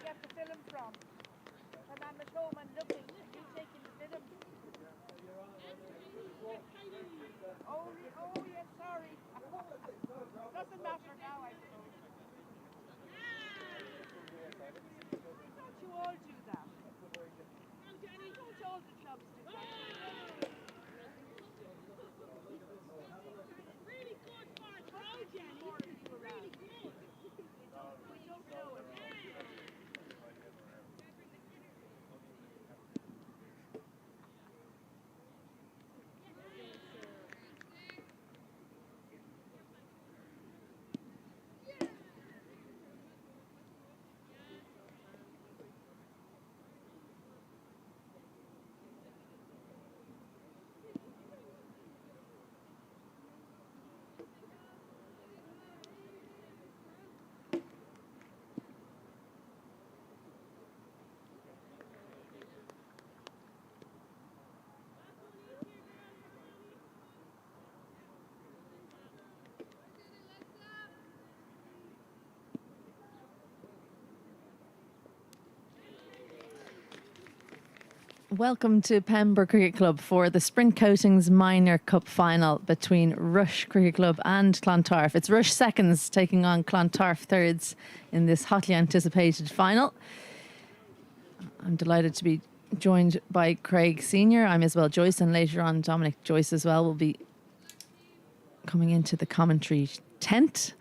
get the film from? When I'm at home and looking, are you taking the film? Oh yes, sorry. Doesn't matter now, I suppose. Don't you all do that? Don't all the clubs do that? Really good for it. Oh, Jenny. Really good. We don't know it. Welcome to Pembroke Cricket Club for the Sprint Coatings Minor Cup final between Rush Cricket Club and Clontarf. It's Rush seconds taking on Clontarf thirds in this hotly anticipated final. I'm delighted to be joined by Craig Senior. I'm Isabel Joyce, and later on Dominic Joyce as well will be coming into the commentary tent.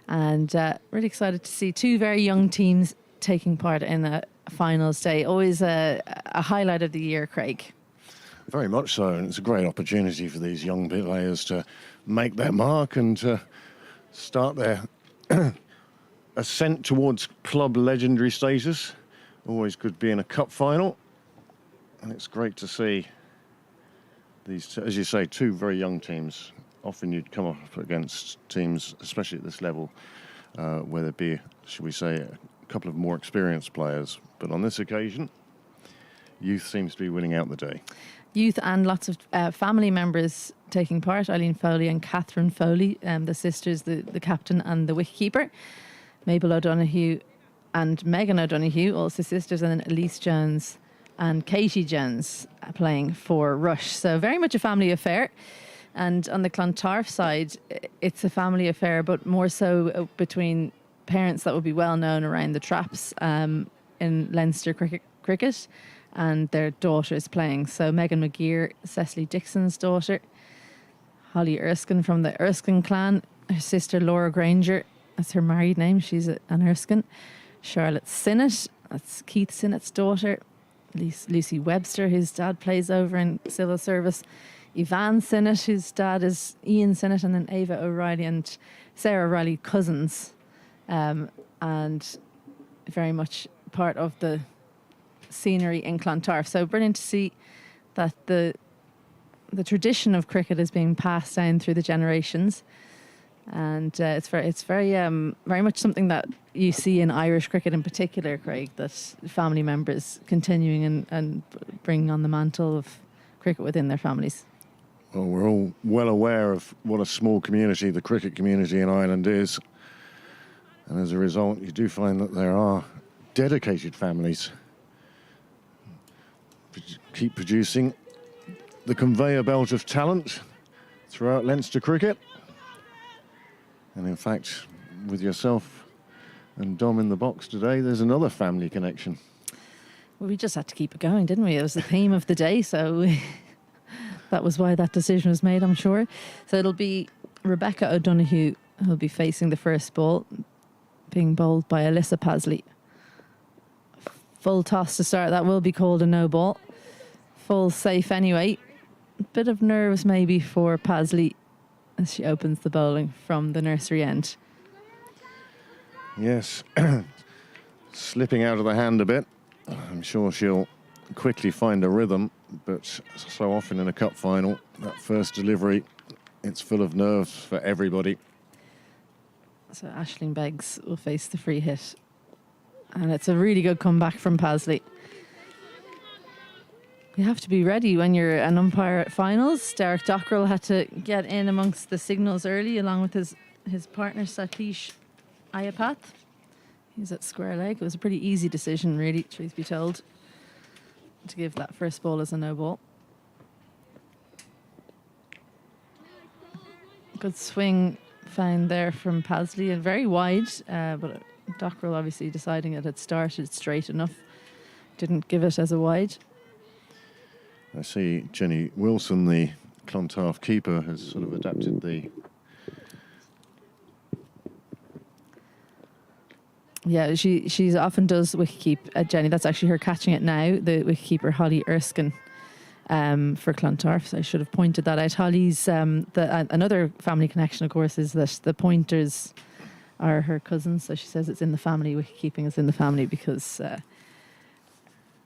And really excited to see two very young teams taking part in a finals day. Always a highlight of the year, Craig. Very much so, and it's a great opportunity for these young players to make their mark and to start their ascent towards club legendary status. Always good being a cup final, and it's great to see these, as you say, two very young teams. Often you'd come up against teams, especially at this level, where there'd be, should we say, a couple of more experienced players. But on this occasion, youth seems to be winning out the day. Youth and lots of family members taking part. Eileen Foley and Catherine Foley, the sisters, the captain and the wicketkeeper. Mabel O'Donoghue and Megan O'Donoghue, also sisters, and then Elise Jones and Katie Jones playing for Rush. So very much a family affair. And on the Clontarf side, it's a family affair, but more so between parents that would be well known around the traps in Leinster cricket and their daughters playing. So Megan McGeer, Cecily Dixon's daughter, Holly Erskine from the Erskine clan, her sister Laura Granger, that's her married name, she's an Erskine, Charlotte Sinnott, that's Keith Sinnott's daughter, Lucy Webster, whose dad plays over in civil service, Yvonne Sinnott, whose dad is Ian Sinnott, and then Ava O'Reilly and Sarah O'Reilly cousins, and very much part of the scenery in Clontarf. So brilliant to see that the tradition of cricket is being passed down through the generations, and it's very much something that you see in Irish cricket in particular, Craig, that family members continuing and bringing on the mantle of cricket within their families. Well, we're all well aware of what a small community the cricket community in Ireland is, and as a result you do find that there are dedicated families keep producing the conveyor belt of talent throughout Leinster cricket. And in fact, with yourself and Dom in the box today, there's another family connection. Well, we just had to keep it going, didn't we? It was the theme of the day, so that was why that decision was made, I'm sure. So it'll be Rebecca O'Donoghue who'll be facing the first ball, being bowled by Alyssa Pasley. Full toss to start. That will be called a no ball. Full safe anyway. Bit of nerves maybe for Pasley as she opens the bowling from the nursery end. Yes, slipping out of the hand a bit. I'm sure she'll quickly find a rhythm, but so often in a cup final, that first delivery, it's full of nerves for everybody. So Aisling Beggs will face the free hit. And it's a really good comeback from Pasley. You have to be ready when you're an umpire at finals. Derek Dockrell had to get in amongst the signals early, along with his partner Satish Ayapath, He's at square leg. It was a pretty easy decision, really, truth be told, to give that first ball as a no ball. Good swing found there from Pasley, and very wide, but Dockrell obviously deciding it had started straight enough. Didn't give it as a wide. I see Jenny Wilson, the Clontarf keeper, has sort of adapted the... Yeah, she's often does wicketkeep at Jenny. That's actually her catching it now, the wicketkeeper Holly Erskine for Clontarf. So I should have pointed that out. Holly's another family connection, of course, is that the pointers are her cousins. So she says it's in the family. Wicketkeeping is in the family because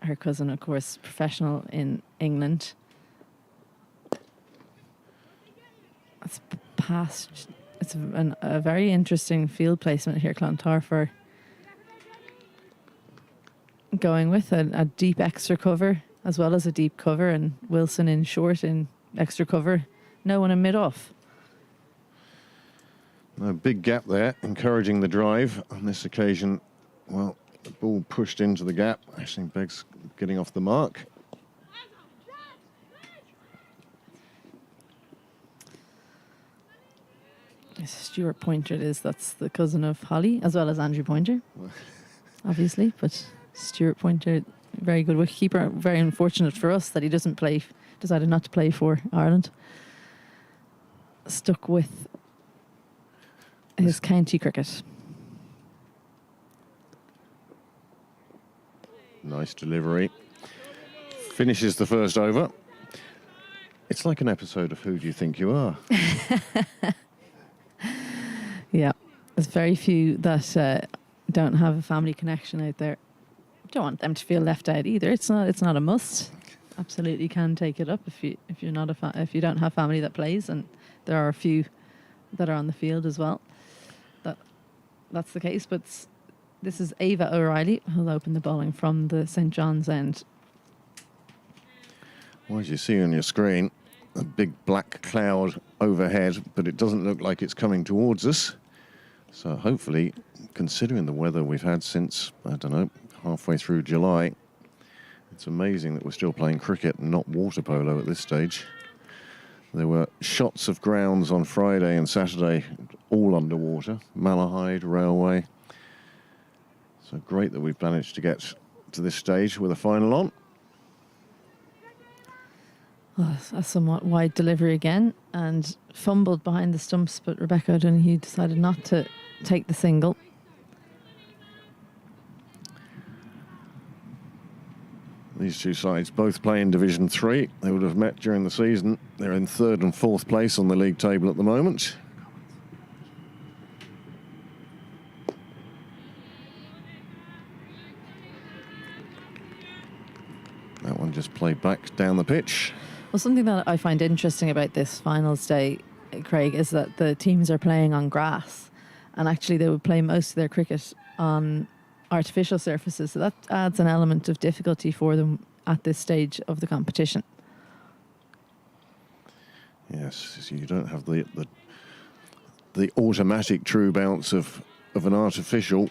her cousin, of course, professional in England. It's past. It's a very interesting field placement here. Clontarf are going with a deep extra cover as well as a deep cover, and Wilson in short in extra cover. No one in mid-off. A big gap there, encouraging the drive. On this occasion, well, the ball pushed into the gap. Aisling Beggs getting off the mark. Stuart Pointer it is. That's the cousin of Holly, as well as Andrew Pointer, obviously. But Stuart Pointer, very good wicketkeeper. Very unfortunate for us that he decided not to play for Ireland. Stuck with his county cricket. Nice delivery. Finishes the first over. It's like an episode of Who Do You Think You Are? Yeah, there's very few that don't have a family connection out there. Don't want them to feel left out either. It's not a must. Absolutely can take it up if you're not if you don't have family that plays, and there are a few that are on the field as well. That's the case. But this is Ava O'Reilly who'll open the bowling from the St John's end. Well, as you see on your screen, a big black cloud overhead, but it doesn't look like it's coming towards us. So hopefully, considering the weather we've had since, I don't know, halfway through July, it's amazing that we're still playing cricket and not water polo at this stage. There were shots of grounds on Friday and Saturday, all underwater. Malahide, Railway. So great that we've managed to get to this stage with a final on. Oh, a somewhat wide delivery again, and fumbled behind the stumps, but Rebecca O'Donoghue decided not to take the single. These two sides both play in Division 3. They would have met during the season. They're in 3rd and 4th place on the league table at the moment. That one just played back down the pitch. Well, something that I find interesting about this finals day, Craig, is that the teams are playing on grass, and actually they would play most of their cricket on artificial surfaces, so that adds an element of difficulty for them at this stage of the competition. Yes, so you don't have the automatic true bounce of an artificial,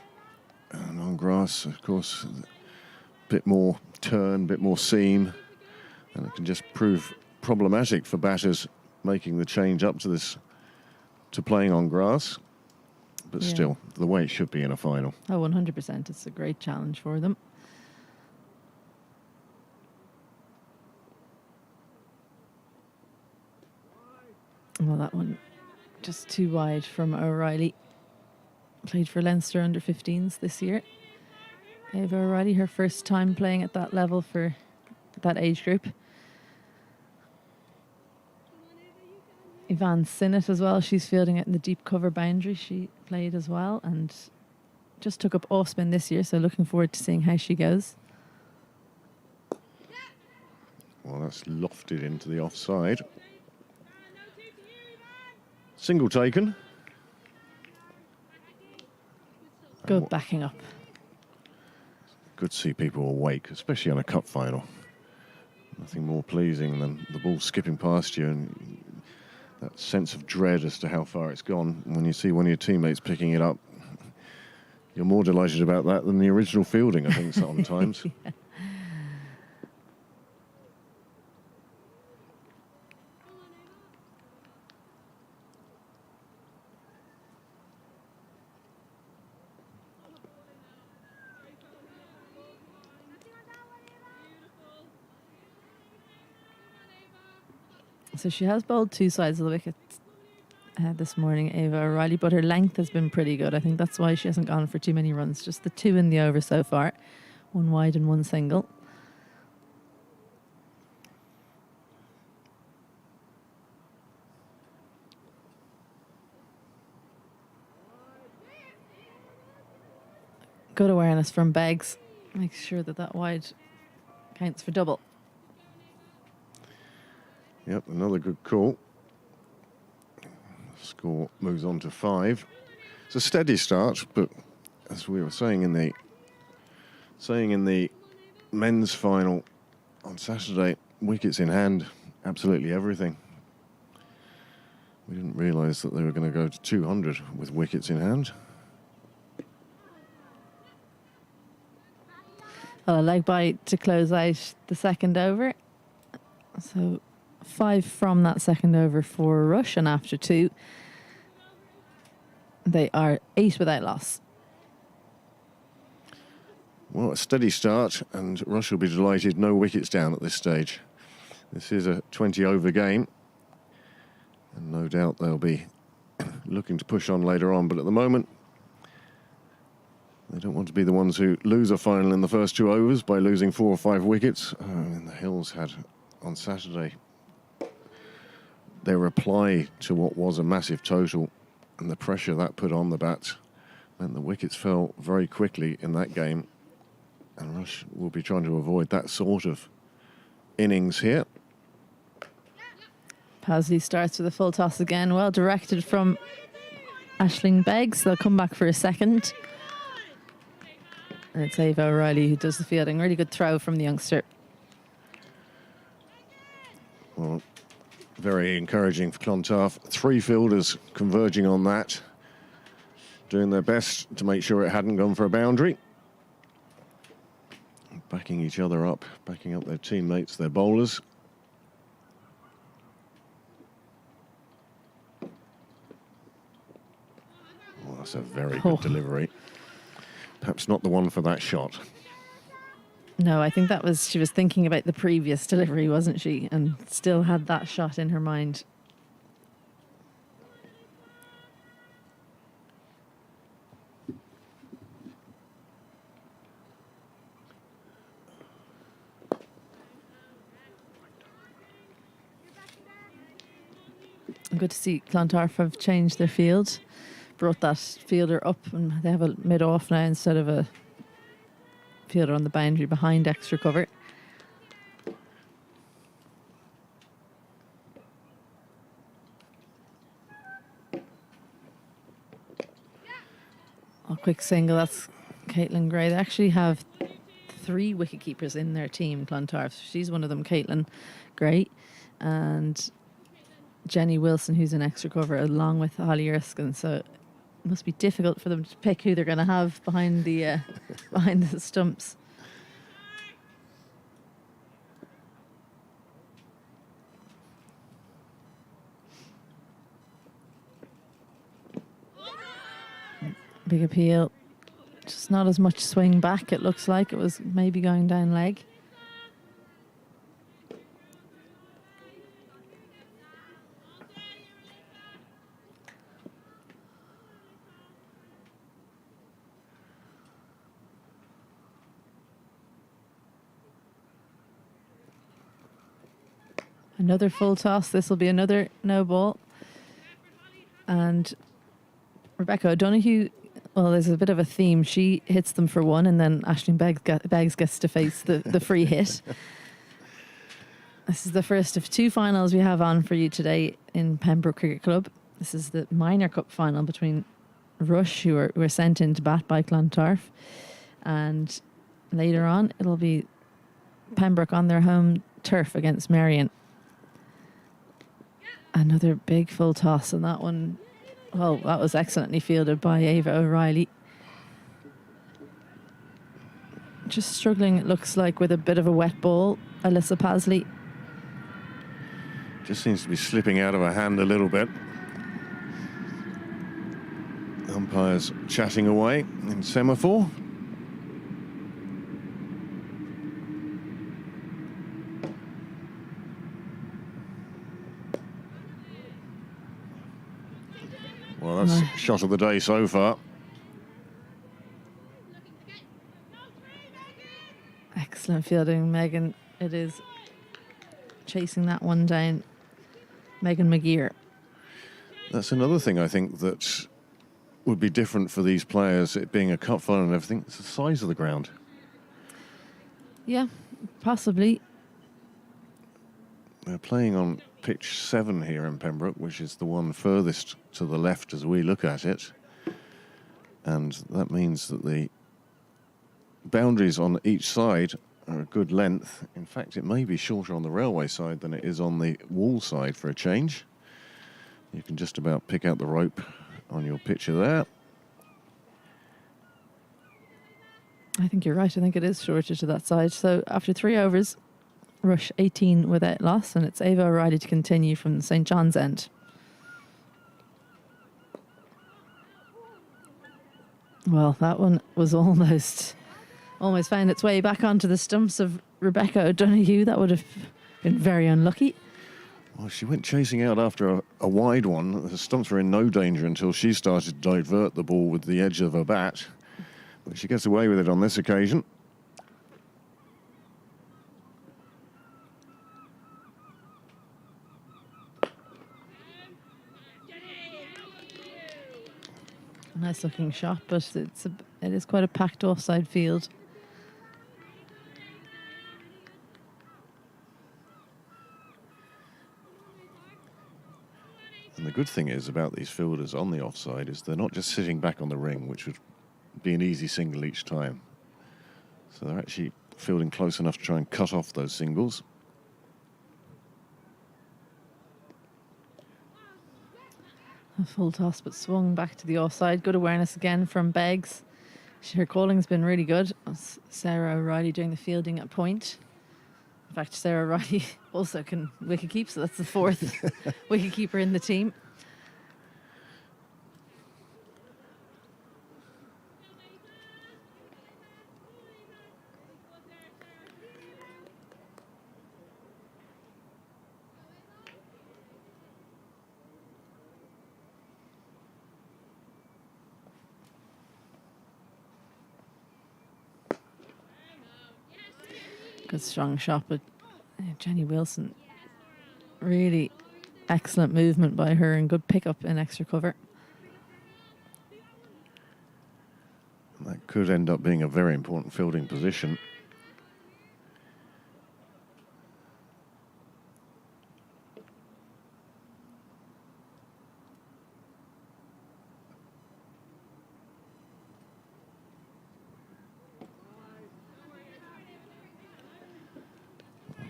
and on grass, of course, a bit more turn, a bit more seam, and it can just prove problematic for batters making the change up to this, to playing on grass. But Yeah. Still, the way it should be in a final. Oh, 100%. It's a great challenge for them. Well, that one just too wide from O'Reilly. Played for Leinster under 15s this year. Ava O'Reilly, her first time playing at that level for that age group. Yvonne Sinnott as well. She's fielding it in the deep cover boundary. She played as well and just took up off spin this year. So looking forward to seeing how she goes. Well, that's lofted into the offside. Single taken. Good backing up. Good to see people awake, especially on a cup final. Nothing more pleasing than the ball skipping past you and that sense of dread as to how far it's gone. When you see one of your teammates picking it up, You're more delighted about that than the original fielding, I think, sometimes. Yeah. So she has bowled two sides of the wicket this morning, Ava O'Reilly, but her length has been pretty good. I think that's why she hasn't gone for too many runs. Just the two in the over so far, one wide and one single. Good awareness from Beggs. Makes sure that that wide counts for double. Yep, another good call. Score moves on to 5. It's a steady start, but as we were saying in the men's final on Saturday, wickets in hand, absolutely everything. We didn't realise that they were going to go to 200 with wickets in hand. Well, a leg by to close out the second over. So 5 from that second over for Rush, and after 2, they are 8 without loss. Well, a steady start, and Rush will be delighted. No wickets down at this stage. This is a 20-over game, and no doubt they'll be looking to push on later on. But at the moment, they don't want to be the ones who lose a final in the first 2 overs by losing 4 or 5 wickets. And the Hills had on Saturday their reply to what was a massive total, and the pressure that put on the bats meant the wickets fell very quickly in that game. And Rush will be trying to avoid that sort of innings here. Paisley starts with a full toss again. Well directed from Aisling Beggs. They'll come back for a second. And it's Ava O'Reilly who does the fielding. Really good throw from the youngster. Well, very encouraging for Clontarf. 3 fielders converging on that, doing their best to make sure it hadn't gone for a boundary. Backing each other up, backing up their teammates, their bowlers. Well, that's a very good delivery. Perhaps not the one for that shot. No, I think that was, she was thinking about the previous delivery, wasn't she? And still had that shot in her mind. Good to see Clontarf have changed their field, brought that fielder up, and they have a mid-off now instead of a fielder on the boundary behind extra cover. A quick single, that's Caitlin Gray. They actually have 3 wicket keepers in their team, Clontarf. She's one of them, Caitlin Gray, and Jenny Wilson, who's an extra cover, along with Holly Erskine. So it must be difficult for them to pick who they're going to have behind the behind the stumps. Big appeal. Just not as much swing back, it looks like. It was maybe going down leg. Another full toss. This will be another no ball. And Rebecca O'Donoghue, well, there's a bit of a theme. She hits them for 1, and then Aisling Beggs gets to face the free hit. This is the first of 2 finals we have on for you today in Pembroke Cricket Club. This is the Minor Cup final between Rush, who were sent in to bat by Clontarf, and later on it'll be Pembroke on their home turf against Marion. Another big full toss, and that one, well, that was excellently fielded by Ava O'Reilly. just struggling, it looks like, with a bit of a wet ball, Alyssa Pasley. Just seems to be slipping out of her hand a little bit. Umpires chatting away in semaphore. Well, that's shot of the day so far. Excellent fielding, Megan. It is chasing that one down. Megan McGeer. That's another thing I think that would be different for these players, it being a cup final and everything. It's the size of the ground. Yeah, possibly. They're playing on pitch 7 here in Pembroke, which is the one furthest to the left as we look at it. And that means that the boundaries on each side are a good length. In fact, it may be shorter on the railway side than it is on the wall side for a change. You can just about pick out the rope on your picture there. I think you're right. I think it is shorter to that side. So after 3 overs, Rush 18 without loss, and it's Ava O'Reilly to continue from the St. John's end. Well, that one was almost found its way back onto the stumps of Rebecca O'Donoghue. That would have been very unlucky. Well, she went chasing out after a wide one. The stumps were in no danger until she started to divert the ball with the edge of her bat. But she gets away with it on this occasion. Nice looking shot, but it is quite a packed offside field. And the good thing is about these fielders on the offside is they're not just sitting back on the ring, which would be an easy single each time. So they're actually fielding close enough to try and cut off those singles. A full toss, but swung back to the offside. Good awareness again from Beggs. Her calling's been really good. Sarah O'Reilly doing the fielding at point. In fact, Sarah O'Reilly also can wicket keep, so that's the 4th wicket keeper in the team. Good strong shot, but Jenny Wilson, really excellent movement by her and good pickup in extra cover. That could end up being a very important fielding position.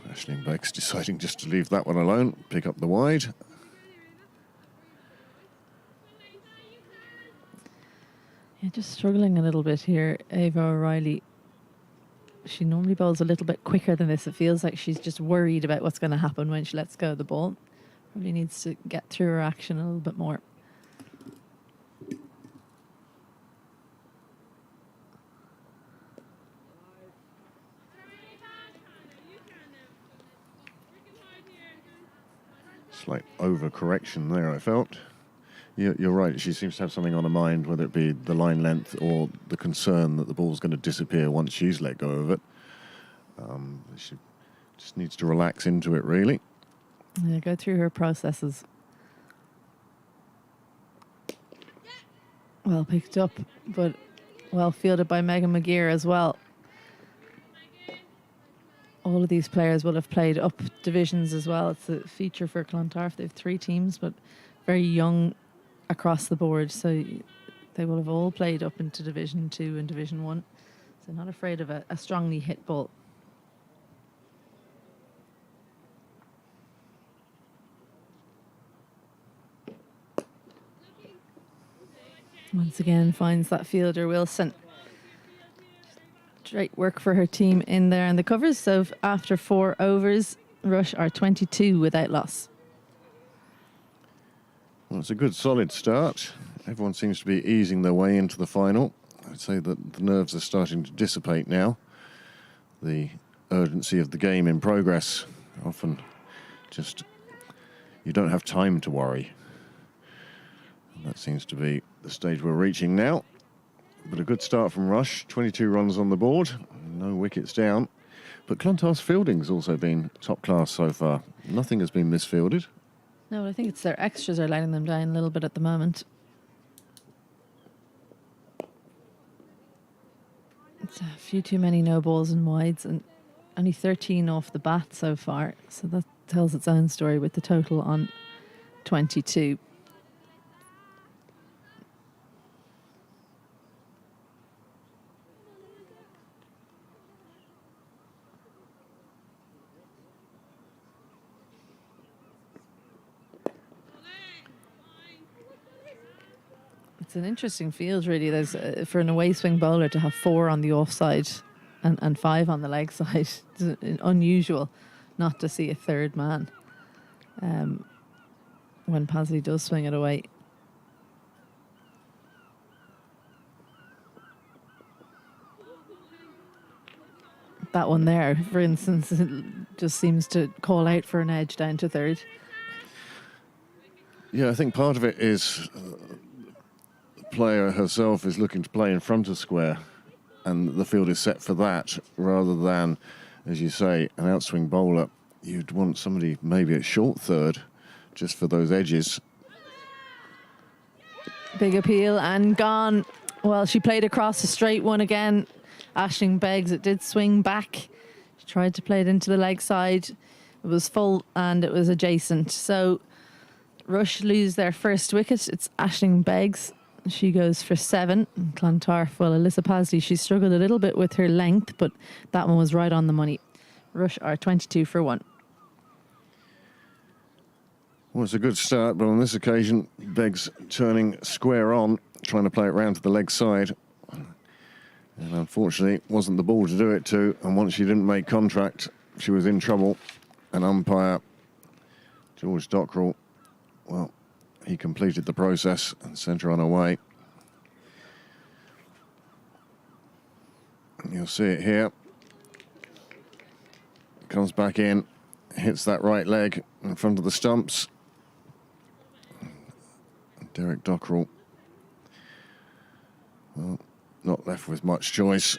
Aisling Beggs deciding just to leave that one alone, pick up the wide. Yeah, just struggling a little bit here, Ava O'Reilly. She normally bowls a little bit quicker than this. It feels like she's just worried about what's going to happen when she lets go of the ball. Really needs to get through her action a little bit more. Slight overcorrection there, I felt. You're right, she seems to have something on her mind, whether it be the line length or the concern that the ball's going to disappear once she's let go of it. She just needs to relax into it, really. Yeah, go through her processes. Well picked up, but well fielded by Megan McGeer as well. All of these players will have played up divisions as well. It's a feature for Clontarf. They have 3 teams, but very young across the board. So they will have all played up into Division 2 and Division 1. So not afraid of a strongly hit ball. Once again finds that fielder Wilson. Great work for her team in there in the covers. So after 4 overs, Rush are 22 without loss. Well, it's a good solid start. Everyone seems to be easing their way into the final. I'd say that the nerves are starting to dissipate now. The urgency of the game in progress often just, you don't have time to worry. And that seems to be the stage we're reaching now. But a good start from Rush, 22 runs on the board, no wickets down. But Clontarf's fielding's also been top class so far. Nothing has been misfielded. No, I think it's their extras are letting them down a little bit at the moment. It's a few too many no balls and wides, and only 13 off the bat so far. So that tells its own story with the total on 22. It's an interesting field, really. There's for an away swing bowler to have 4 on the offside and 5 on the leg side. It's unusual not to see a third man when Paisley does swing it away. That one there, for instance, just seems to call out for an edge down to third. Yeah, I think part of it is the player herself is looking to play in front of square, and the field is set for that, rather than, as you say, an outswing bowler. You'd want somebody maybe at short third, just for those edges. Big appeal and gone. Well, she played across a straight one again. Aisling Beggs, it did swing back. She tried to play it into the leg side. It was full and it was adjacent. So Rush lose their first wicket. It's Aisling Beggs. She goes for 7. And Clontarf, well, Alyssa Paisley, she struggled a little bit with her length, but that one was right on the money. Rush are 22 for 1. Well, it's a good start, but on this occasion, Beggs turning square on, trying to play it round to the leg side. And unfortunately, it wasn't the ball to do it to. And once she didn't make contact, she was in trouble. And umpire George Dockrell, well, he completed the process and sent her on her way. And you'll see it here. Comes back in, hits that right leg in front of the stumps. Derek Dockrell, well, not left with much choice.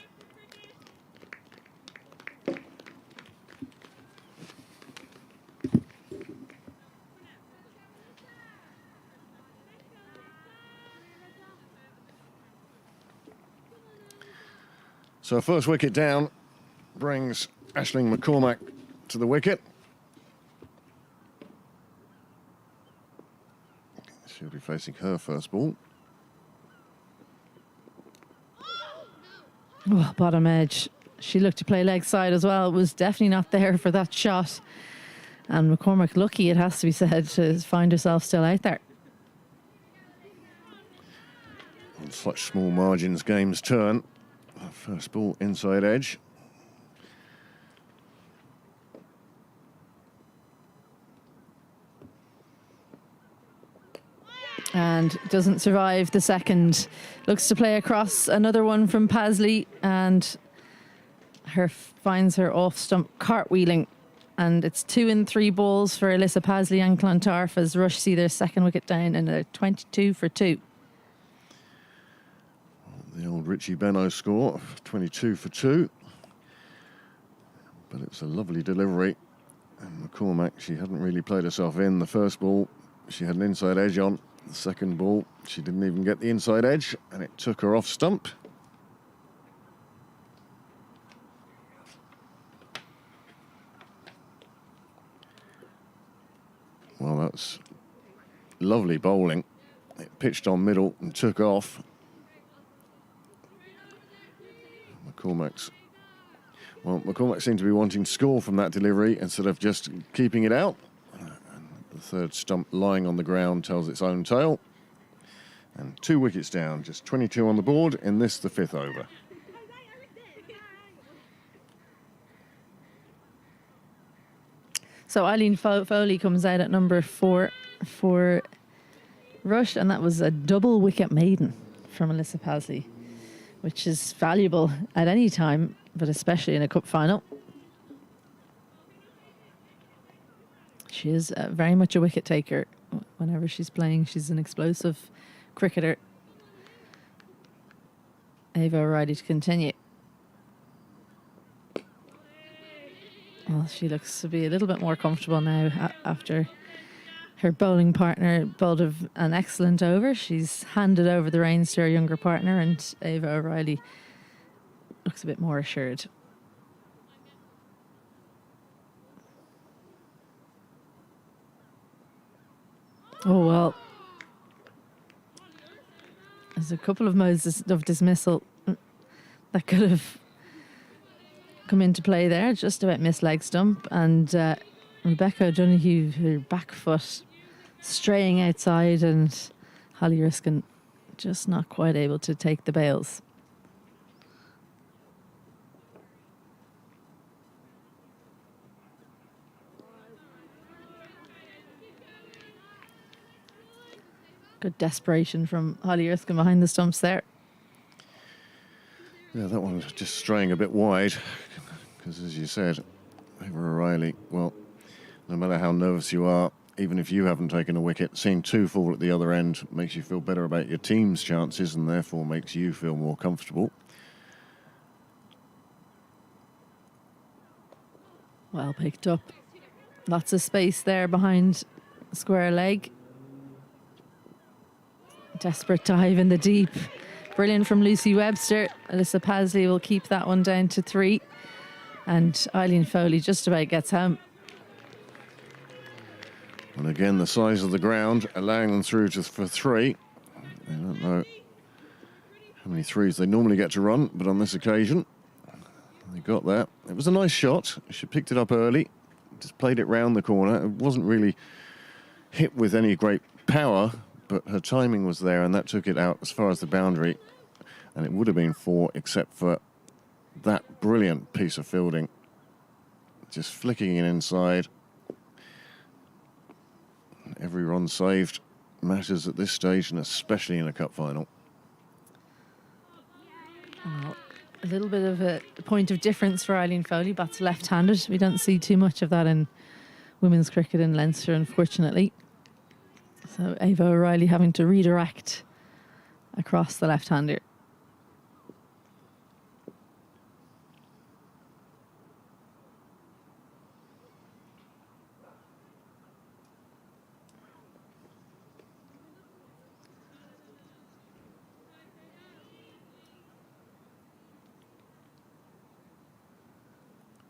So first wicket down brings Aisling McCormack to the wicket. She'll be facing her first ball. Oh, bottom edge. She looked to play leg side as well. It was definitely not there for that shot. And McCormack lucky, it has to be said, to find herself still out there. On such small margins, games turn. First ball inside edge. And doesn't survive the second. Looks to play across another one from Paisley, and finds her off stump cartwheeling. And it's 2 and 3 balls for Alyssa Paisley and Clontarf as Rush see their second wicket down, and they're 22 for 2. The old Richie Benno score, 22 for 2. But it's a lovely delivery. And McCormack, she hadn't really played herself in. The first ball, she had an inside edge on. The second ball, she didn't even get the inside edge, and it took her off stump. Well, that's lovely bowling. It pitched on middle and took off. McCormack seemed to be wanting to score from that delivery instead of just keeping it out. And the third stump lying on the ground tells its own tale. And 2 wickets down, just 22 on the board in this, the 5th over. So Eileen Foley comes out at number 4 for Rush, and that was a double wicket maiden from Alyssa Pasley, which is valuable at any time, but especially in a cup final. She is very much a wicket taker. Whenever she's playing, she's an explosive cricketer. Ava O'Reilly to continue. Well, she looks to be a little bit more comfortable now after her bowling partner bowled an excellent over. She's handed over the reins to her younger partner, and Ava O'Reilly looks a bit more assured. Oh, well. There's a couple of modes of dismissal that could have come into play there. Just about missed leg stump. And Rebecca O'Donoghue, her back foot straying outside, and Holly Ruskin just not quite able to take the bails. Good desperation from Holly Erskine behind the stumps there. Yeah, that one was just straying a bit wide, because as you said, Ava O'Reilly, well, no matter how nervous you are, even if you haven't taken a wicket, seeing 2 fall at the other end makes you feel better about your team's chances and therefore makes you feel more comfortable. Well picked up. Lots of space there behind square leg. Desperate dive in the deep. Brilliant from Lucy Webster. Alyssa Pasley will keep that one down to 3. And Eileen Foley just about gets home. And again, the size of the ground, allowing them through for 3. I don't know how many 3s they normally get to run, but on this occasion, they got there. It was a nice shot. She picked it up early, just played it round the corner. It wasn't really hit with any great power, but her timing was there, and that took it out as far as the boundary. And it would have been 4, except for that brilliant piece of fielding. Just flicking it inside. Every run saved matters at this stage, and especially in a cup final. Well, a little bit of a point of difference for Eileen Foley. Bats left-handed. We don't see too much of that in women's cricket in Leinster, unfortunately. So Ava O'Reilly having to redirect across the left-hander.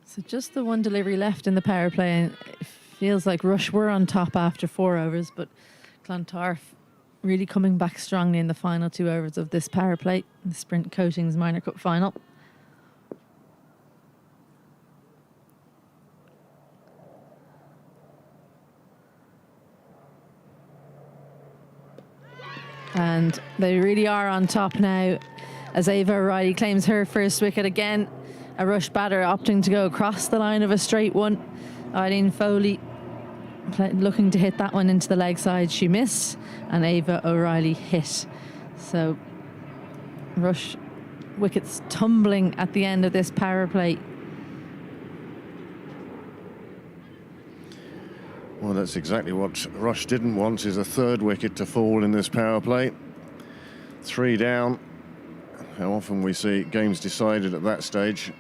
So just the one delivery left in the power play, and it feels like Rush were on top after 4 overs, but Clontarf really coming back strongly in the final 2 overs of this power play, the Sprint Coatings Minor Cup final. And they really are on top now as Ava O'Reilly claims her first wicket again. A Rush batter opting to go across the line of a straight one. Eileen Foley looking to hit that one into the leg side. She missed, and Ava O'Reilly hit. So Rush wickets tumbling at the end of this power play. Well, that's exactly what Rush didn't want, is a 3rd wicket to fall in this power play. 3 down. How often we see games decided at that stage.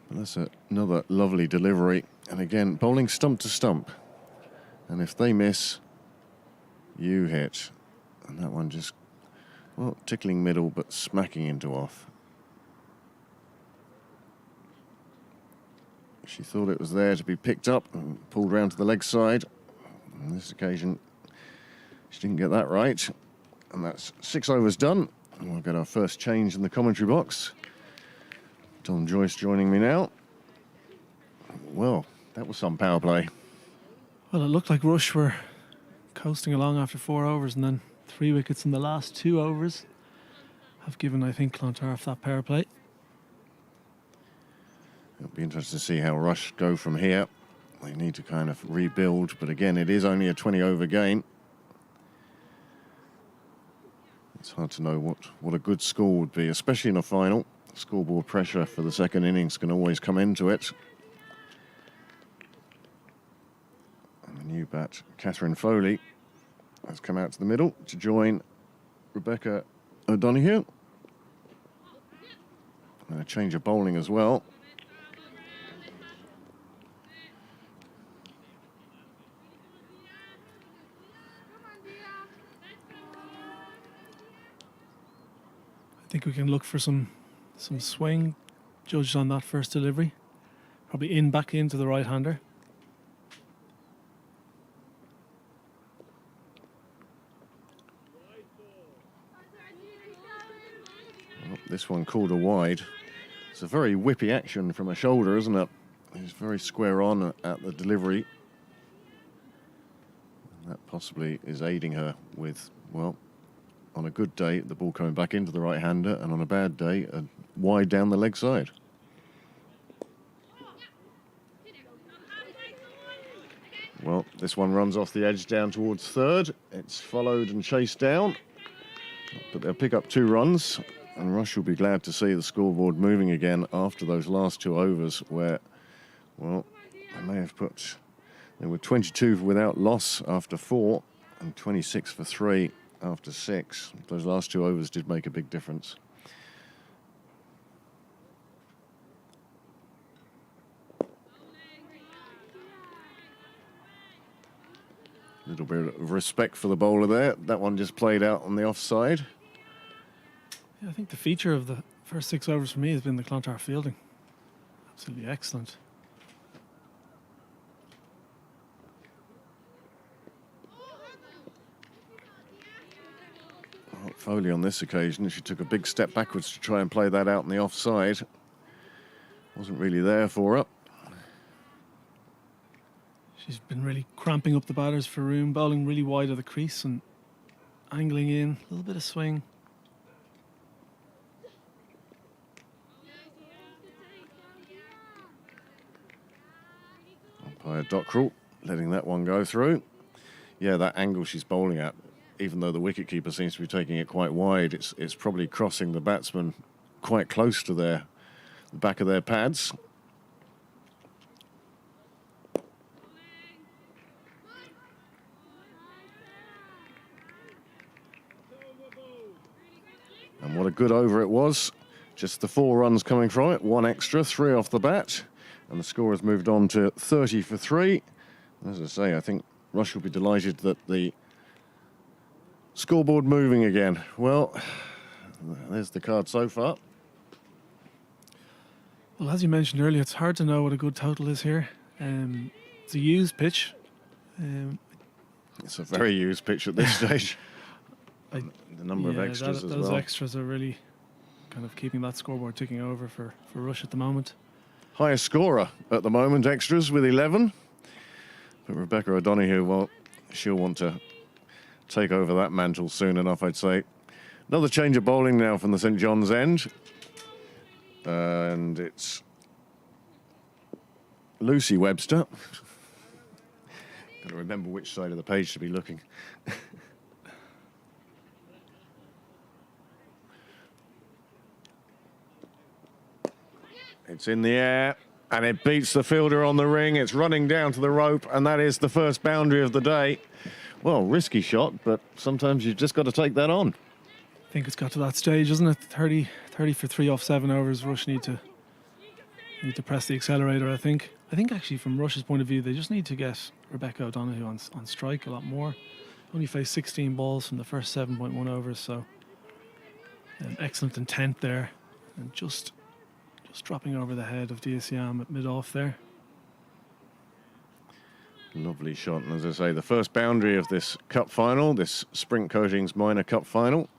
And that's another lovely delivery. And again, bowling stump to stump. And if they miss, you hit. And that one just, well, tickling middle, but smacking into off. She thought it was there to be picked up and pulled round to the leg side. On this occasion, she didn't get that right. And that's 6 overs done. And we'll get our first change in the commentary box. Tom Joyce joining me now. Well, that was some power play. Well, it looked like Rush were coasting along after 4 overs, and then 3 wickets in the last 2 overs have given, I think, Clontarf that power play. It'll be interesting to see how Rush go from here. They need to kind of rebuild, but again, it is only a 20-over game. It's hard to know what a good score would be, especially in a final. Scoreboard pressure for the second innings can always come into it. And the new bat, Catherine Foley, has come out to the middle to join Rebecca O'Donoghue. And a change of bowling as well. I think we can look for some swing judged on that first delivery. Probably back into the right-hander. Oh, this one called a wide. It's a very whippy action from a shoulder, isn't it? He's very square on at the delivery. That possibly is aiding her with, well, on a good day, the ball coming back into the right-hander, and on a bad day, a wide down the leg side. Well, this one runs off the edge down towards third. It's followed and chased down, but they'll pick up 2 runs, and Rush will be glad to see the scoreboard moving again after those last 2 overs where, well, they were 22 without loss after 4 and 26 for 3 after 6. Those last 2 overs did make a big difference. A little bit of respect for the bowler there. That one just played out on the offside. Yeah, I think the feature of the first 6 overs for me has been the Clontarf fielding. Absolutely excellent. Foley on this occasion, she took a big step backwards to try and play that out on the offside. Wasn't really there for her. She's been really cramping up the batters for room, bowling really wide of the crease and angling in, a little bit of swing. Umpire Dockrell letting that one go through. Yeah, that angle she's bowling at, even though the wicketkeeper seems to be taking it quite wide, it's probably crossing the batsman quite close to the back of their pads. And what a good over it was. Just the 4 runs coming from it, 1 extra, 3 off the bat. And the score has moved on to 30 for 3. As I say, I think Rush will be delighted that the scoreboard moving again. Well, there's the card so far. Well, as you mentioned earlier, it's hard to know what a good total is here. It's a used pitch. It's a very used pitch at this stage. The number of extras as well. Those extras are really kind of keeping that scoreboard ticking over for Rush at the moment. Highest scorer at the moment, extras with 11. But Rebecca O'Donoghue, well, she'll want to take over that mantle soon enough, I'd say. Another change of bowling now from the St John's end. And it's Lucy Webster. Got to remember which side of the page to be looking. It's in the air, and it beats the fielder on the ring. It's running down to the rope, and that is the first boundary of the day. Well, risky shot, but sometimes you've just got to take that on. I think it's got to that stage, isn't it? 30 for 3 off 7 overs. Rush need to press the accelerator, I think. I think actually from Rush's point of view, they just need to get Rebecca O'Donoghue on strike a lot more. Only faced 16 balls from the first 7.1 overs, so excellent intent there. And just dropping over the head of Diasiam at mid-off there. Lovely shot, and as I say, the first boundary of this cup final, this Sprint Coatings Minor Cup final.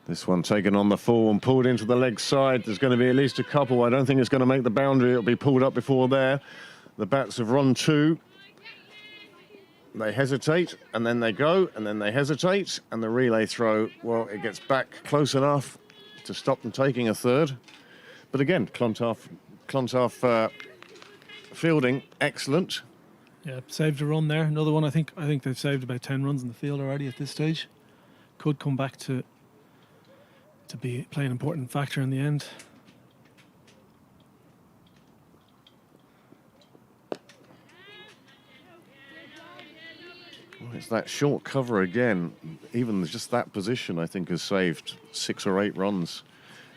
This one taken on the full and pulled into the leg side. There's going to be at least a couple. I don't think it's going to make the boundary. It'll be pulled up before there. The bats have run 2. They hesitate, and then they go, and then they hesitate, and the relay throw, well, it gets back close enough to stop them taking a third. But again, Clontarf fielding, excellent. Yeah, saved a run there. Another one. I think they've saved about 10 runs in the field already at this stage. Could come back to play an important factor in the end. Well, it's that short cover again. Even just that position, I think, has saved 6 or 8 runs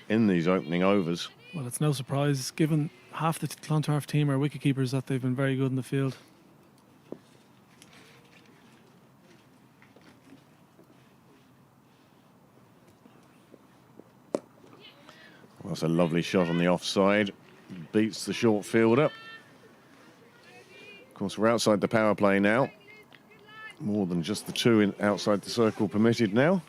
in these opening overs. Well, it's no surprise, given half the Clontarf team are wicketkeepers, that they've been very good in the field. Well, that's a lovely shot on the offside. Beats the short fielder. Of course, we're outside the power play now. More than just the 2 outside the circle permitted now.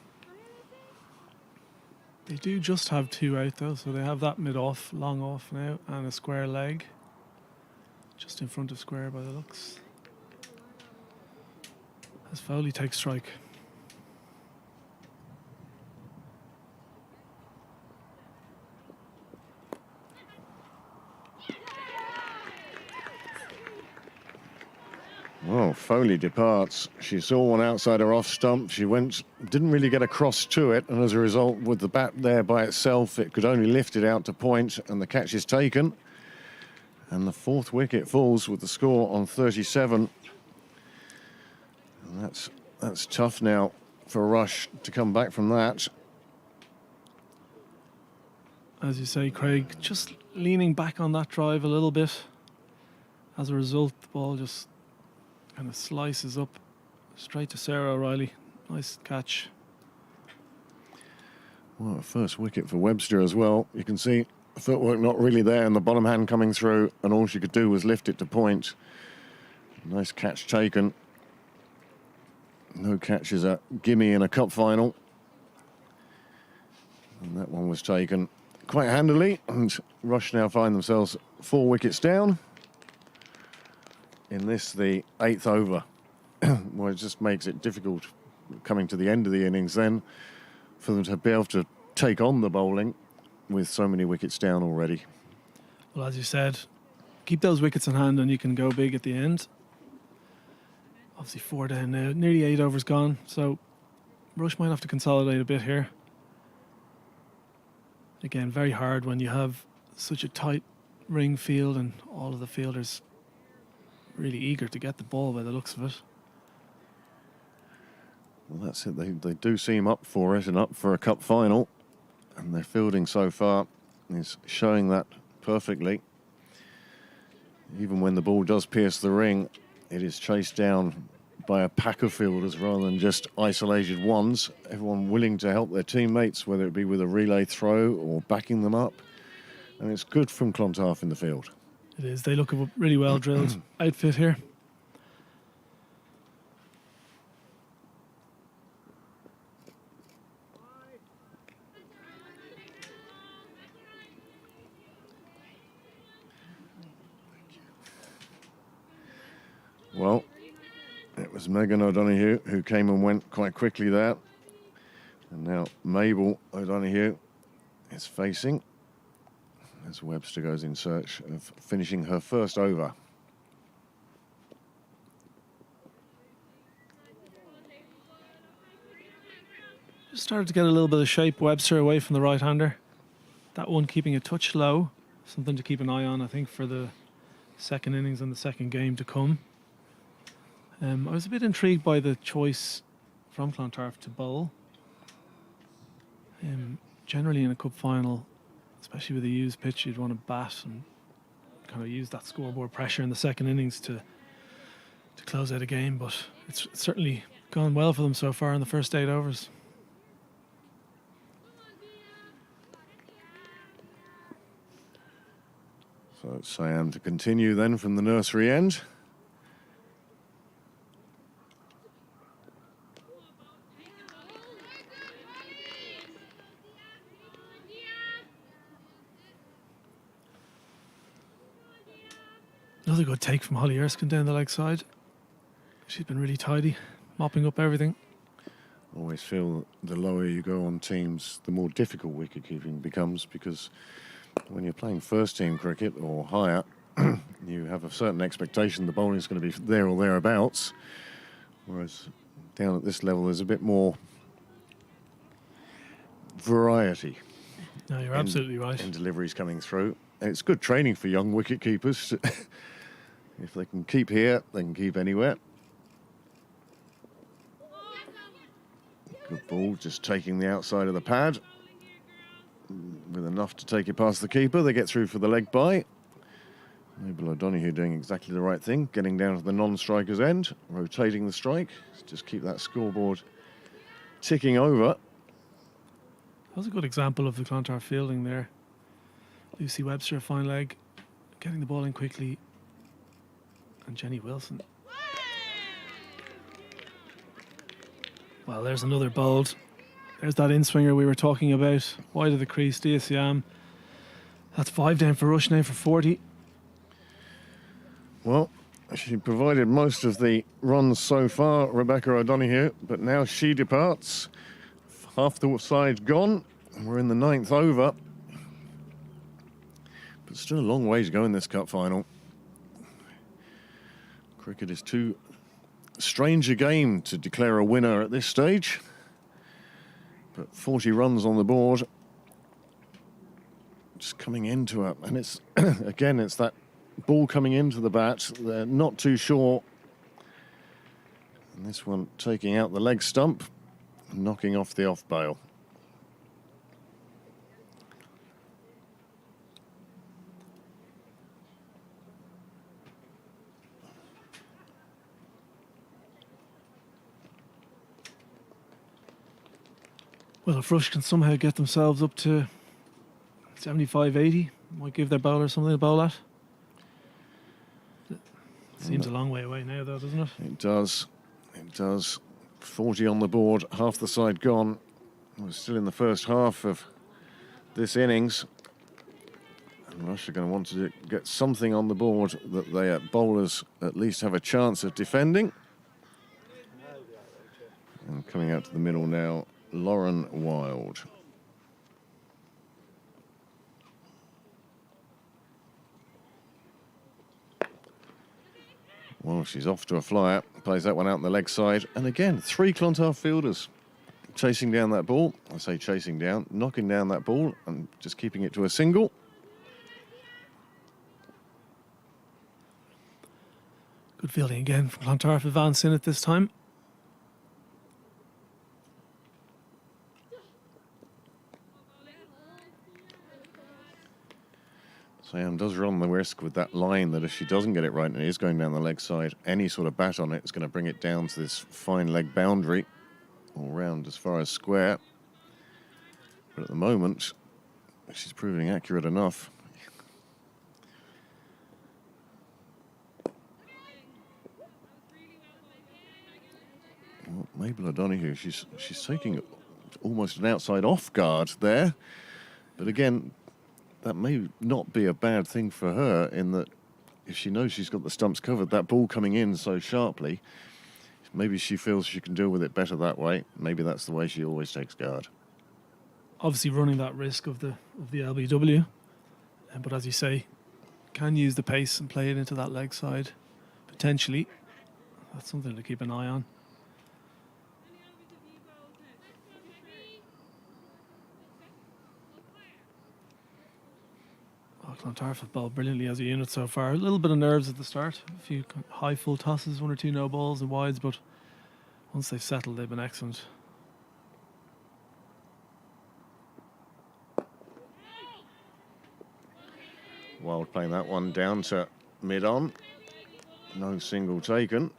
They do just have 2 out though, so they have that mid-off, long off now, and a square leg. Just in front of square by the looks. As Foley takes strike. Well, Foley departs. She saw one outside her off stump. She didn't really get across to it, and as a result, with the bat there by itself, it could only lift it out to point, and the catch is taken. And the 4th wicket falls with the score on 37. And that's tough now for Rush to come back from that. As you say, Craig, just leaning back on that drive a little bit. As a result, the ball just kind of slices up straight to Sarah O'Reilly. Nice catch. Well, first wicket for Webster as well. You can see footwork not really there, and the bottom hand coming through, and all she could do was lift it to point. Nice catch taken. No catches at gimme in a cup final. And that one was taken quite handily, and Rush now find themselves 4 wickets down. In this, the 8th over. Well, it just makes it difficult coming to the end of the innings then for them to be able to take on the bowling with so many wickets down already. Well, as you said, keep those wickets in hand and you can go big at the end. Obviously 4 down now, nearly 8 overs gone, so Rush might have to consolidate a bit here. Again, very hard when you have such a tight ring field and all of the fielders really eager to get the ball by the looks of it. Well, that's it. They do seem up for it and up for a cup final. And their fielding so far is showing that perfectly. Even when the ball does pierce the ring, it is chased down by a pack of fielders rather than just isolated ones. Everyone willing to help their teammates, whether it be with a relay throw or backing them up. And it's good from Clontarf in the field. It is. They look a really well drilled outfit here. Well, it was Megan O'Donoghue who came and went quite quickly there. And now Mabel O'Donoghue is facing as Webster goes in search of finishing her first over. Just started to get a little bit of shape. Webster away from the right-hander. That one keeping a touch low. Something to keep an eye on, I think, for the second innings and the second game to come. I was a bit intrigued by the choice from Clontarf to bowl. Generally in a cup final, especially with a used pitch, you'd want to bat and kind of use that scoreboard pressure in the second innings to close out a game, but it's certainly gone well for them so far in the first 8 overs. So Siam to continue then from the nursery end. Another good take from Holly Erskine down the leg side. She's been really tidy, mopping up everything. Always feel the lower you go on teams, the more difficult wicket keeping becomes, because when you're playing first team cricket or higher, you have a certain expectation the bowling is going to be there or thereabouts, whereas down at this level there's a bit more variety. No, you're absolutely right. In deliveries coming through. And it's good training for young wicket keepers. If they can keep here, they can keep anywhere. Good ball, just taking the outside of the pad. With enough to take it past the keeper, they get through for the leg bye. Mabel O'Donoghue doing exactly the right thing, getting down to the non-striker's end, rotating the strike. Just keep that scoreboard ticking over. That was a good example of the Clontarf fielding there. Lucy Webster, a fine leg, getting the ball in quickly. And Jenny Wilson. Well, there's another bold. There's that in-swinger we were talking about. Wide of the crease, DSM. That's 5 down for Rush now for 40. Well, she provided most of the runs so far, Rebecca O'Donoghue, but now she departs. Half the side gone, and we're in the 9th over. But still a long way to go in this cup final. Cricket is too strange a game to declare a winner at this stage. But 40 runs on the board. Just coming into it. And it's, again, it's that ball coming into the bat. They're not too sure. And this one taking out the leg stump, knocking off the off bail. Well, if Rush can somehow get themselves up to 75, 80, might give their bowler something to bowl at. Seems a long way away now, though, doesn't it? It does. It does. 40 on the board, half the side gone. We're still in the first half of this innings. And Rush are going to want to get something on the board that their bowlers at least have a chance of defending. And coming out to the middle now, Lauren Wild. Well, she's off to a flyer, plays that one out on the leg side. And again, 3 Clontarf fielders chasing down that ball. I say chasing down, knocking down that ball and just keeping it to a single. Good fielding again from Clontarf, advancing it this time. Sam does run the risk with that line that if she doesn't get it right and it is going down the leg side, any sort of bat on it is going to bring it down to this fine leg boundary, all round as far as square. But at the moment, she's proving accurate enough. Well, Mabel O'Donoghue, she's taking almost an outside off guard there. But again, that may not be a bad thing for her in that if she knows she's got the stumps covered, that ball coming in so sharply, maybe she feels she can deal with it better that way. Maybe that's the way she always takes guard. Obviously running that risk of the LBW. But as you say, can use the pace and play it into that leg side, potentially. That's something to keep an eye on. Clontarf have bowled brilliantly as a unit so far. A little bit of nerves at the start. A few high full tosses, 1 or 2 no balls and wides, but once they've settled, they've been excellent. Wild playing that one down to mid-on. No single taken.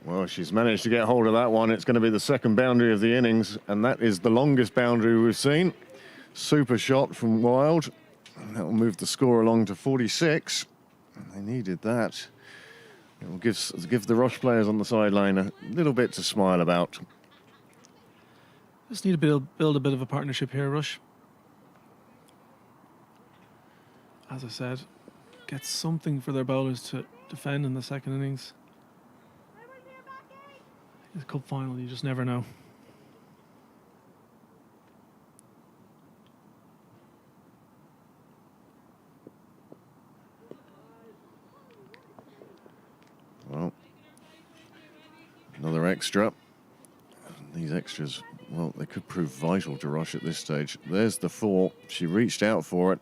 Well, she's managed to get hold of that one. It's going to be the second boundary of the innings, and that is the longest boundary we've seen. Super shot from Wild. That will move the score along to 46. They needed that. It will give the Rush players on the sideline a little bit to smile about. Just need to build a bit of a partnership here, Rush. As I said, get something for their bowlers to defend in the second innings. It's a cup final, you just never know. Well, another extra. These extras, well, they could prove vital to Rush at this stage. There's the 4. She reached out for it.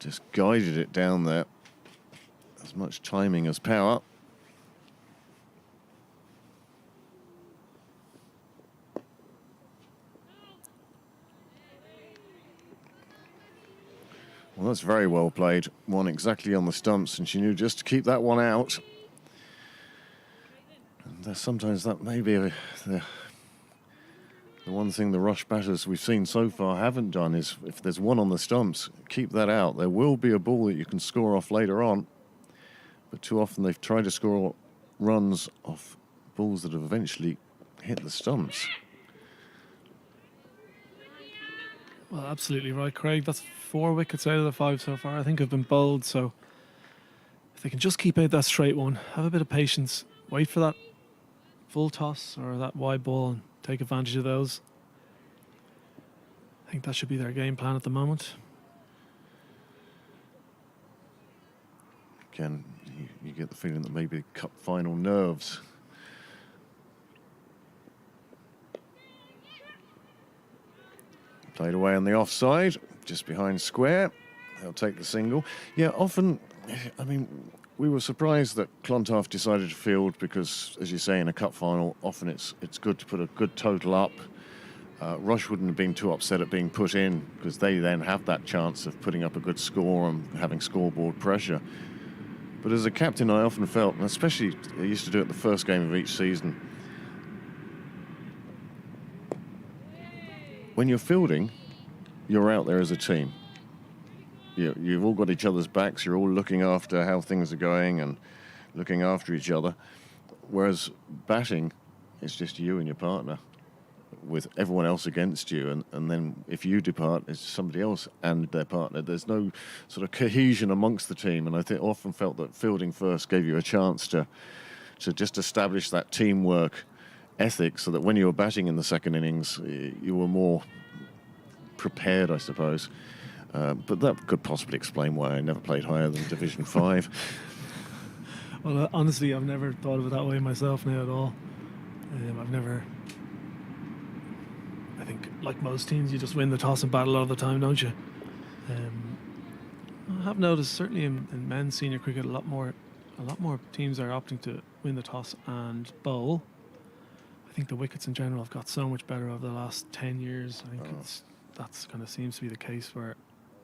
Just guided it down there. As much timing as power. Well, that's very well played. One exactly on the stumps, and she knew just to keep that one out. And sometimes that may be the one thing the Rush batters we've seen so far haven't done is if there's one on the stumps, keep that out. There will be a ball that you can score off later on. But too often they've tried to score runs off balls that have eventually hit the stumps. Well, absolutely right, Craig. That's 4 wickets out of the 5 so far. I think have been bowled, so if they can just keep out that straight one, have a bit of patience, wait for that full toss or that wide ball and take advantage of those. I think that should be their game plan at the moment. Again, you get the feeling that maybe cup final nerves. Played away on the offside, just behind square. They'll take the single. Yeah, often, I mean, we were surprised that Clontarf decided to field because, as you say, in a cup final, often it's good to put a good total up. Rush wouldn't have been too upset at being put in because they then have that chance of putting up a good score and having scoreboard pressure. But as a captain, I often felt, and especially I used to do it the first game of each season, when you're fielding, you're out there as a team. You've all got each other's backs. You're all looking after how things are going and looking after each other. Whereas batting, it's just you and your partner with everyone else against you. And then if you depart, it's somebody else and their partner. There's no sort of cohesion amongst the team. And I often felt that fielding first gave you a chance to just establish that teamwork ethic so that when you were batting in the second innings, you were more prepared, I suppose. But that could possibly explain why I never played higher than Division 5. Well, honestly, I've never thought of it that way myself now at all. I think, like most teams, you just win the toss and bat a lot of the time, don't you? I have noticed, certainly in men's senior cricket, a lot more teams are opting to win the toss and bowl. I think the wickets in general have got so much better over the last 10 years. I think that's kind of seems to be the case where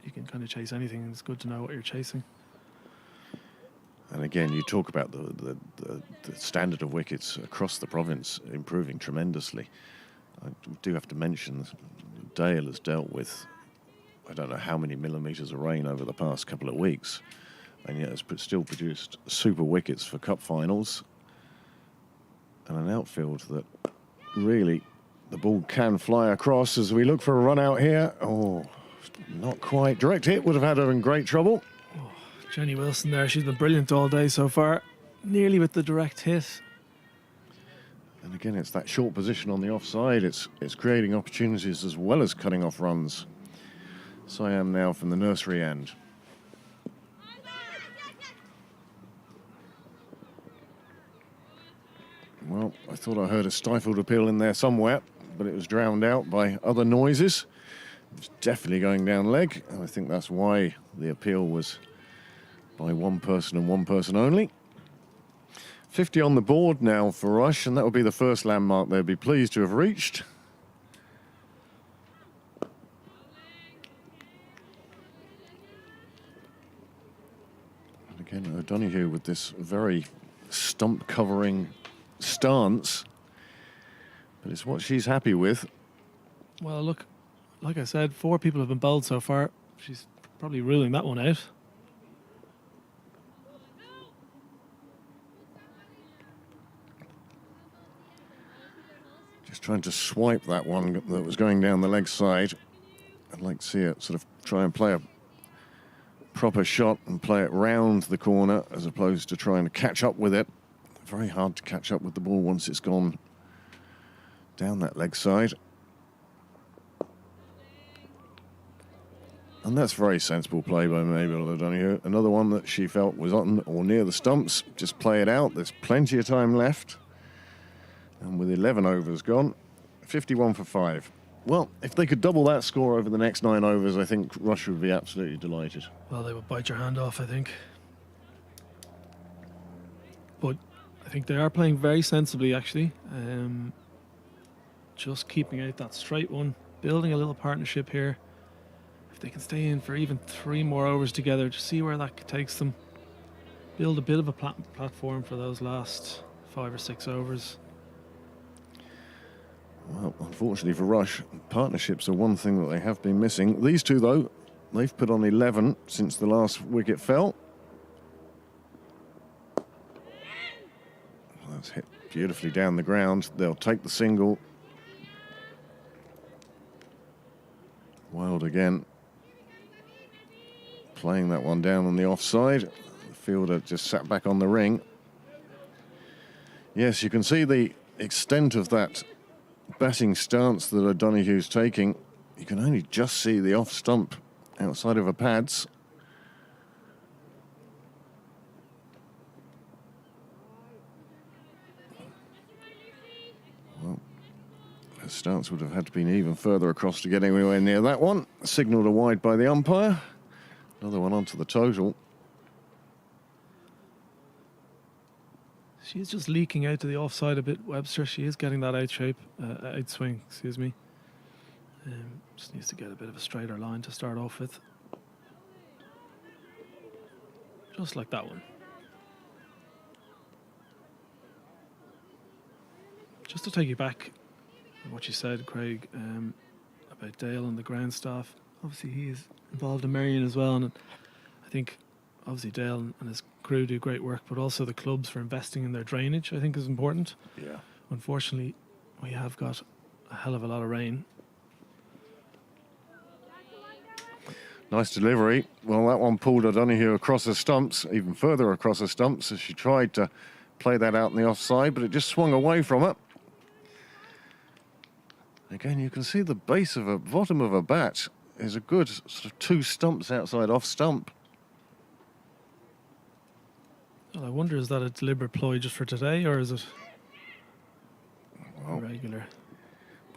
you can kind of chase anything, and it's good to know what you're chasing. And again, you talk about the standard of wickets across the province improving tremendously. I do have to mention Dale has dealt with, I don't know how many millimetres of rain over the past couple of weeks, and yet has still produced super wickets for cup finals and an outfield that really the ball can fly across as we look for a run out here. Oh, not quite. Direct hit would have had her in great trouble. Oh, Jenny Wilson there, she's been brilliant all day so far. Nearly with the direct hit. And again, it's that short position on the offside. It's creating opportunities as well as cutting off runs. Siam now from the nursery end. Well, I thought I heard a stifled appeal in there somewhere, but it was drowned out by other noises. It's definitely going down leg, and I think that's why the appeal was by one person and one person only. 50 on the board now for Rush, and that will be the first landmark they'll be pleased to have reached. And again, O'Donoghue with this very stump-covering stance, but it's what she's happy with. Well, look, like I said, 4 people have been bowled so far. She's probably ruling that one out. Just trying to swipe that one that was going down the leg side. I'd like to see it sort of try and play a proper shot and play it round the corner as opposed to trying to catch up with it. Very hard to catch up with the ball once it's gone down that leg side. And that's very sensible play by Mabel O'Donoghue. Another one that she felt was on or near the stumps. Just play it out. There's plenty of time left. And with 11 overs gone, 51 for 5. Well, if they could double that score over the next 9 overs, I think Rush would be absolutely delighted. Well, they would bite your hand off, I think. But I think they are playing very sensibly, actually. Just keeping out that straight one, building a little partnership here. If they can stay in for even 3 more overs together, to see where that takes them. Build a bit of a platform for those last 5 or 6 overs. Well, unfortunately for Rush, partnerships are one thing that they have been missing. These two, though, they've put on 11 since the last wicket fell. That's hit beautifully down the ground. They'll take the single. Wild again. Playing that one down on the offside. The fielder just sat back on the ring. Yes, you can see the extent of that batting stance that O'Donoghue's taking. You can only just see the off stump outside of her pads. Well, her stance would have had to be even further across to get anywhere near that one. Signalled a wide by the umpire. Another one onto the total. She is just leaking out to the offside a bit, Webster. She is getting that outswing, excuse me. Just needs to get a bit of a straighter line to start off with. Just like that one. Just to take you back on what you said, Craig, about Dale and the ground staff. Obviously, he is involved in Marion as well, and I think obviously Dale and his crew do great work, but also the clubs for investing in their drainage, I think, is important. Yeah. Unfortunately, we have got a hell of a lot of rain. Nice delivery. Well, that one pulled O'Donoghue across the stumps, even further across the stumps, as she tried to play that out in the offside, but it just swung away from it. Again, you can see the base of a bottom of a bat is a good sort of 2 stumps outside off stump. Well, I wonder, is that a deliberate ploy just for today, or is it Well, regular?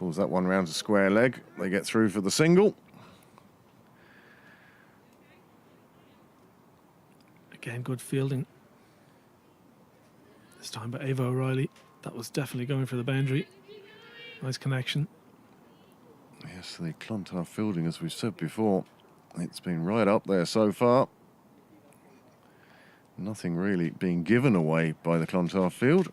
pulls that one round to square leg. They get through for the single. Again, good fielding. This time by Ava O'Reilly. That was definitely going for the boundary. Nice connection. Yes, the Clontarf fielding, as we've said before, it's been right up there so far. Nothing really being given away by the Clontarf field.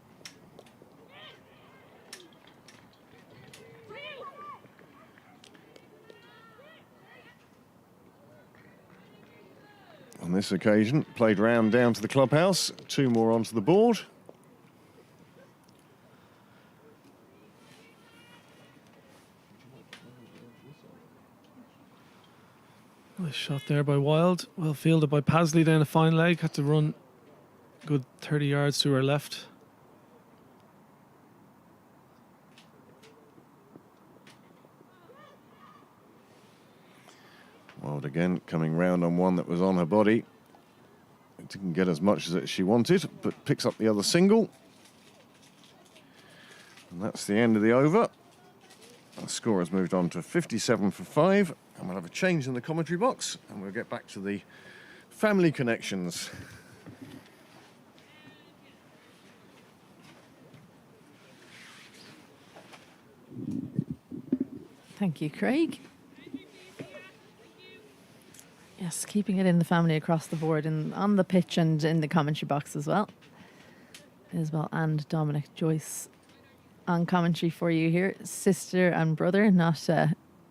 On this occasion, played round down to the clubhouse, 2 more onto the board. Nice shot there by Wild. Well fielded by Pasley down a fine leg. Had to run good 30 yards to her left. Wild again coming round on one that was on her body. Didn't get as much as she wanted, but picks up the other single. And that's the end of the over. The score has moved on to 57 for 5. And we'll have a change in the commentary box, and we'll get back to the family connections. Thank you, Craig. Yes, keeping it in the family across the board and on the pitch and in the commentary box as well. Isabel and Dominic Joyce on commentary for you here. Sister and brother, not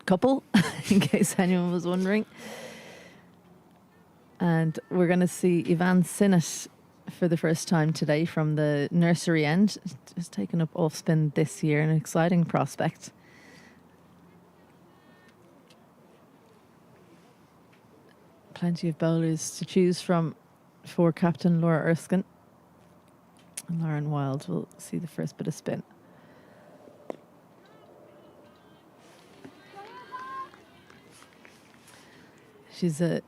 couple, in case anyone was wondering. And we're going to see Ivan Sinnott for the first time today from the nursery end. Just taken up off spin this year, an exciting prospect. Plenty of bowlers to choose from for captain Laura Erskine. And Lauren Wild will see the first bit of spin. She's a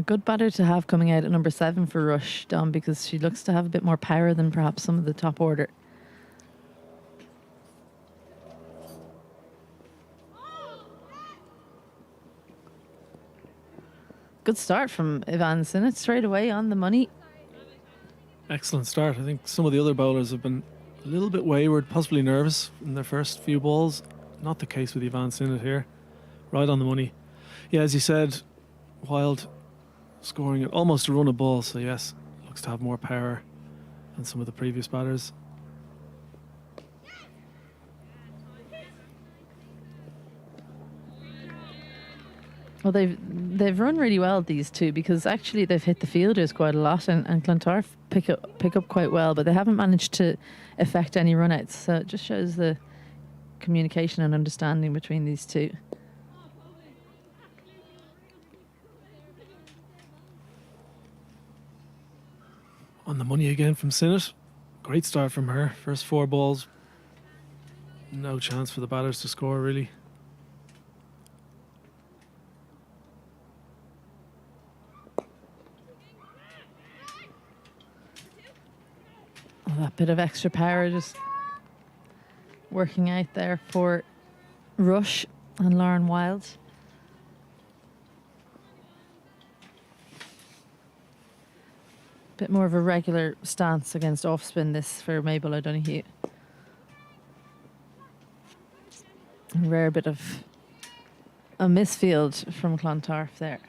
good batter to have coming out at number 7 for Rush, Dom, because she looks to have a bit more power than perhaps some of the top order. Good start from Ivan Sinnott, straight away on the money. Excellent start. I think some of the other bowlers have been a little bit wayward, possibly nervous in their first few balls. Not the case with Ivan Sinnott here. Right on the money. Yeah, as you said, Wild scoring at almost a run of ball, so yes, looks to have more power than some of the previous batters. Well, they've run really well, these two, because actually they've hit the fielders quite a lot, and Clontarf pick up quite well, but they haven't managed to affect any run-outs. So it just shows the communication and understanding between these two. On the money again from Sinnott. Great start from her. First 4 balls. No chance for the batters to score, really. That bit of extra power just working out there for Rush and Lauren Wild. Bit more of a regular stance against off spin this for Mabel O'Donoghue. A rare bit of a misfield from Clontarf there.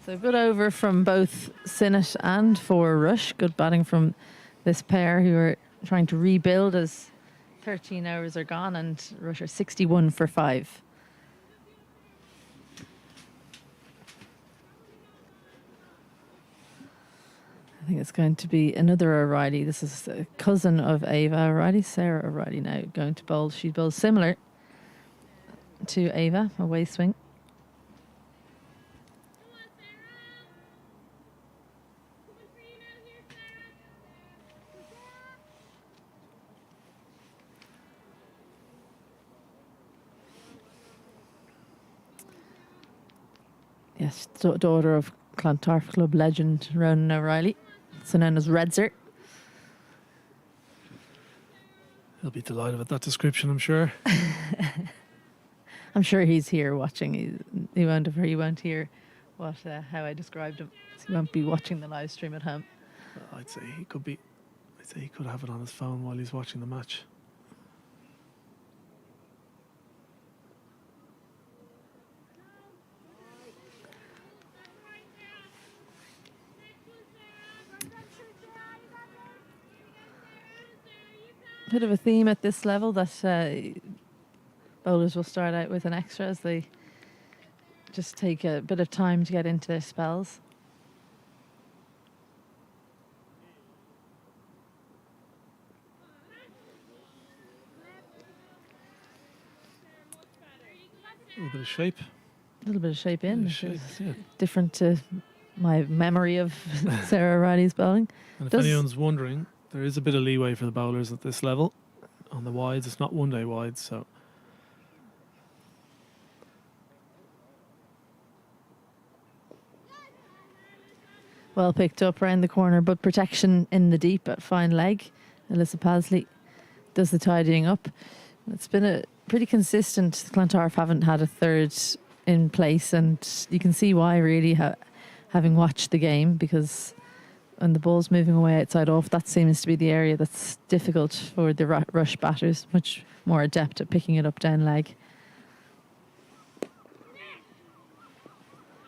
So good over from both Sinnott and for Rush. Good batting from this pair who are trying to rebuild as 13 hours are gone, and Rush are 61 for 5. I think it's going to be another O'Reilly. This is a cousin of Ava O'Reilly, Sarah O'Reilly, now going to bowl. She bowls similar to Ava, away swing. Yes, daughter of Clontarf Club legend Ronan O'Reilly, so known as Redzer. He'll be delighted with that description, I'm sure. I'm sure he's here watching. He won't hear what how I described him. So he won't be watching the live stream at home. I'd say he could have it on his phone while he's watching the match. Bit of a theme at this level that bowlers will start out with an extra as they just take a bit of time to get into their spells. A little bit of shape. A little bit of shape in. Shape, yeah. Different to my memory of Sarah O'Reilly's bowling. And if anyone's wondering, there is a bit of leeway for the bowlers at this level. On the wides, it's not one day wides, so. Well picked up round the corner, but protection in the deep at fine leg. Alyssa Pasley does the tidying up. It's been a pretty consistent. Clontarf haven't had a third in place, and you can see why, really, having watched the game, because when the ball's moving away outside off, that seems to be the area that's difficult for the Rush batters, much more adept at picking it up down leg.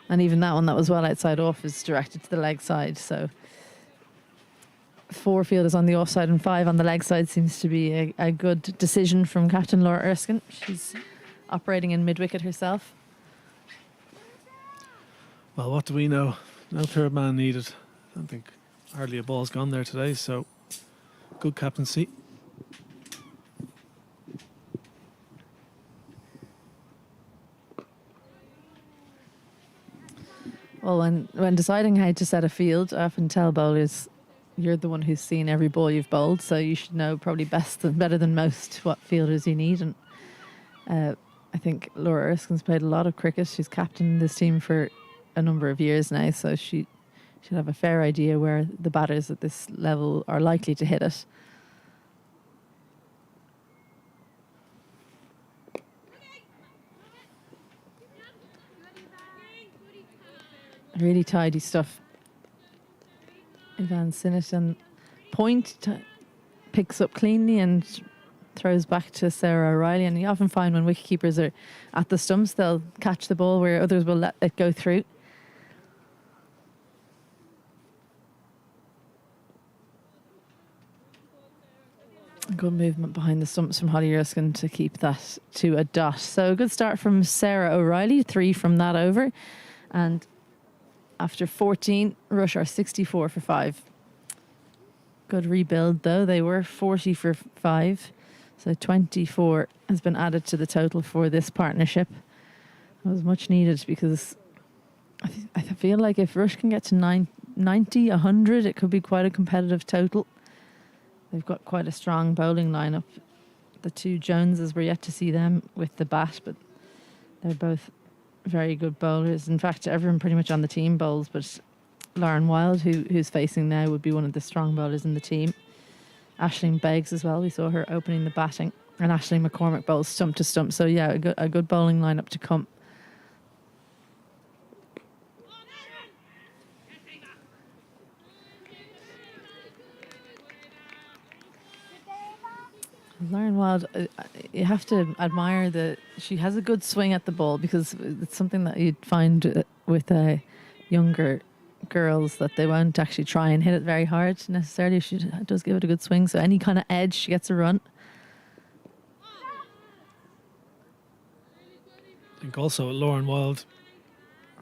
And even that one that was well outside off is directed to the leg side. So 4 fielders on the offside and 5 on the leg side seems to be a good decision from captain Laura Erskine. She's operating in mid-wicket herself. Well, what do we know? No third man needed. I don't think hardly a ball's gone there today, so good captaincy. Well, when deciding how to set a field, I often tell bowlers, you're the one who's seen every ball you've bowled, so you should know probably better than most what fielders you need. And I think Laura Erskine's played a lot of cricket. She's captained this team for a number of years now, so she should have a fair idea where the batters at this level are likely to hit it. Really tidy stuff. Ivan Sinnott and point picks up cleanly and throws back to Sarah O'Reilly. And you often find when wicketkeepers are at the stumps, they'll catch the ball where others will let it go through. Good movement behind the stumps from Holly Erskine to keep that to a dot. So a good start from Sarah O'Reilly, 3 from that over. And after 14, Rush are 64 for 5. Good rebuild though. They were 40 for 5. So 24 has been added to the total for this partnership. It was much needed because I feel like if Rush can get to 90, 100, it could be quite a competitive total. They've got quite a strong bowling lineup. The two Joneses, we're yet to see them with the bat, but they're both very good bowlers. In fact, everyone pretty much on the team bowls, but Lauren Wilde, who's facing now, would be one of the strong bowlers in the team. Aisling Beggs as well. We saw her opening the batting. And Aisling McCormick bowls stump to stump. So yeah, a good bowling lineup to come. Lauren Wilde, you have to admire she has a good swing at the ball, because it's something that you'd find with younger girls, that they won't actually try and hit it very hard necessarily. She does give it a good swing, so any kind of edge, she gets a run. I think also Lauren Wilde,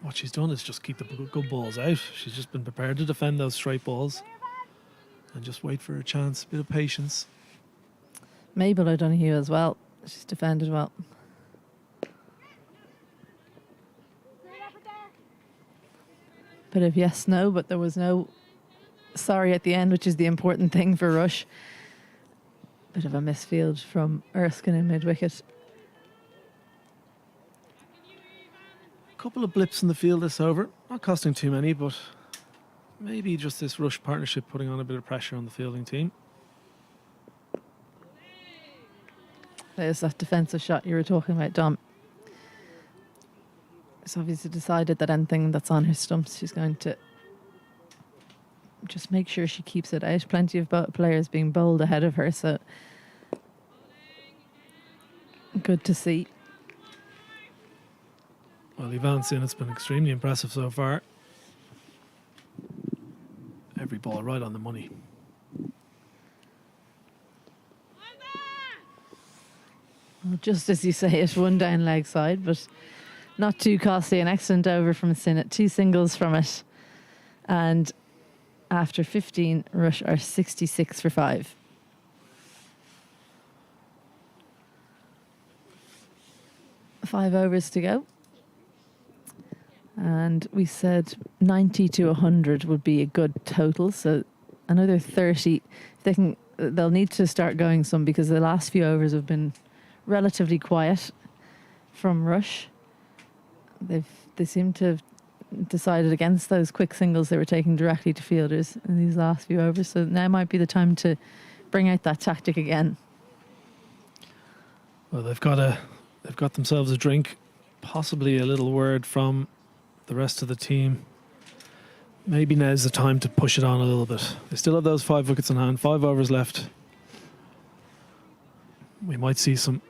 what she's done is just keep the good balls out. She's just been prepared to defend those straight balls and just wait for a chance. A bit of patience. Mabel O'Donoghue as well. She's defended well. Bit of yes, no, but there was no sorry at the end, which is the important thing for Rush. Bit of a misfield from Erskine in mid-wicket. A couple of blips in the field this over. Not costing too many, but maybe just this Rush partnership putting on a bit of pressure on the fielding team. There's that defensive shot you were talking about, Dom. It's obviously decided that anything that's on her stumps, she's going to just make sure she keeps it out. Plenty of players being bowled ahead of her, so good to see. Well, Ivan Sinnott's been extremely impressive so far. Every ball right on the money. Well, just as you say it, one down leg side, but not too costly. An excellent over from Sinnott, 2 singles from it. And after 15, Rush are 66 for 5. Five overs to go. And we said 90 to 100 would be a good total. So another 30. They'll need to start going some, because the last few overs have been relatively quiet from Rush. They seem to have decided against those quick singles they were taking directly to fielders in these last few overs. So now might be the time to bring out that tactic again. Well, they've got themselves a drink, possibly a little word from the rest of the team. Maybe now's the time to push it on a little bit. They still have those 5 wickets in hand, 5 overs left. We might see some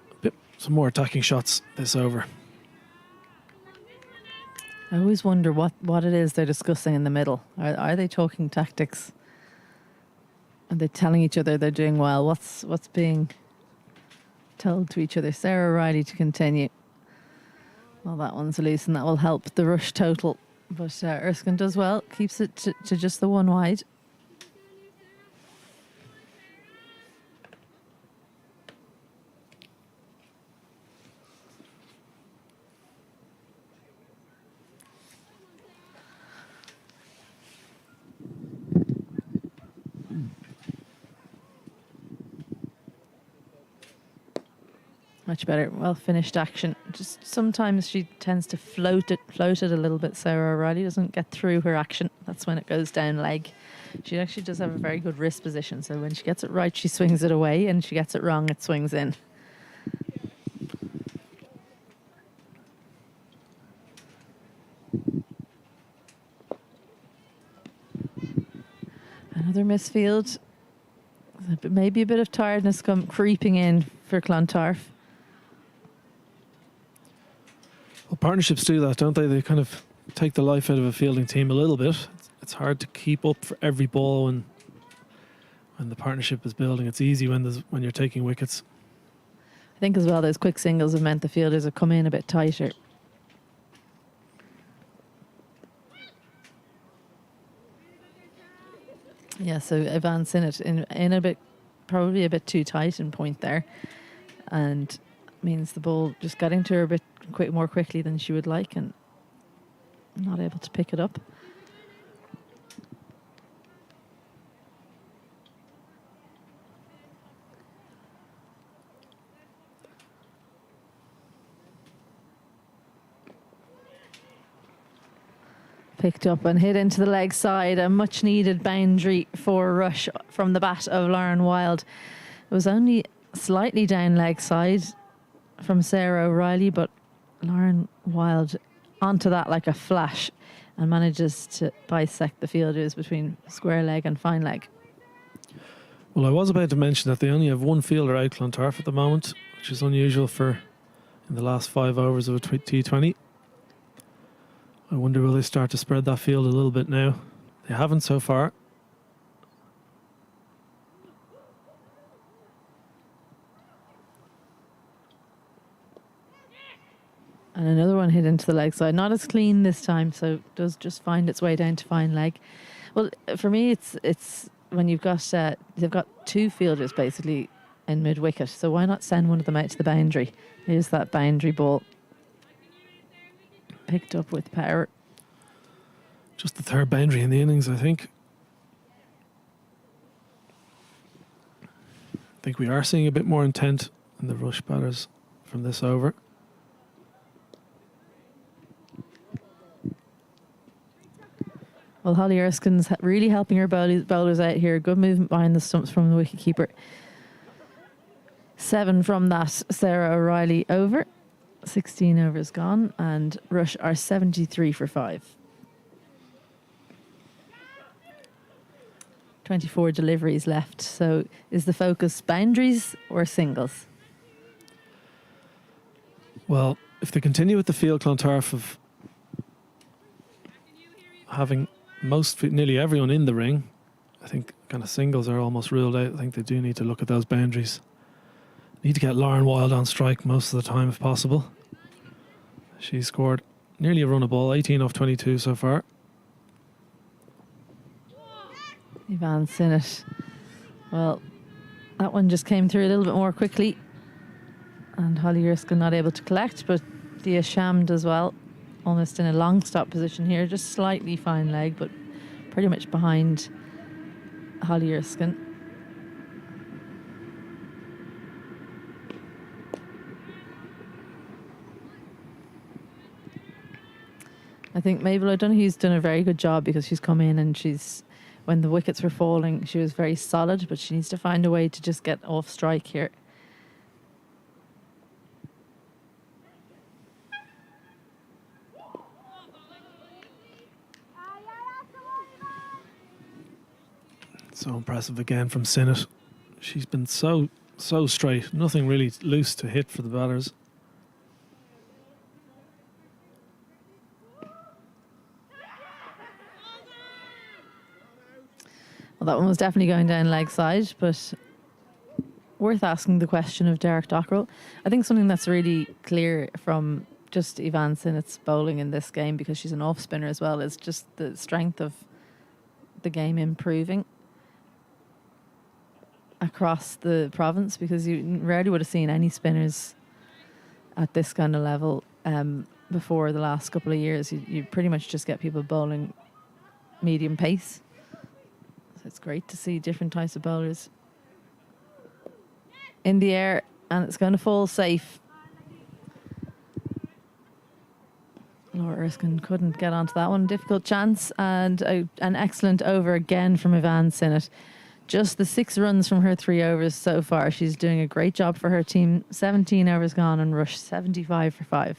more attacking shots this over. I always wonder what it is they're discussing in the middle. Are they talking tactics? Are they telling each other they're doing well? What's being told to each other? Sarah O'Reilly to continue. Well, that one's loose, and that will help the Rush total But Erskine does well, keeps it to just the one wide. Much better, well finished action. Just sometimes she tends to float it a little bit. Sarah O'Reilly doesn't get through her action. That's when it goes down leg. She actually does have a very good wrist position. So when she gets it right, she swings it away, and she gets it wrong, it swings in. Another misfield. Maybe a bit of tiredness creeping in for Clontarf. Well, partnerships do that, don't they? They kind of take the life out of a fielding team a little bit. It's hard to keep up for every ball when the partnership is building. It's easy when you're taking wickets. I think as well those quick singles have meant the fielders have come in a bit tighter. Yeah, so advancing it in a bit, probably a bit too tight in point there, and means the ball just getting to her a bit more quickly than she would like, and not able to pick it up. Picked up and hit into the leg side. A much needed boundary for Rush from the bat of Lauren Wilde. It was only slightly down leg side from Sarah O'Reilly, but Lauren Wilde onto that like a flash and manages to bisect the fielders between square leg and fine leg. Well, I was about to mention that they only have one fielder out Clontarf at the moment, which is unusual for in the last 5 overs of a T20. I wonder will they start to spread that field a little bit now? They haven't so far. And another one hit into the leg side. Not as clean this time, so it does just find its way down to fine leg. Well, for me, it's when you've got they've got two fielders basically in mid wicket. So why not send one of them out to the boundary? Here's that boundary ball. Picked up with power. Just the third boundary in the innings, I think. I think we are seeing a bit more intent in the Rush batters from this over. Well, Holly Erskine's really helping her bowlers out here. Good movement behind the stumps from the wicketkeeper. 7 from that Sarah O'Reilly over. 16 overs gone, and Rush are 73 for 5. 24 deliveries left. So is the focus boundaries or singles? Well, if they continue with the field Clontarf of having nearly everyone in the ring, I think kind of singles are almost ruled out. I think they do need to look at those boundaries. Need to get Lauren Wilde on strike most of the time if possible. She scored nearly a run of ball, 18 off 22 so far. Yvonne Sinnott. Well, that one just came through a little bit more quickly. And Holly Erskine not able to collect, but Dia Shamd as well. Almost in a long stop position here, just slightly fine leg, but pretty much behind Holly Erskine. I think Mabel O'Donoghue's done a very good job because she's come in and when the wickets were falling, she was very solid, but she needs to find a way to just get off strike here. So impressive again from Sinnott. She's been so straight. Nothing really loose to hit for the batters. Well, that one was definitely going down leg side, but worth asking the question of Derek Dockrell. I think something that's really clear from just Yvonne Sinnott's bowling in this game, because she's an off spinner as well, is just the strength of the game improving across the province, because you rarely would have seen any spinners at this kind of level before the last couple of years. You pretty much just get people bowling medium pace. So it's great to see different types of bowlers in the air, and it's going to fall safe. Laura Erskine couldn't get onto that one. Difficult chance, and an excellent over again from Yvonne Sinnott. Just the 6 runs from her 3 overs so far. She's doing a great job for her team. 17 overs gone, and Rush 75 for 5.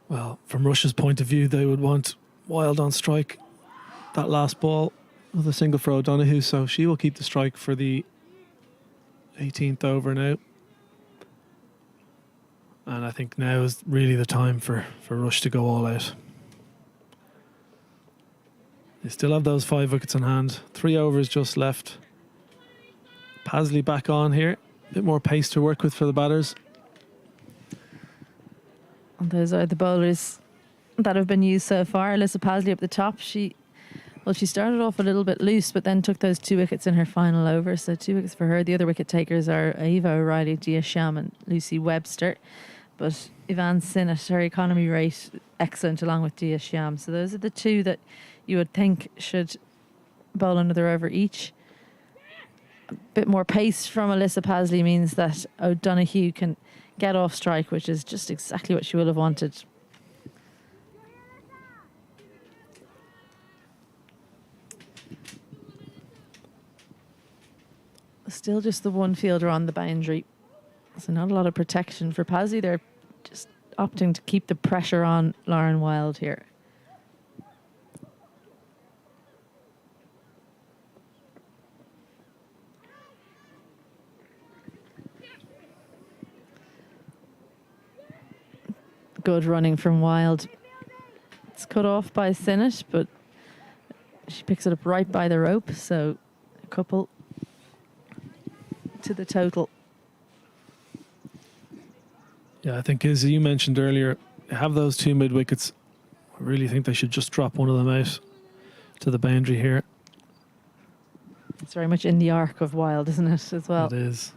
Well, from Rush's point of view, they would want Wild on strike that last ball with a single for O'Donoghue, so she will keep the strike for the 18th over now. And I think now is really the time for Rush to go all out. They still have those 5 wickets in hand. 3 overs just left. Pasley back on here. A bit more pace to work with for the batters. And those are the bowlers that have been used so far. Alyssa Pasley up the top. She started off a little bit loose, but then took those 2 wickets in her final over. So 2 wickets for her. The other wicket takers are Ava O'Reilly, Dia Sham and Lucy Webster. But Yvonne Sinnott, her economy rate, excellent, along with Dia Sham. So those are the 2 that you would think should bowl another over each. A bit more pace from Alyssa Pasley means that O'Donoghue can get off strike, which is just exactly what she would have wanted. Still just the 1 fielder on the boundary. So not a lot of protection for Pasley. They're just opting to keep the pressure on Lauren Wild here. Good running from Wild. It's cut off by Sinnott, but she picks it up right by the rope. So a couple to the total. Yeah, I think, as you mentioned earlier, have those 2 mid wickets. I really think they should just drop one of them out to the boundary here. It's very much in the arc of Wild, isn't it, as well? It is.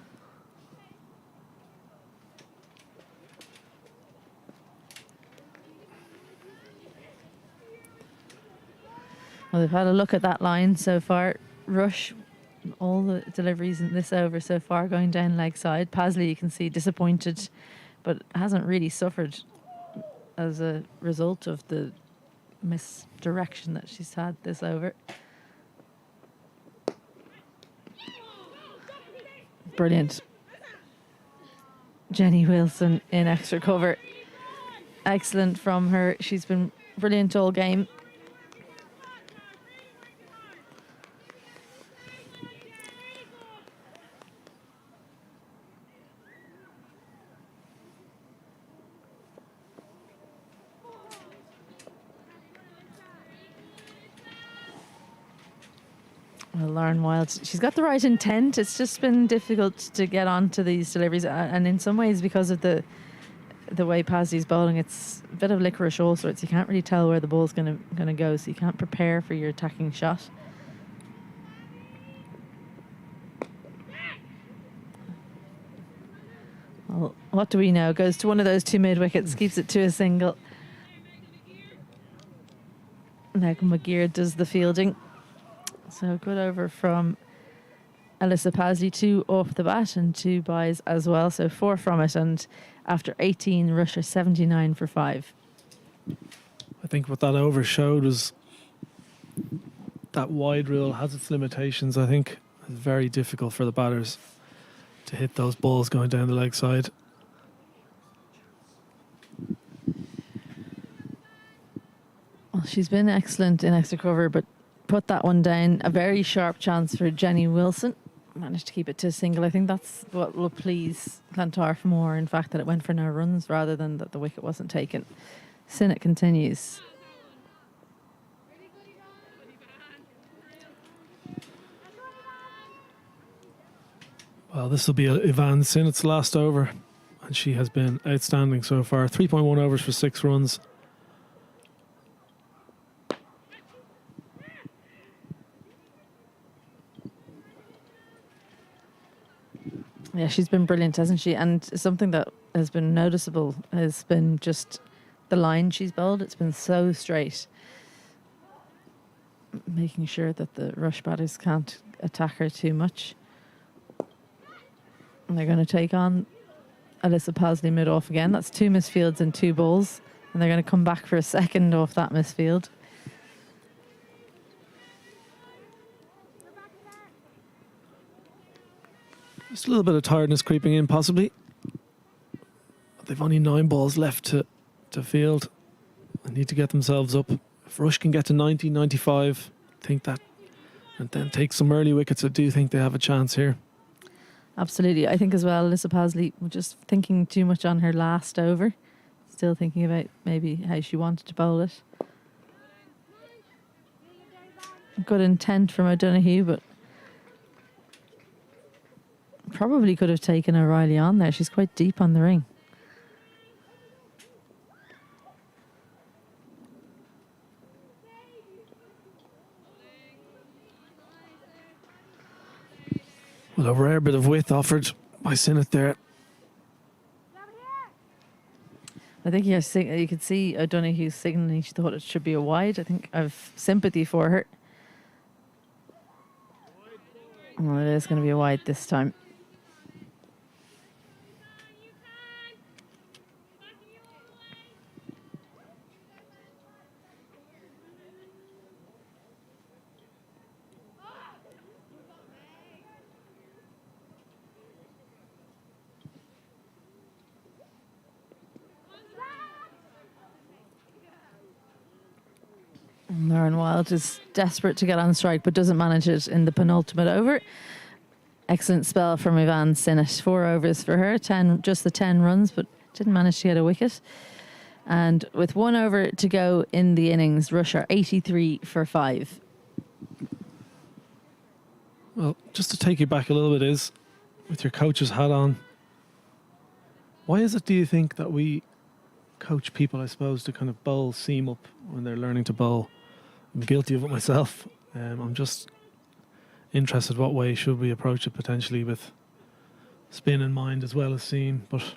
Well, they've had a look at that line so far. Rush, all the deliveries in this over so far going down leg side. Pasley, you can see, disappointed, but hasn't really suffered as a result of the misdirection that she's had this over. Brilliant. Jenny Wilson in extra cover. Excellent from her. She's been brilliant all game. Well, Lauren Wild, she's got the right intent. It's just been difficult to get onto these deliveries, and in some ways because of the way Pasley's bowling, it's a bit of licorice all sorts. You can't really tell where the ball's going to go, so you can't prepare for your attacking shot. Well, what do we know? Goes to one of those 2 mid wickets, keeps it to a single. Megan McGear does the fielding. So good over from Alyssa Pasley, 2 off the bat and 2 byes as well. So 4 from it, and after 18, Rush are 79 for 5. I think what that over showed was that wide rule has its limitations. I think it's very difficult for the batters to hit those balls going down the leg side. Well, she's been excellent in extra cover, but put that one down. A very sharp chance for Jenny Wilson. Managed to keep it to a single. I think that's what will please Clontarf more, in fact, that it went for no runs rather than that the wicket wasn't taken. Sinnott continues. Well, this will be Yvonne Sinnott's last over, and she has been outstanding so far. 3.1 overs for 6 runs. Yeah, she's been brilliant, hasn't she? And something that has been noticeable has been just the line she's bowled. It's been so straight, making sure that the rush batters can't attack her too much. And they're going to take on Alyssa Pasley mid-off again. That's 2 misfields and 2 balls. And they're going to come back for a second off that misfield. Just a little bit of tiredness creeping in, possibly. They've only 9 balls left to field. They need to get themselves up. If Rush can get to 90, 95, think that, and then take some early wickets, I do think they have a chance here. Absolutely. I think as well, Alyssa Pasley was just thinking too much on her last over. Still thinking about maybe how she wanted to bowl it. Good intent from O'Donoghue, but probably could have taken O'Reilly on there. She's quite deep on the ring. Well, a rare bit of width offered by Sinnott there. I think you could see O'Donoghue signalling she thought it should be a wide. I think I've sympathy for her. Well, it is going to be a wide this time. Lauren Wild is desperate to get on strike, but doesn't manage it in the penultimate over. Excellent spell from Yvonne Sinnott. 4 overs for her, just the 10 runs, but didn't manage to get a wicket. And with 1 over to go in the innings, Rush are 83 for 5. Well, just to take you back a little bit is, with your coach's hat on, why is it, do you think, that we coach people, I suppose, to kind of bowl seam up when they're learning to bowl? I'm guilty of it myself. I'm just interested what way should we approach it, potentially with spin in mind as well as seam, but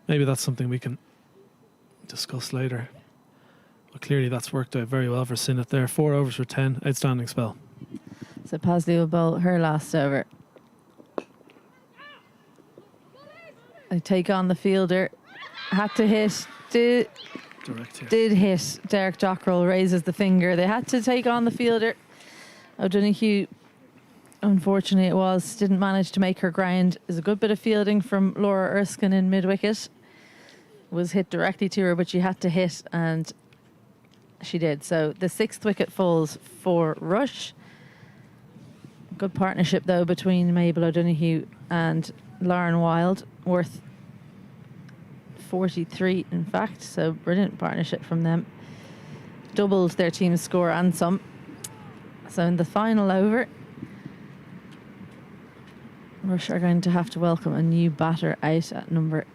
maybe that's something we can discuss later. But clearly that's worked out very well for Sinnott there. 4 overs for 10, outstanding spell. So Pasley will bowl her last over. They take on the fielder. Had to hit. Did hit. Derek Dockrell raises the finger. They had to take on the fielder. O'Donoghue, unfortunately it was, didn't manage to make her ground. There's a good bit of fielding from Laura Erskine in mid-wicket. Was hit directly to her, but she had to hit, and she did. So the 6th wicket falls for Rush. Good partnership, though, between Mabel O'Donoghue and Lauren Wild, worth 43, in fact. So brilliant partnership from them. Doubled their team's score and some. So in the final over, Rush are going to have to welcome a new batter out at number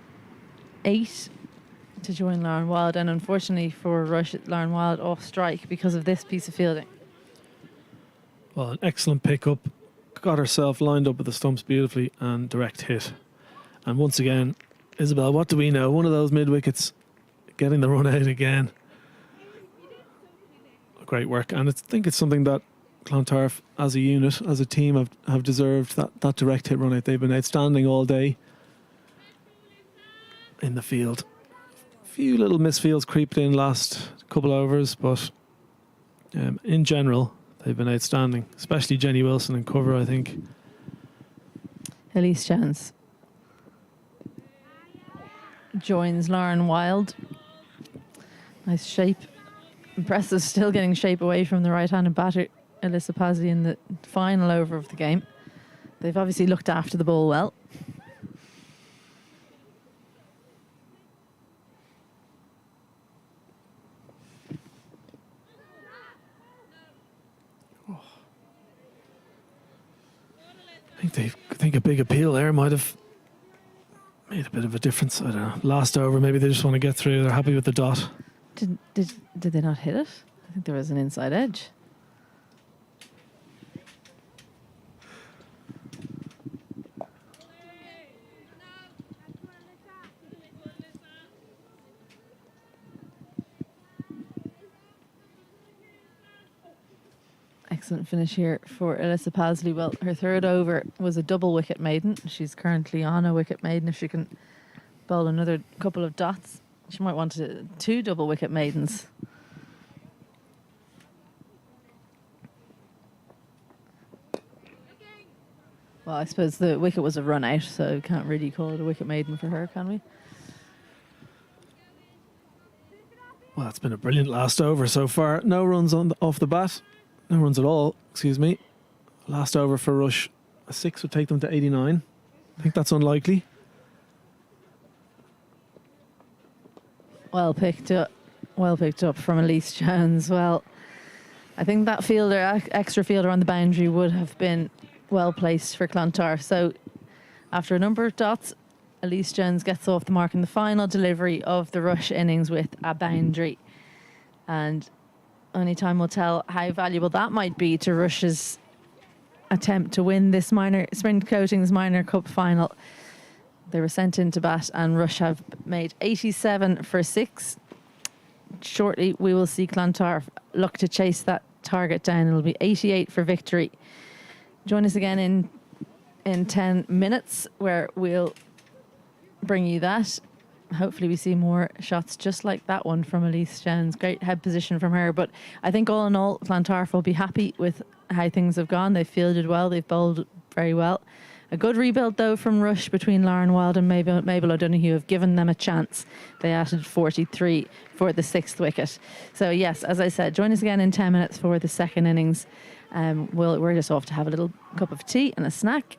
8 to join Lauren Wild. And unfortunately for Rush, Lauren Wild off strike because of this piece of fielding. Well, an excellent pickup. Got herself lined up with the stumps beautifully and direct hit. And once again, Isabel, what do we know? One of those mid-wickets getting the run out again. Great work. And I think it's something that Clontarf as a unit, as a team, have deserved, that direct hit run out. They've been outstanding all day in the field. A few little misfields creeped in last couple overs, but in general, they've been outstanding, especially Jenny Wilson in cover, I think. Elise Jones joins Lauren Wild. Nice shape. Impressive, still getting shape away from the right-handed batter, Alyssa Pasley, in the final over of the game. They've obviously looked after the ball well. I think a big appeal there might have made a bit of a difference. I don't know. Last over, maybe they just want to get through. They're happy with the dot. Did they not hit it? I think there was an inside edge. Excellent finish here for Alyssa Pasley. Well, her third over was a double wicket maiden. She's currently on a wicket maiden. If she can bowl another couple of dots, she might want two double wicket maidens. Well, I suppose the wicket was a run out, so can't really call it a wicket maiden for her, can we? Well, it's been a brilliant last over so far. No runs off the bat. No runs at all, excuse me. Last over for Rush. A 6 would take them to 89. I think that's unlikely. Well picked up from Elise Jones. Well, I think that extra fielder on the boundary would have been well placed for Clontarf. So after a number of dots, Elise Jones gets off the mark in the final delivery of the Rush innings with a boundary. And only time will tell how valuable that might be to Rush's attempt to win this Sprint Coatings Minor Cup final. They were sent into bat and Rush have made 87 for 6. Shortly we will see Clontarf look to chase that target down. It'll be 88 for victory. Join us again in 10 minutes where we'll bring you that. Hopefully we see more shots just like that one from Elise Jones. Great head position from her. But I think all in all, Clontarf will be happy with how things have gone. They've fielded well. They've bowled very well. A good rebuild, though, from Rush between Lauren Wild and Mabel O'Donoghue have given them a chance. They added 43 for the 6th wicket. So, yes, as I said, join us again in 10 minutes for the second innings. We're just off to have a little cup of tea and a snack.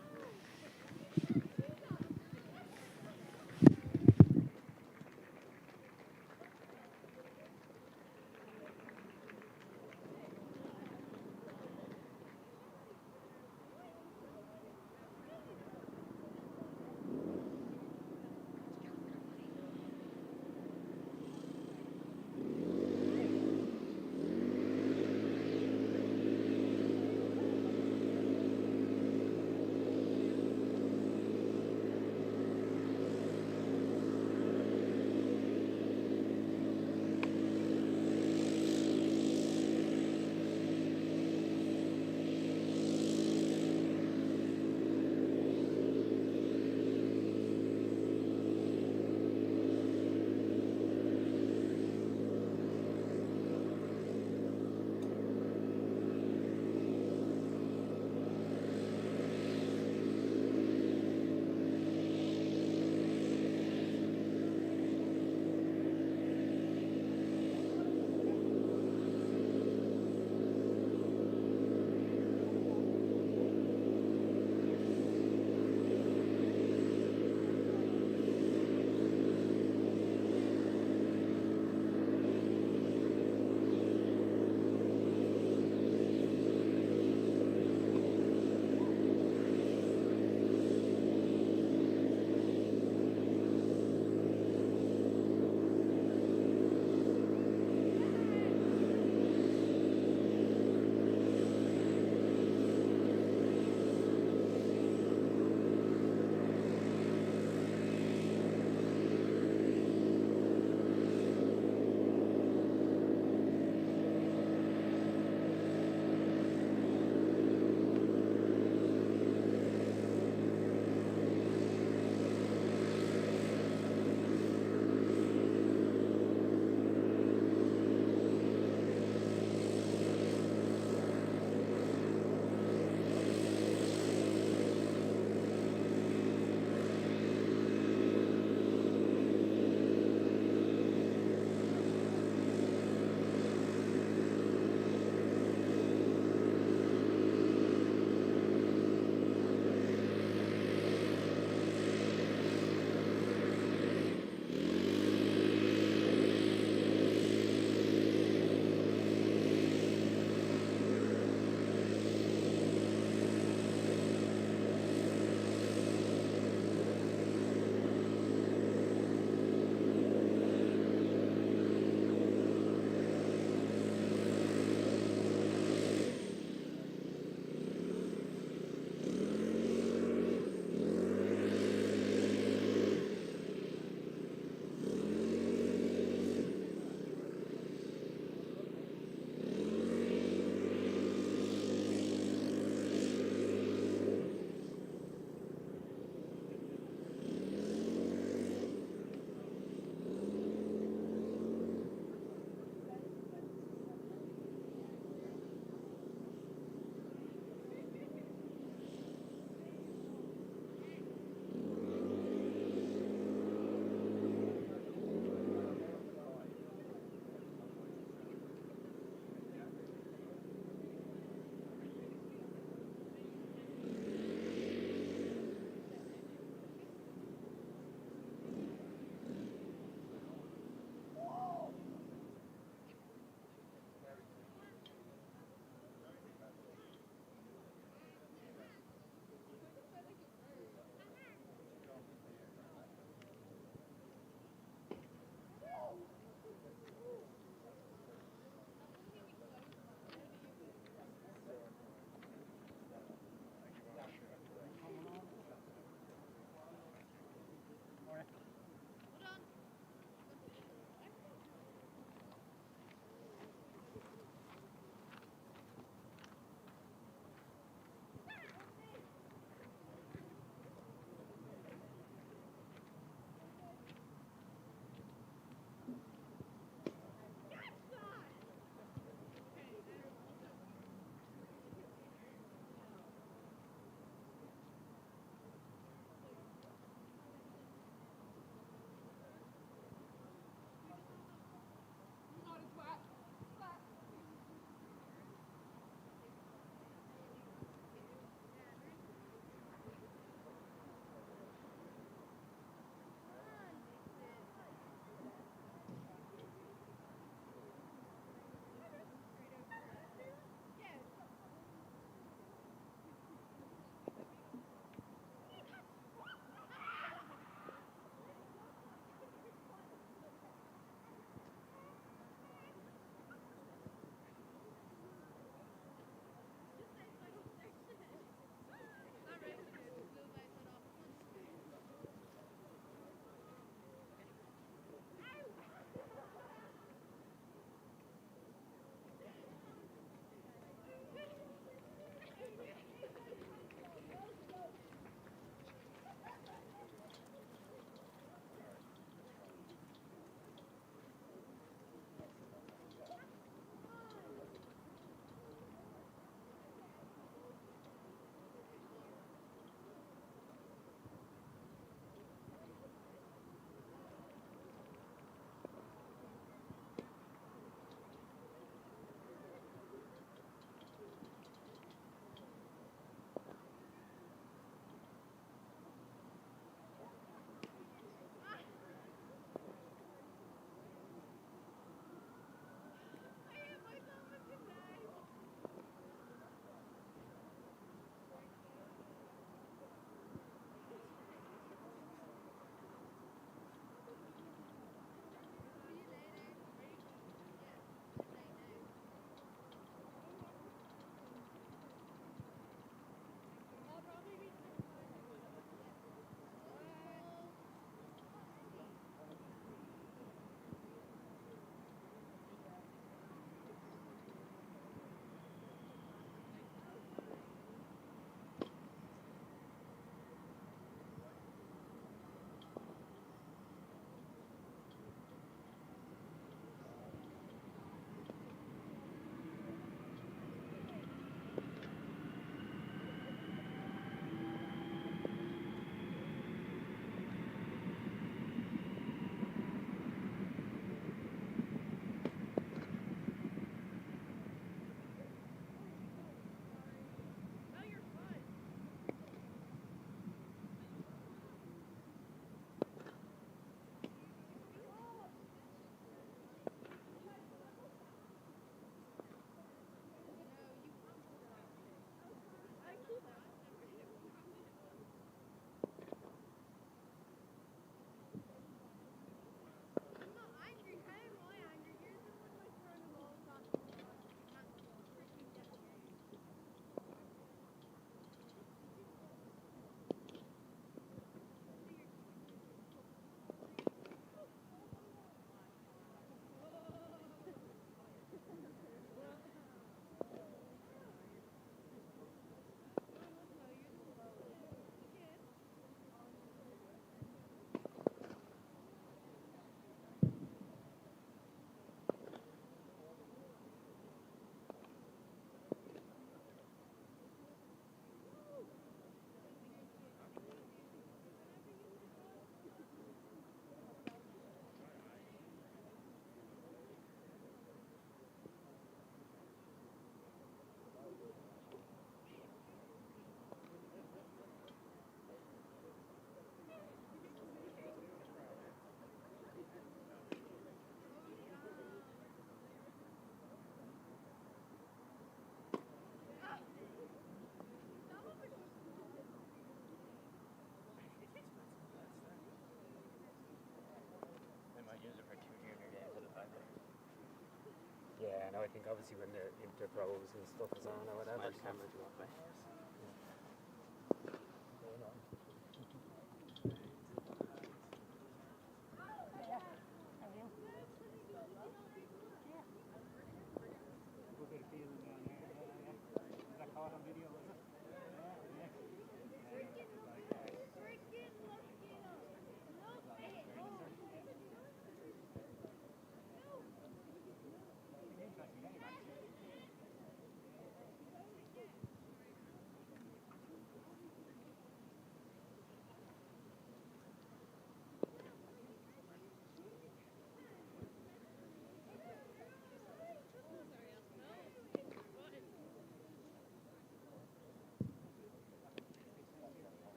I think obviously when the pros and stuff is on or whatever.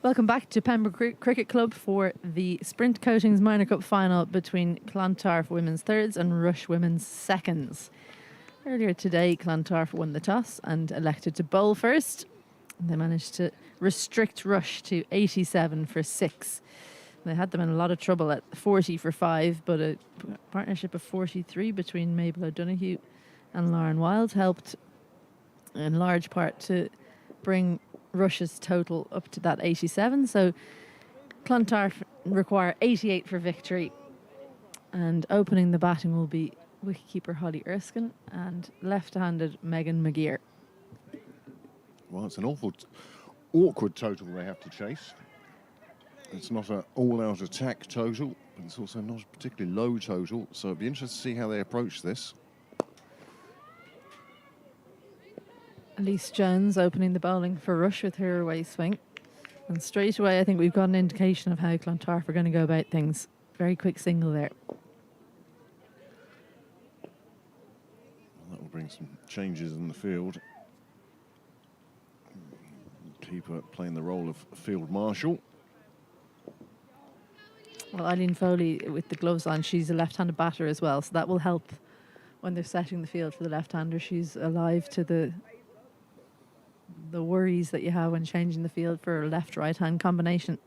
Welcome back to Pembroke Cricket Club for the Sprint Coatings Minor Cup final between Clontarf women's thirds and Rush women's seconds. Earlier today, Clontarf won the toss and elected to bowl first. They managed to restrict Rush to 87 for 6. They had them in a lot of trouble at 40 for 5, but a partnership of 43 between Mabel O'Donoghue and Lauren Wild helped in large part to bring Rush's total up to that 87. So Clontarf require 88 for victory. And opening the batting will be wicketkeeper Holly Erskine and left-handed Megan McGeer. Well, it's an awkward total they have to chase. It's not an all-out attack total, but it's also not a particularly low total. So it'd be interesting to see how they approach this. Elise Jones opening the bowling for Rush with her away swing. And straight away, I think we've got an indication of how Clontarf are going to go about things. Very quick single there. Well, that will bring some changes in the field. Keeper playing the role of field marshal. Well, Eileen Foley with the gloves on, she's a left-handed batter as well, so that will help when they're setting the field for the left-hander. She's alive to the worries that you have when changing the field for a left-right hand combination.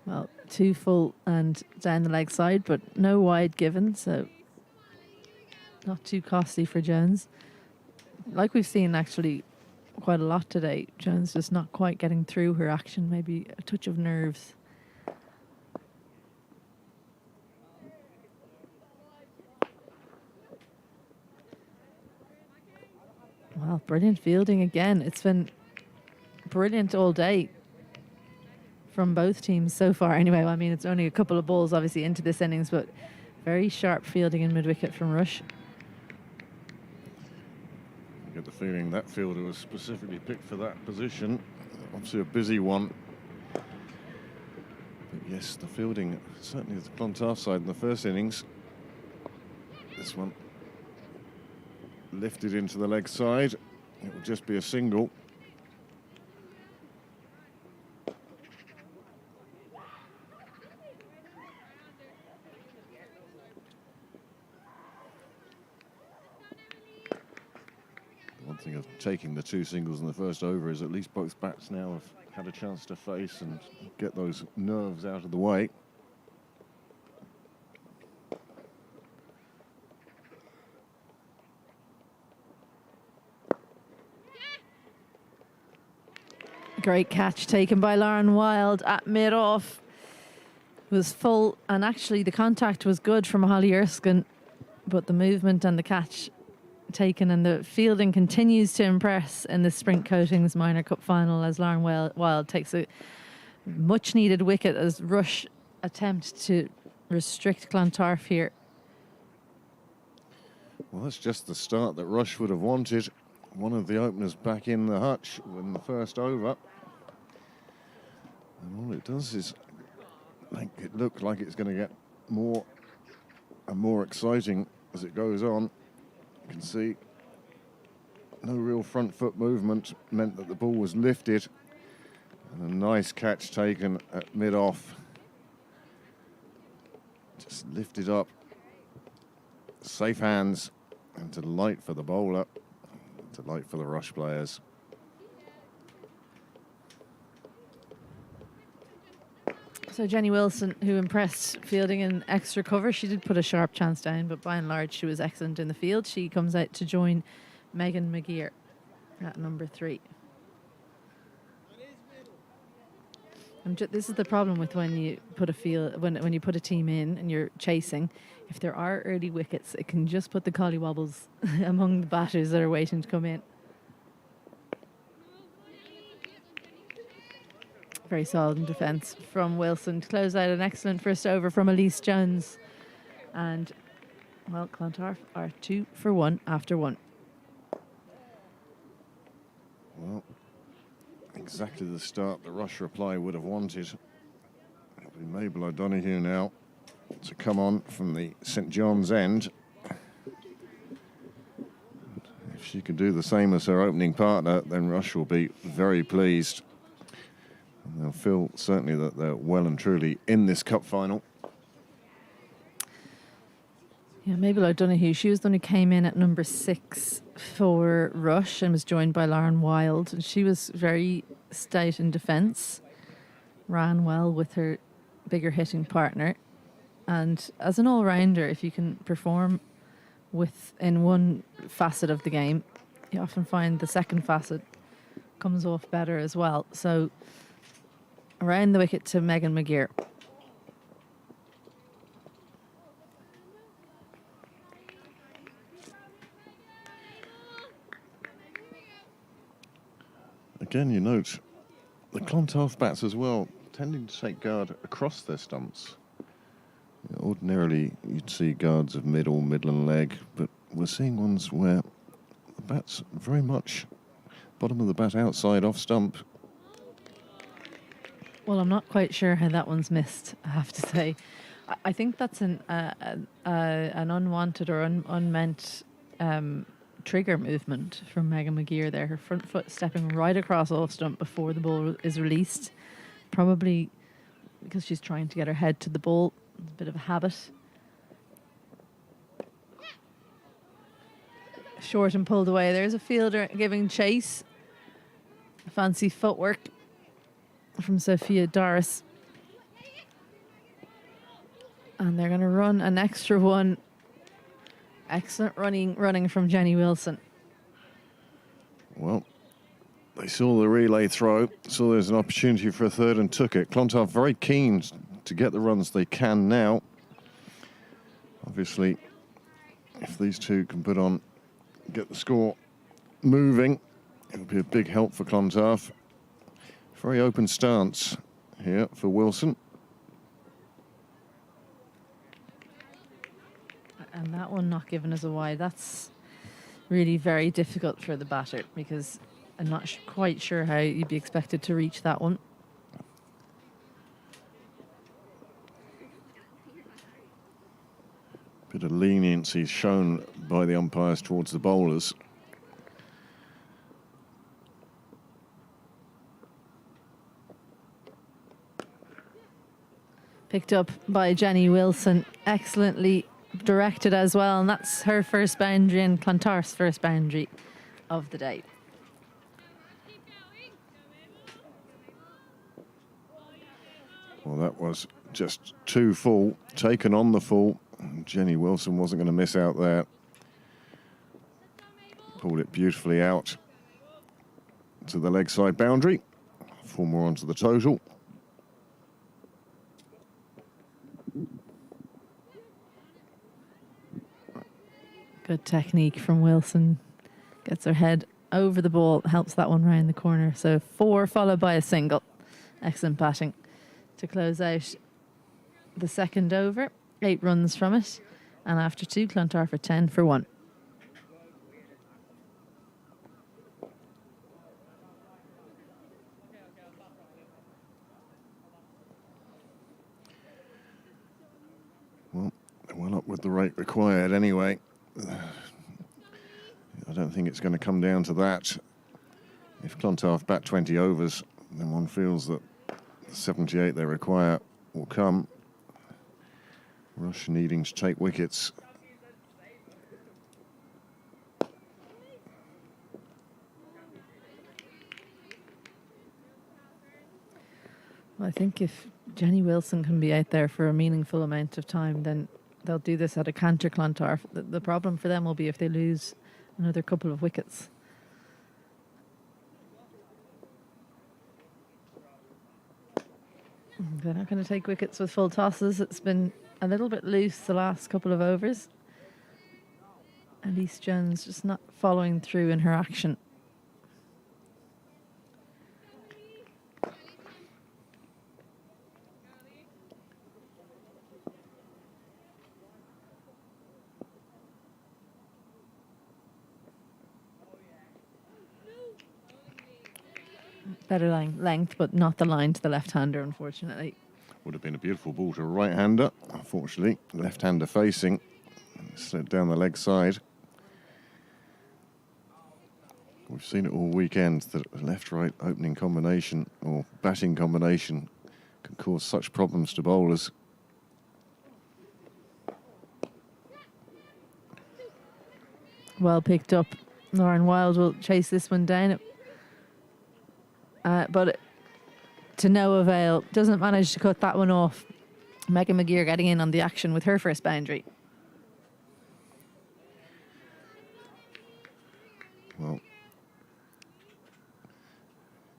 Well, 2 full and down the leg side, but no wide given, so not too costly for Jones. Like we've seen actually quite a lot today, Jones just not quite getting through her action, maybe a touch of nerves. Well, brilliant fielding again. It's been brilliant all day from both teams so far. Anyway, I mean, it's only a couple of balls obviously into this innings, but very sharp fielding in mid-wicket from Rush. I get the feeling that fielder was specifically picked for that position. Obviously a busy one. But yes, the fielding, certainly the Clontarf side in the first innings. This one lifted into the leg side. It will just be a single. One thing of taking the 2 singles in the first over is at least both bats now have had a chance to face and get those nerves out of the way. Great catch taken by Lauren Wild at mid-off. Was full, and actually the contact was good from Holly Erskine, but the movement and the catch taken, and the fielding continues to impress in the Sprint Coatings Minor Cup final as Lauren Wild takes a much needed wicket as Rush attempt to restrict Clontarf here. Well, that's just the start that Rush would have wanted. One of the openers back in the hutch in the first over. And all it does is make it look like it's going to get more and more exciting as it goes on. You can see no real front foot movement meant that the ball was lifted. And a nice catch taken at mid-off. Just lifted up. Safe hands. And delight for the bowler. Delight for the Rush players. So Jenny Wilson, who impressed fielding in extra cover, she did put a sharp chance down, but by and large she was excellent in the field. She comes out to join Megan McGeer at number 3. This is the problem with when you put when you put a team in and you're chasing. If there are early wickets, it can just put the collywobbles among the batters that are waiting to come in. Very solid in defence from Wilson to close out an excellent first over from Elise Jones. And, well, Clontarf are 2 for 1 after 1. Well, exactly the start the Rush reply would have wanted. It'll be Mabel O'Donoghue now to come on from the St John's end. If she can do the same as her opening partner, then Rush will be very pleased. And they'll feel certainly that they're well and truly in this cup final. Yeah, Mabel O'Donoghue, she was the one who came in at number 6 for Rush and was joined by Lauren Wild. And she was very stout in defence, ran well with her bigger hitting partner. And as an all-rounder, if you can perform in one facet of the game, you often find the second facet comes off better as well. So around the wicket to Megan McGeer. Again, you note the Clontarf bats as well, tending to take guard across their stumps. Ordinarily, you'd see guards of middle, midland leg, but we're seeing ones where the bat's very much bottom of the bat outside off stump. Well, I'm not quite sure how that one's missed, I have to say. I think that's an unwanted or unmeant trigger movement from Megan McGeer there. Her front foot stepping right across off stump before the ball is released. Probably because she's trying to get her head to the ball. It's a bit of a habit. Short and pulled away. There's a fielder giving chase. Fancy footwork from Sophia Doris. And they're going to run an extra one. Excellent running from Jenny Wilson. Well, they saw the relay throw, saw there's an opportunity for a third and took it. Clontarf very keen to get the runs they can now. Obviously, if these two can get the score moving, it'll be a big help for Clontarf. Very open stance here for Wilson. And that one not given as a wide. That's really very difficult for the batter because I'm not quite sure how you'd be expected to reach that one. Bit of leniency shown by the umpires towards the bowlers. Picked up by Jenny Wilson, excellently directed as well, and that's her first boundary and Clontarf's first boundary of the day. Well, that was just too full, taken on the full. Jenny Wilson wasn't going to miss out there. Pulled it beautifully out to the leg side boundary. 4 more onto the total. Good technique from Wilson. Gets her head over the ball, helps that one round the corner. So 4 followed by a single. Excellent batting to close out the second over. 8 runs from it. And after 2, Clontarf are 10 for 1. Well, they're well up with the rate required anyway. I don't think it's going to come down to that. If Clontarf bat 20 overs, then one feels that the 78 they require will come. Rush needing to take wickets. Well, I think if Jenny Wilson can be out there for a meaningful amount of time, then they'll do this at a canter Clontarf. The problem for them will be if they lose another couple of wickets. They're not going to take wickets with full tosses. It's been a little bit loose the last couple of overs. Elise Jones just not following through in her action. Better length, but not the line to the left-hander, unfortunately. Would have been a beautiful ball to a right-hander. Unfortunately, left-hander facing. Slid down the leg side. We've seen it all weekend that a left-right opening combination or batting combination can cause such problems to bowlers. Well picked up. Lauren Wilde will chase this one down. But to no avail. Doesn't manage to cut that one off. Megan McGeer getting in on the action with her first boundary. Well,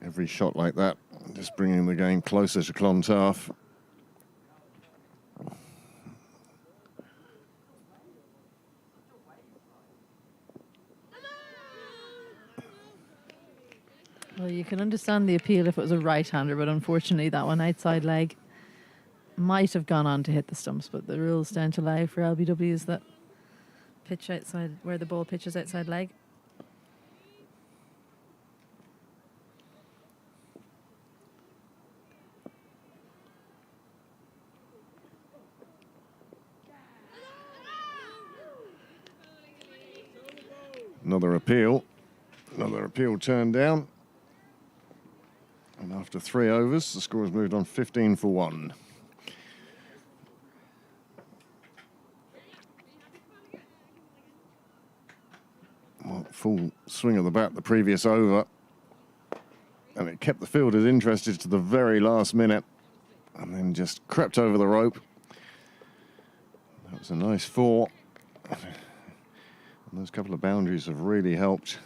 every shot like that, just bringing the game closer to Clontarf. Well, you can understand the appeal if it was a right-hander, but unfortunately that one outside leg might have gone on to hit the stumps, but the rules don't allow for LBWs that pitch outside, where the ball pitches outside leg. Another appeal turned down. And after 3 overs, the score has moved on 15 for 1. Well, full swing of the bat the previous over. And it kept the fielders interested to the very last minute. And then just crept over the rope. That was a nice 4. And those couple of boundaries have really helped.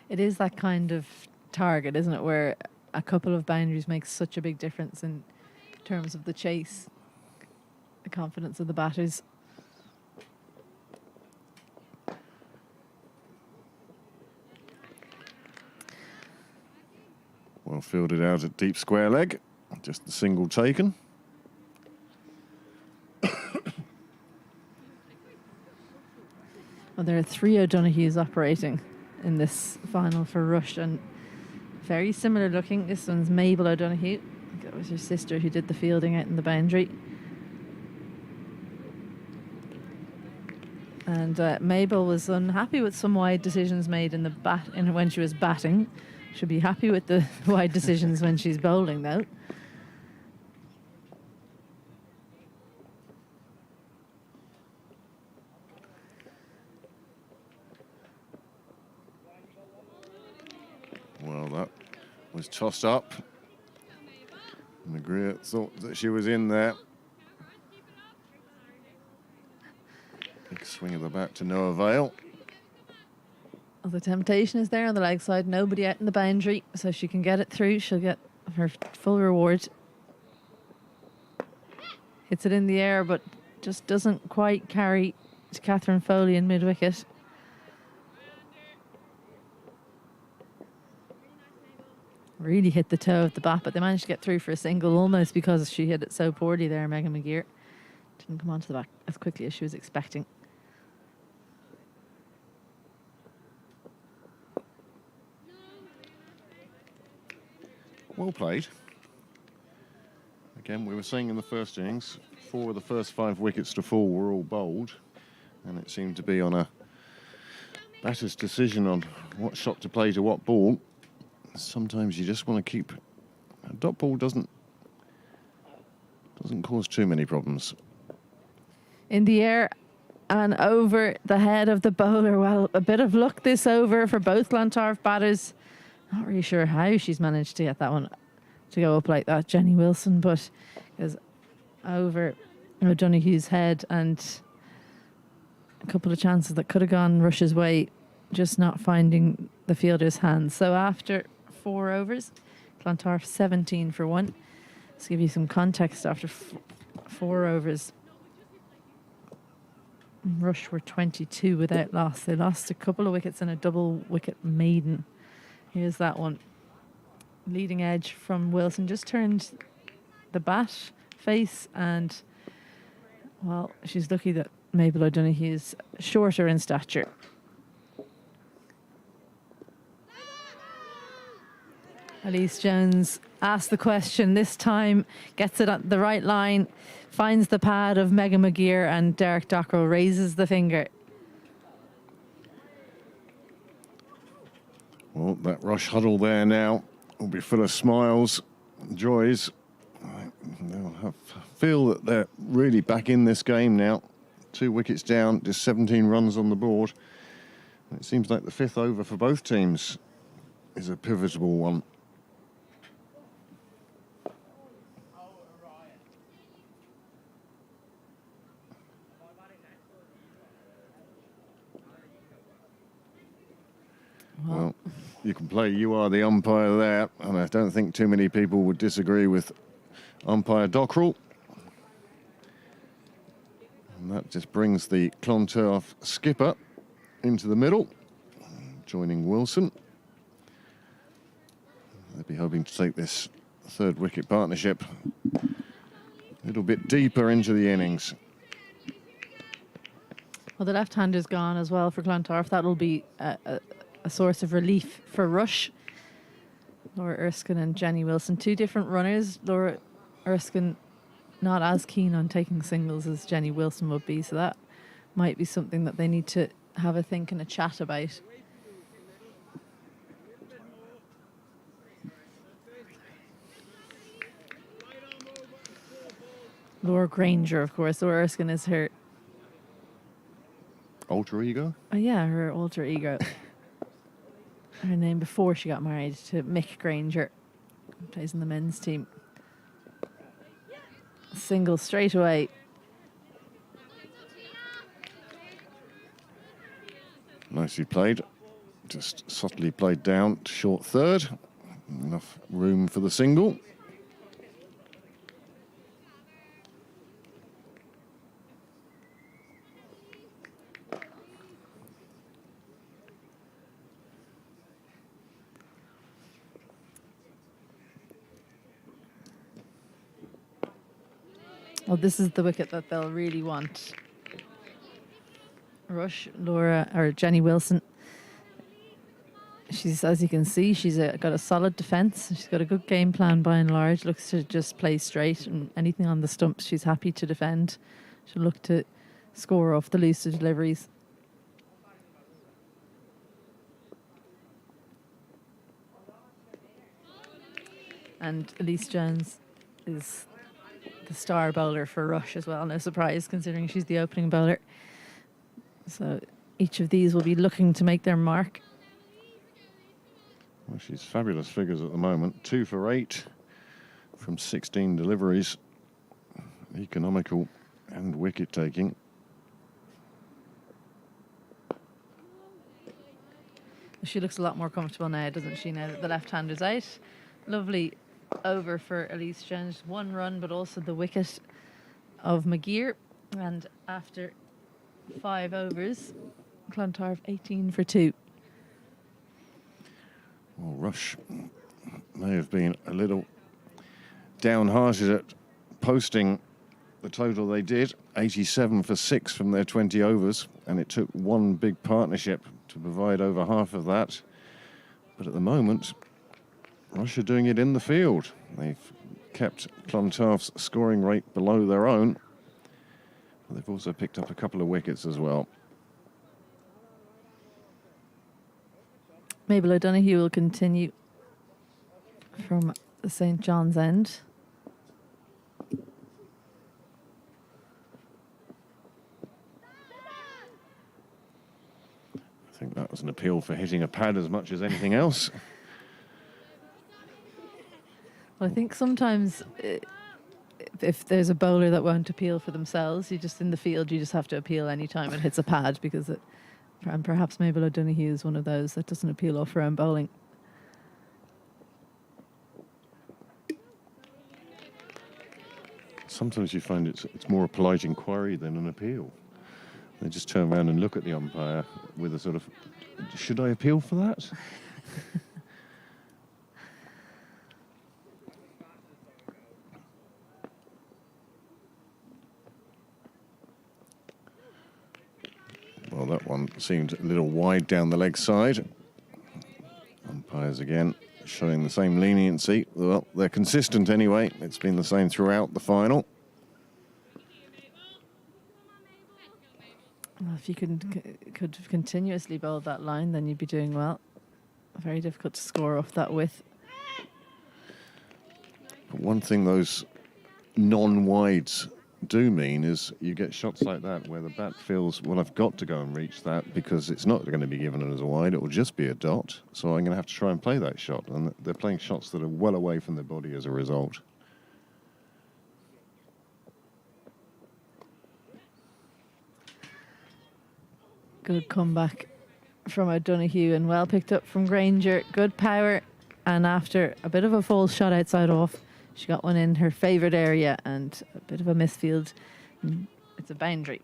It is that kind of target, isn't it, where a couple of boundaries makes such a big difference in terms of the chase, the confidence of the batters. Well fielded out at deep square leg. Just the single taken. Well, there are 3 O'Donohues operating in this final for Rush, and very similar looking. This one's Mabel O'Donoghue. I think that was her sister who did the fielding out in the boundary. And Mabel was unhappy with some wide decisions made in the when she was batting. She'll be happy with the wide decisions when she's bowling, though. Well, that was tossed up. McGreer thought that she was in there. Big swing of the bat to no avail. Well, the temptation is there on the leg side. Nobody out in the boundary, so she can get it through. She'll get her full reward. Hits it in the air, but just doesn't quite carry to Catherine Foley in mid-wicket. Really hit the toe of the bat, but they managed to get through for a single almost because she hit it so poorly there, Megan McGeer. Didn't come onto the back as quickly as she was expecting. Well played. Again, we were saying in the first innings, 4 of the first 5 wickets to fall were all bowled, and it seemed to be on a batter's decision on what shot to play to what ball. Sometimes you just want to keep... A dot ball doesn't cause too many problems. In the air and over the head of the bowler. Well, a bit of luck this over for both Clontarf batters. Not really sure how she's managed to get that one to go up like that, Jenny Wilson, but it was over O'Donoghue's head, and a couple of chances that could have gone Rush's way, just not finding the fielder's hands. So after 4 overs, Clontarf 17 for 1. Let's give you some context. After 4 overs, Rush were 22 without loss. They lost a couple of wickets and a double wicket maiden. Here's that one. Leading edge from Wilson. Just turned the bat face, and, well, she's lucky that Mabel O'Donoghue is shorter in stature. Elise Jones asks the question this time, gets it at the right line, finds the pad of Megan McGeer, and Derek Dockrell raises the finger. Well, that Rush huddle there now will be full of smiles and joys. They'll feel that they're really back in this game now. 2 wickets down, just 17 runs on the board. It seems like the 5th over for both teams is a pivotal one. Well, you can play You Are the Umpire there, and I don't think too many people would disagree with umpire Dockrell. And that just brings the Clontarf skipper into the middle, joining Wilson. They'll be hoping to take this 3rd wicket partnership A little bit deeper into the innings. Well, the left-hander's gone as well for Clontarf. That'll be a source of relief for Rush. Laura Erskine and Jenny Wilson, two different runners. Laura Erskine not as keen on taking singles as Jenny Wilson would be, so that might be something that they need to have a think and a chat about. Laura Granger, of course. Laura Erskine is her... Alter ego? Oh, yeah, her alter ego. Her name before she got married to Mick Granger. Plays in the men's team. Single straight away. Nicely played. Just subtly played down to short third. Enough room for the single. Well, this is the wicket that they'll really want. Rush, Laura, or Jenny Wilson. She's, as you can see, she's got a solid defence. She's got a good game plan by and large. Looks to just play straight, and anything on the stumps she's happy to defend. She'll look to score off the looser deliveries. And Elise Jones is the star bowler for Rush as well. No surprise, considering she's the opening bowler. So each of these will be looking to make their mark. Well, she's fabulous figures at the moment. 2 for 8 from 16 deliveries. Economical and wicket taking. She looks a lot more comfortable now, doesn't she, now that the left-hander's out. Lovely over for Elise Jones. 1 run, but also the wicket of McGear. And after 5 overs, Clontarf 18 for 2. Well, Rush may have been a little downhearted at posting the total they did. 87 for 6 from their 20 overs. And it took one big partnership to provide over half of that. But at the moment, Rush are doing it in the field. They've kept Clontarf's scoring rate below their own. They've also picked up a couple of wickets as well. Mabel O'Donoghue will continue from the St. John's end. I think that was an appeal for hitting a pad as much as anything else. Well, I think sometimes if there's a bowler that won't appeal for themselves, you just in the field, you just have to appeal any time it hits a pad, because it, and perhaps Mabel O'Donoghue is one of those that doesn't appeal off her own bowling. Sometimes you find it's more a polite inquiry than an appeal. They just turn around and look at the umpire with a sort of, should I appeal for that? Well, that one seemed a little wide down the leg side. Umpires again showing the same leniency. Well, they're consistent anyway. It's been the same throughout the final. Well, if you could continuously bowl that line, then you'd be doing well. Very difficult to score off that width. But one thing those non-wides do mean is you get shots like that where the bat feels, well, I've got to go and reach that because it's not going to be given as a wide, it will just be a dot, so I'm going to have to try and play that shot. And they're playing shots that are well away from their body as a result. Good comeback from O'Donoghue and well picked up from Granger. Good power, and after a bit of a false shot outside off, she got one in her favourite area and a bit of a misfield. It's a boundary.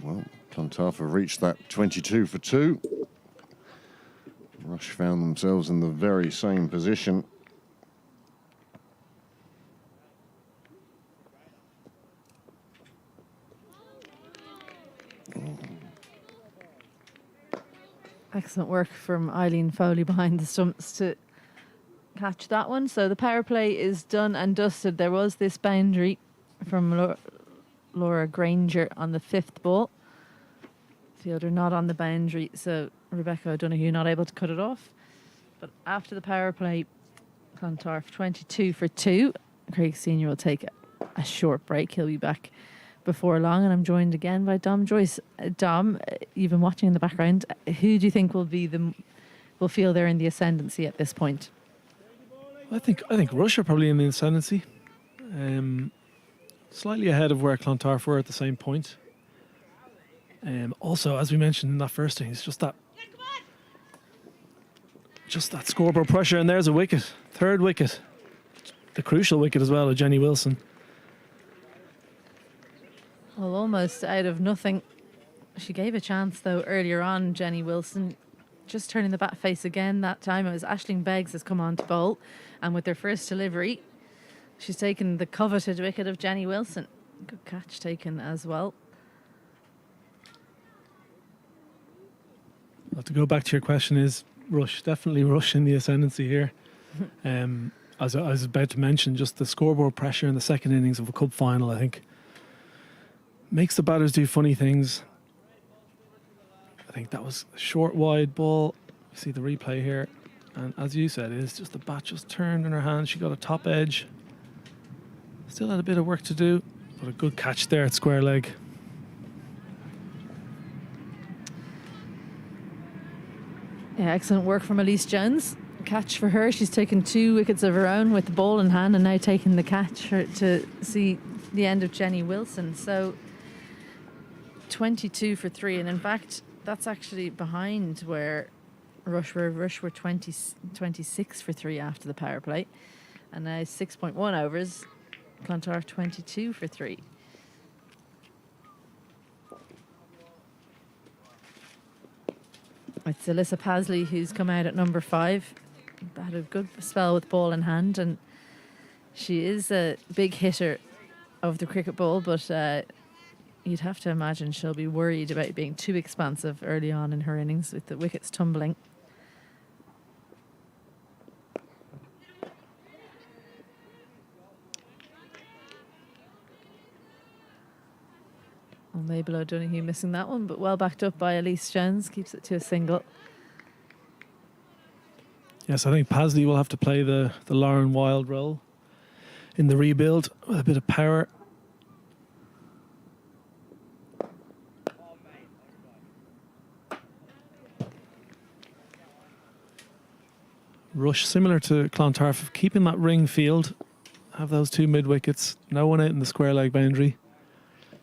Well, Clontarf have reached that 22 for 2. Rush found themselves in the very same position. Excellent work from Eileen Foley behind the stumps to catch that one. So the power play is done and dusted. There was this boundary from Laura Granger on the 5th ball. Fielder not on the boundary, so Rebecca O'Donoghue not able to cut it off. But after the power play, Clontarf 22 for 2. Craig Senior will take a short break. He'll be back before long, and I'm joined again by Dom Joyce. Dom, you've been watching in the background. Who do you think will feel they're in the ascendancy at this point? I think Rush are probably in the ascendancy. Slightly ahead of where Clontarf were at the same point. Also, as we mentioned in that first inning, it's just that scoreboard pressure, and there's a wicket, 3rd wicket, the crucial wicket as well of Jenny Wilson. Well, almost out of nothing. She gave a chance though earlier on, Jenny Wilson, just turning the bat face again. That time it was Aisling Beggs has come on to bowl, and with their first delivery, she's taken the coveted wicket of Jenny Wilson. Good catch taken as well. Well, to go back to your question, is Rush, definitely Rush in the ascendancy here. As I was about to mention, just the scoreboard pressure in the second innings of a cup final, I think, makes the batters do funny things. I think that was a short wide ball. You see the replay here, and as you said, it is just the bat just turned in her hand. She got a top edge. Still had a bit of work to do, but a good catch there at square leg. Yeah, excellent work from Elise Jones. Catch for her. She's taken 2 wickets of her own with the ball in hand, and now taking the catch to see the end of Jenny Wilson. So 22 for 3, and in fact that's actually behind where Rush were 26 for 3 after the power play, and now 6.1 overs. Clontarf 22 for 3. It's Alyssa Pasley who's come out at number 5. Had a good spell with ball in hand, and she is a big hitter of the cricket ball, but you'd have to imagine she'll be worried about being too expansive early on in her innings with the wickets tumbling. Well, Mabel O'Donoghue missing that one, but well backed up by Elise Jones, keeps it to a single. Yes, I think Pasley will have to play the Lauren Wild role in the rebuild with a bit of power. Rush, similar to Clontarf, keeping that ring field, have those 2 mid wickets, no one out in the square leg boundary,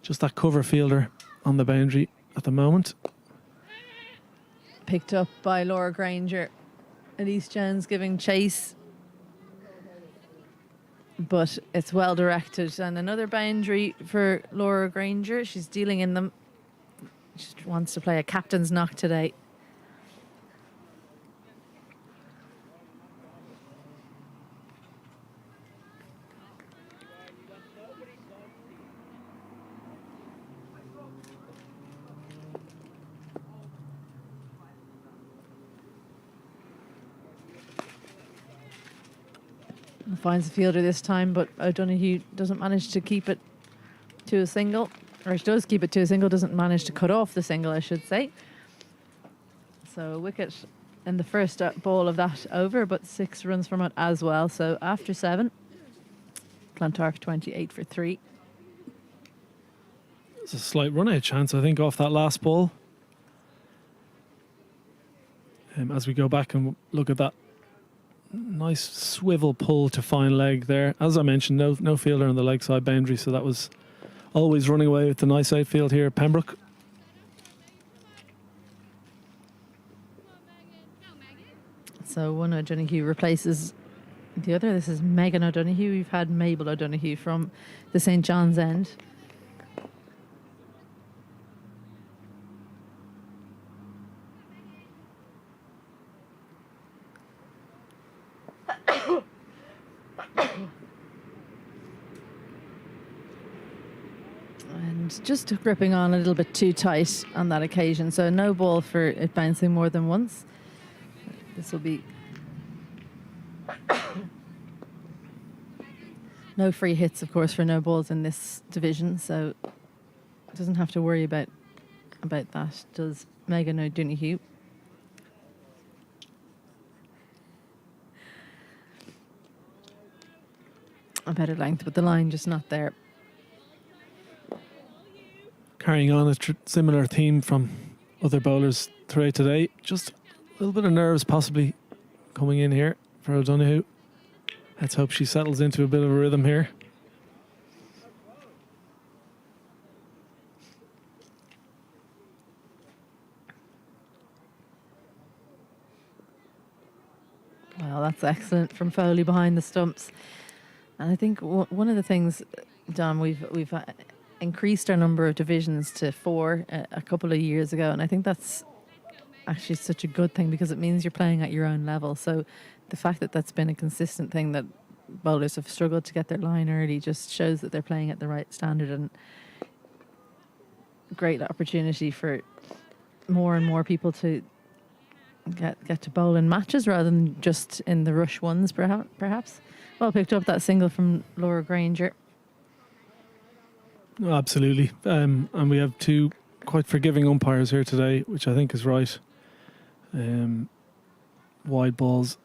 just that cover fielder on the boundary at the moment. Picked up by Laura Granger. Elise Jones giving chase, but it's well directed, and another boundary for Laura Granger. She's dealing in them. She wants to play a captain's knock today. Finds the fielder this time, but O'Donoghue doesn't manage to keep it to a single, or she does keep it to a single, doesn't manage to cut off the single, I should say. So a wicket in the first ball of that over, but 6 runs from it as well. So after 7, Clontarf 28 for 3. There's a slight run-out chance, I think, off that last ball. As we go back and look at that nice swivel pull to fine leg there. As I mentioned, no fielder on the leg side boundary, so that was always running away with the nice outfield here at Pembroke. So one O'Donoghue replaces the other. This is Megan O'Donoghue. We've had Mabel O'Donoghue from the St. John's End. And just gripping on a little bit too tight on that occasion. So no ball for it bouncing more than once. This will be no free hits, of course, for no balls in this division. So doesn't have to worry about that. Does Megan O'Donoghue? A better length, but the line just not there. Carrying on a similar theme from other bowlers throughout today. Just a little bit of nerves possibly coming in here for O'Donoghue. Let's hope she settles into a bit of a rhythm here. Well, that's excellent from Foley behind the stumps. And I think one of the things, Don, we've increased our number of divisions to 4 a couple of years ago, and I think that's actually such a good thing because it means you're playing at your own level. So the fact that that's been a consistent thing, that bowlers have struggled to get their line early, just shows that they're playing at the right standard, and great opportunity for more and more people to get to bowl in matches rather than just in the rush ones, perhaps. Well picked up that single from Laura Granger. Oh, absolutely. And we have 2 quite forgiving umpires here today, which I think is right. Wide balls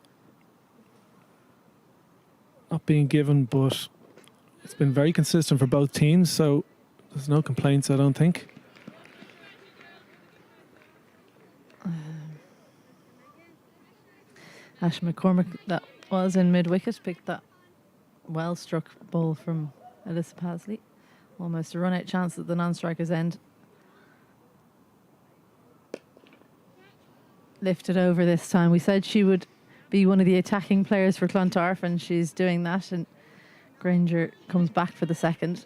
not being given, but it's been very consistent for both teams, so there's no complaints, I don't think. Ash McCormick, that was in mid-wicket, picked that well-struck ball from Alyssa Pasley. Almost a run-out chance at the non-striker's end. Lifted over this time. We said she would be one of the attacking players for Clontarf, and she's doing that, and Granger comes back for the second.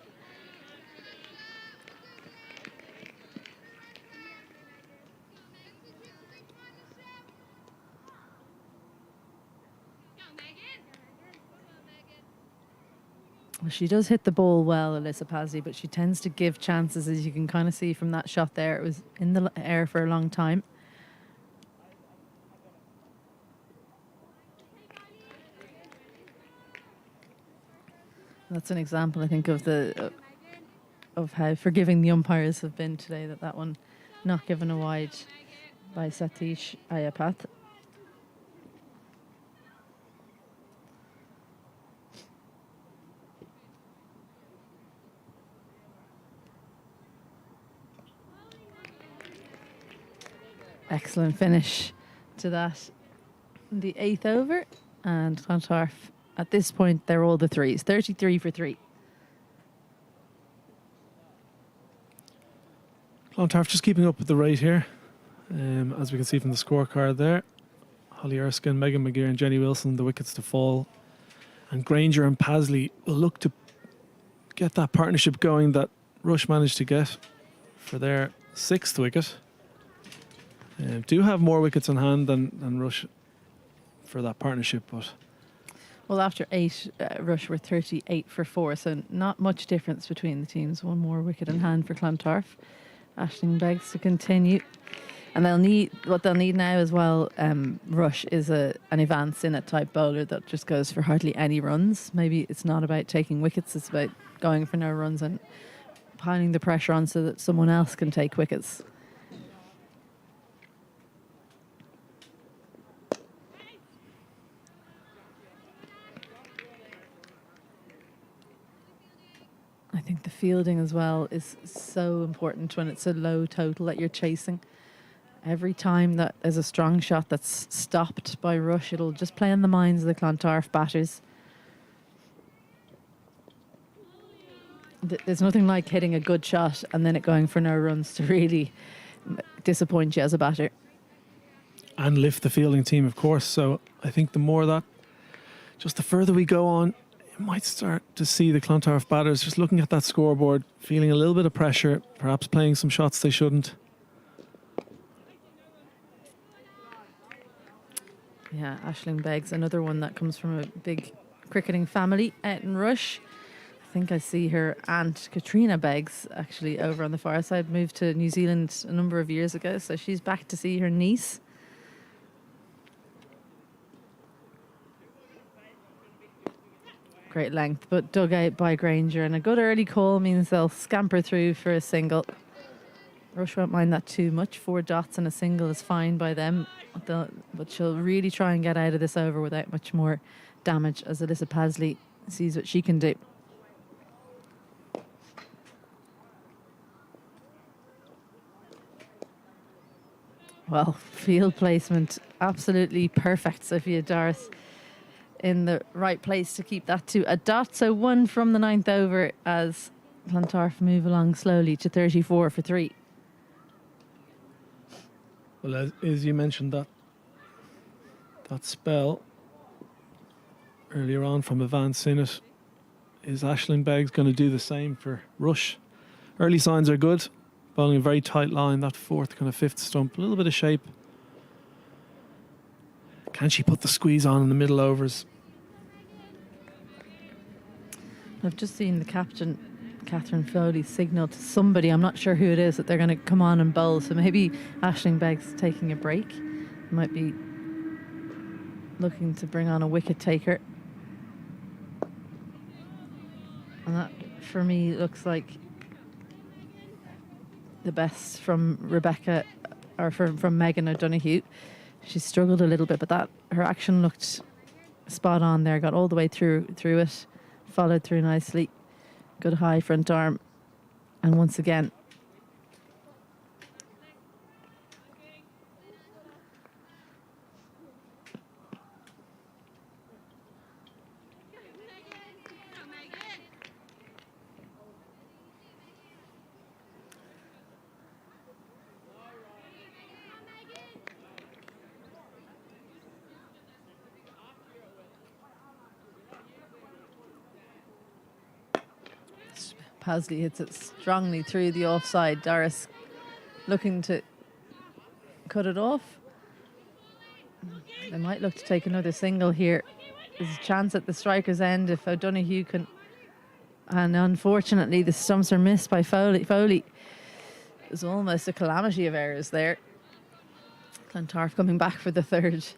Well, she does hit the ball well, Alyssa Pasley, but she tends to give chances, as you can kind of see from that shot there. It was in the air for a long time. That's an example, I think, of how forgiving the umpires have been today. That one not given a wide by Satish Ayapath. Excellent finish to that. The 8th over, and Clontarf, at this point, they're all the threes. 33 for 3. Clontarf just keeping up with the rate here. As we can see from the scorecard there. Holly Erskine, Megan McGeer and Jenny Wilson, the wickets to fall. And Granger and Pasley will look to get that partnership going that Rush managed to get for their 6th wicket. Do have more wickets on hand than Rush for that partnership, but... Well, after 8, Rush were 38 for 4, so not much difference between the teams. One more wicket in hand for Clontarf. Aisling Beggs to continue. And what they'll need now as well, Rush, is an advance in a type bowler that just goes for hardly any runs. Maybe it's not about taking wickets, it's about going for no runs and piling the pressure on so that someone else can take wickets. I think the fielding as well is so important when it's a low total that you're chasing. Every time that there's a strong shot that's stopped by Rush, it'll just play on the minds of the Clontarf batters. There's nothing like hitting a good shot and then it going for no runs to really disappoint you as a batter. And lift the fielding team, of course. So I think the more that, just the further we go on, you might start to see the Clontarf batters just looking at that scoreboard, feeling a little bit of pressure, perhaps playing some shots they shouldn't. Yeah, Aisling Beggs, another one that comes from a big cricketing family out in Rush. think I see her aunt Katrina Beggs actually over on the far side, moved to New Zealand a number of years ago, so she's back to see her niece. Great length, but dug out by Granger, and a good early call means they'll scamper through for a single. Rush won't mind that too much. 4 dots and a single is fine by them, but she'll really try and get out of this over without much more damage as Alyssa Pasley sees what she can do. Well, field placement absolutely perfect. Sophia Doris in the right place to keep that to a dot. So 1 from the 9th over as Clontarf move along slowly to 34 for 3. Well, as you mentioned, that spell earlier on from Evan Sinnott, is Aisling Beggs going to do the same for Rush? Early signs are good, bowling a very tight line, that 4th, kind of 5th stump, a little bit of shape. Can she put the squeeze on in the middle overs? I've just seen the captain, Catherine Foley, signal to somebody, I'm not sure who it is, that they're going to come on and bowl. So maybe Aisling Beggs taking a break. Might be looking to bring on a wicket taker. And that, for me, looks like the best from Rebecca, or from Megan O'Donoghue. She struggled a little bit, but that her action looked spot on there. Got all the way through it, followed through nicely. Good high front arm, and once again, Pasley hits it strongly through the offside. Doris looking to cut it off. They might look to take another single here. There's a chance at the striker's end if O'Donoghue can. And unfortunately, the stumps are missed by Foley. There's almost a calamity of errors there. Clontarf coming back for the 3rd.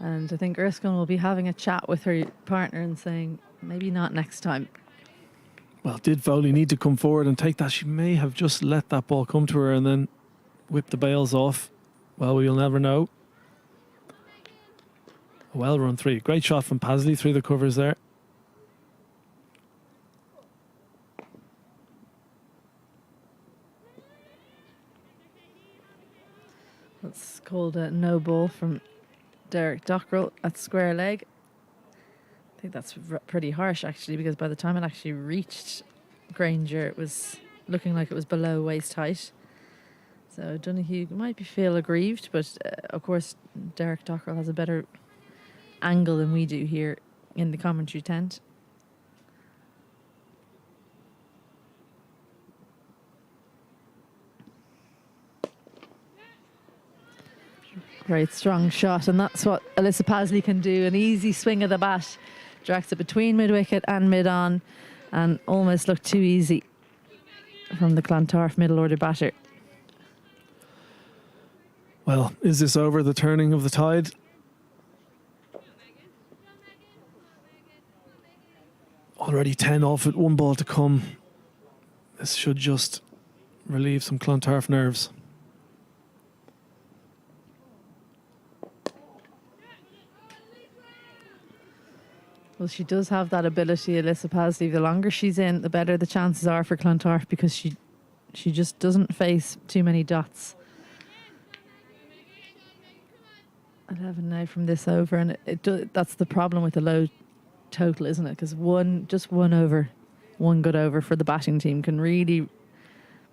And I think Erskine will be having a chat with her partner and saying, maybe not next time. Well, did Foley need to come forward and take that? She may have just let that ball come to her and then whip the bails off. Well, we will never know. A well run 3. Great shot from Pasley through the covers there. That's called a no ball from Derek Dockrell at square leg. I think that's pretty harsh, actually, because by the time it actually reached Granger, it was looking like it was below waist height. So Donoghue might feel aggrieved, but of course Derek Dockrell has a better angle than we do here in the commentary tent. Great strong shot, and that's what Alyssa Pasley can do. An easy swing of the bat, directs it between mid-wicket and mid-on, and almost looked too easy from the Clontarf middle order batter. Well, is this over the turning of the tide? Already 10 off it, 1 ball to come. This should just relieve some Clontarf nerves. Well, she does have that ability, Alyssa Pasley. The longer she's in, the better the chances are for Clontarf, because she just doesn't face too many dots. 11 now from this over, and that's the problem with the low total, isn't it? Because just one good over for the batting team can really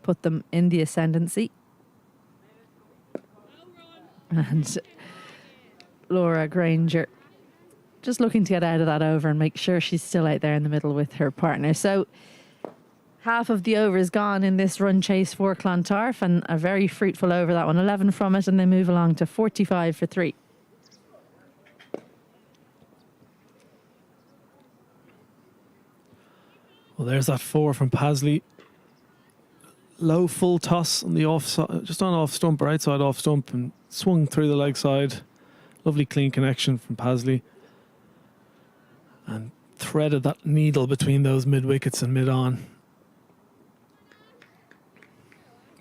put them in the ascendancy. And Laura Granger just looking to get out of that over and make sure she's still out there in the middle with her partner. So half of the over is gone in this run chase for Clontarf, and a very fruitful over, that one. 11 from it, and they move along to 45 for 3. Well, Well, there's that 4 from Pasley. Low full toss on the off side, just on off stump, right side off stump, and swung through the leg side. Lovely clean connection from Pasley. And threaded that needle between those mid wickets and mid on.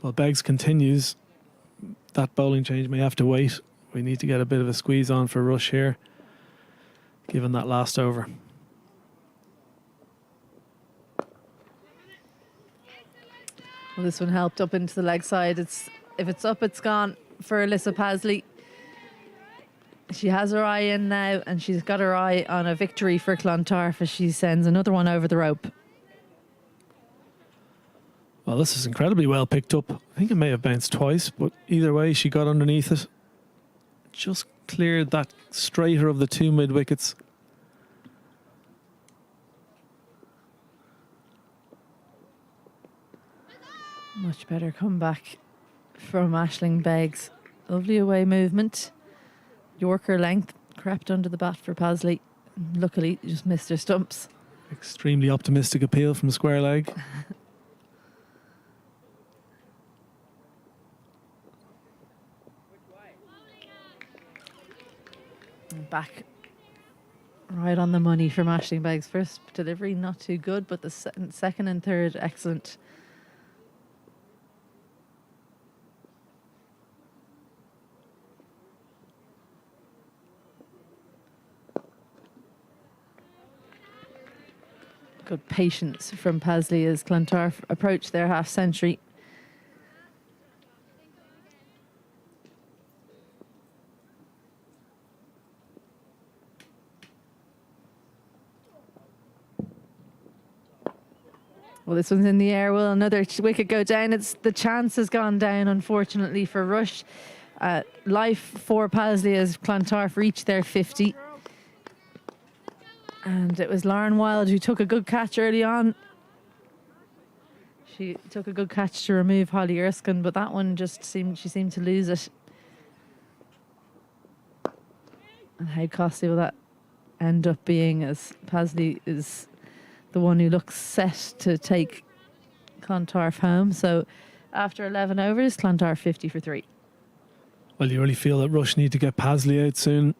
Well, Beggs continues. That bowling change may have to wait. We need to get a bit of a squeeze on for Rush here, given that last over. Well, this one helped up into the leg side. If it's up, it's gone for Alyssa Pasley. She has her eye in now, and she's got her eye on a victory for Clontarf as she sends another one over the rope. Well, this is incredibly well picked up. I think it may have bounced twice, but either way, she got underneath it. Just cleared that straighter of the 2 mid wickets. Much better comeback from Aisling Beggs. Lovely away movement. Yorker length crept under the bat for Pasley. Luckily, just missed her stumps. Extremely optimistic appeal from square leg. Back right on the money from Aisling Beggs. First delivery not too good, but the second and third excellent. Good patience from Pasley as Clontarf approach their half century. Well, this one's in the air. Will another wicket go down? The chance has gone down, unfortunately, for Rush. Life for Pasley as Clontarf reached their 50. And it was Lauren Wild who took a good catch early on. She took a good catch to remove Holly Erskine, but that one just she seemed to lose it. And how costly will that end up being, as Pasley is the one who looks set to take Clontarf home. So after 11 overs, Clontarf 50 for 3. Well, you really feel that Rush need to get Pasley out soon.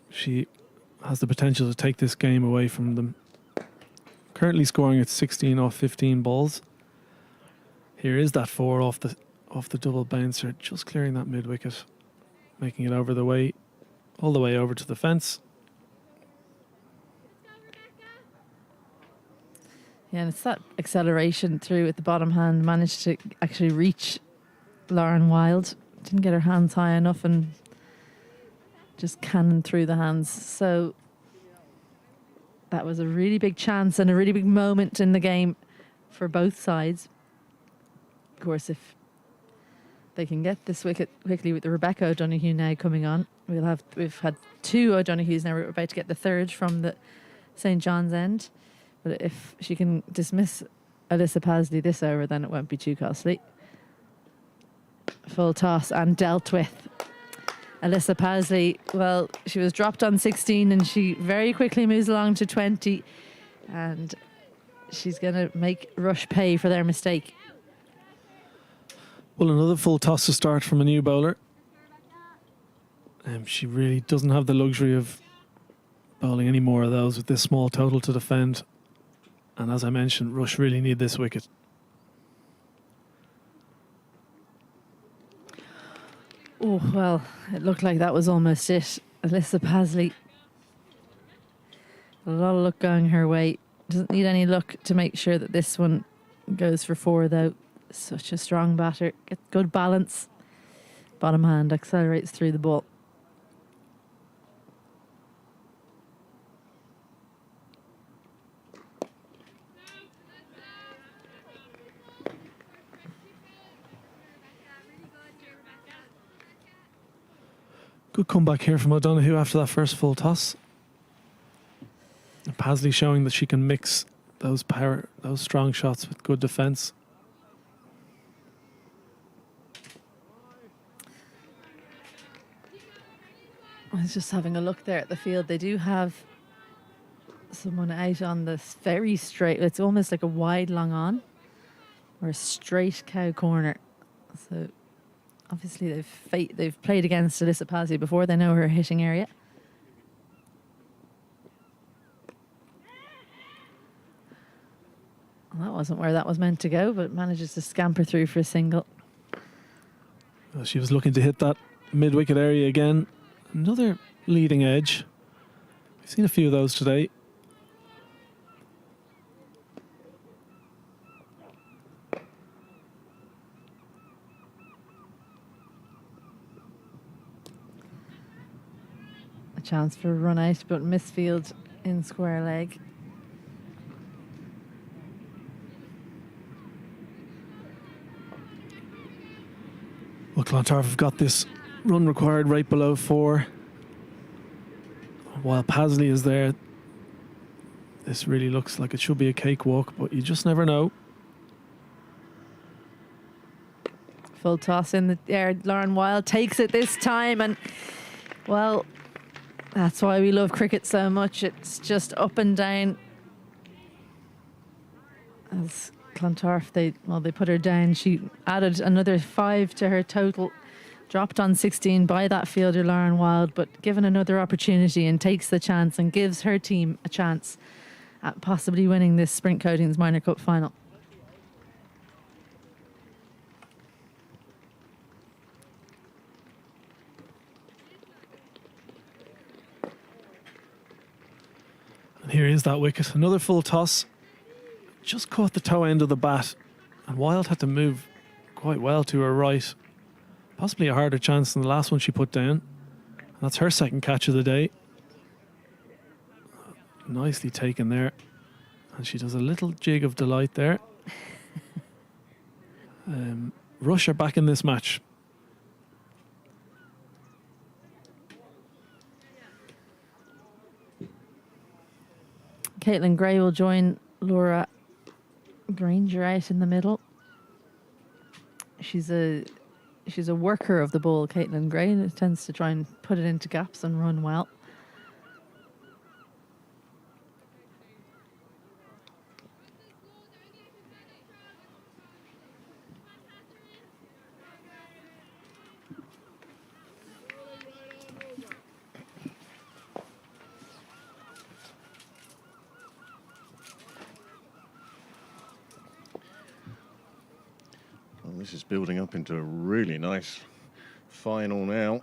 She has the potential to take this game away from them. Currently scoring at 16 off 15 balls. Here is that 4 off the double bouncer, just clearing that mid wicket, making it over the way, all the way over to the fence. Yeah, and it's that acceleration through with the bottom hand, managed to actually reach Lauren Wild. Didn't get her hands high enough and just cannoned through the hands. So that was a really big chance and a really big moment in the game for both sides. Of course, if they can get this wicket quickly with the Rebecca O'Donoghue now coming on, we've had 2 O'Donoghues now. We're about to get the 3rd from the St. John's end. But if she can dismiss Alyssa Pasley this over, then it won't be too costly. Full toss and dealt with. Alyssa Pasley, well, she was dropped on 16 and she very quickly moves along to 20. And she's going to make Rush pay for their mistake. Well, another full toss to start from a new bowler. She really doesn't have the luxury of bowling any more of those with this small total to defend. And as I mentioned, Rush really need this wicket. Oh, well, it looked like that was almost it. Alyssa Pasley, a lot of luck going her way. Doesn't need any luck to make sure that this one goes for 4, though. Such a strong batter. Gets good balance. Bottom hand accelerates through the ball. Good comeback here from O'Donoghue after that first full toss. And Pasley showing that she can mix those strong shots with good defence. I was just having a look there at the field. They do have someone out on this very straight. It's almost like a wide long on or a straight cow corner. So obviously they've played against Alyssa Pazzi before. They know her hitting area. Well, that wasn't where that was meant to go, but manages to scamper through for a single. Well, she was looking to hit that mid-wicket area again. Another leading edge. We've seen a few of those today. A chance for a run out, but misfield in square leg. Well, Clontarf have got this run required right below 4. While Pasley is there, this really looks like it should be a cakewalk, but you just never know. Full toss in the air. Lauren Wild takes it this time, and well, that's why we love cricket so much. It's just up and down. As Clontarf, they put her down. She added another 5 to her total. Dropped on 16 by that fielder, Lauren Wild, but given another opportunity and takes the chance and gives her team a chance at possibly winning this Sprint Coatings Minor Cup final. And here is that wicket. Another full toss. Just caught the toe end of the bat, and Wild had to move quite well to her right. Possibly a harder chance than the last one she put down. And that's her second catch of the day. Nicely taken there. And she does a little jig of delight there. Rush are back in this match. Caitlin Gray will join Laura Granger out in the middle. She's a worker of the ball, Caitlin Gray, and tends to try and put it into gaps and run well. Well, this is building up into a really nice final now.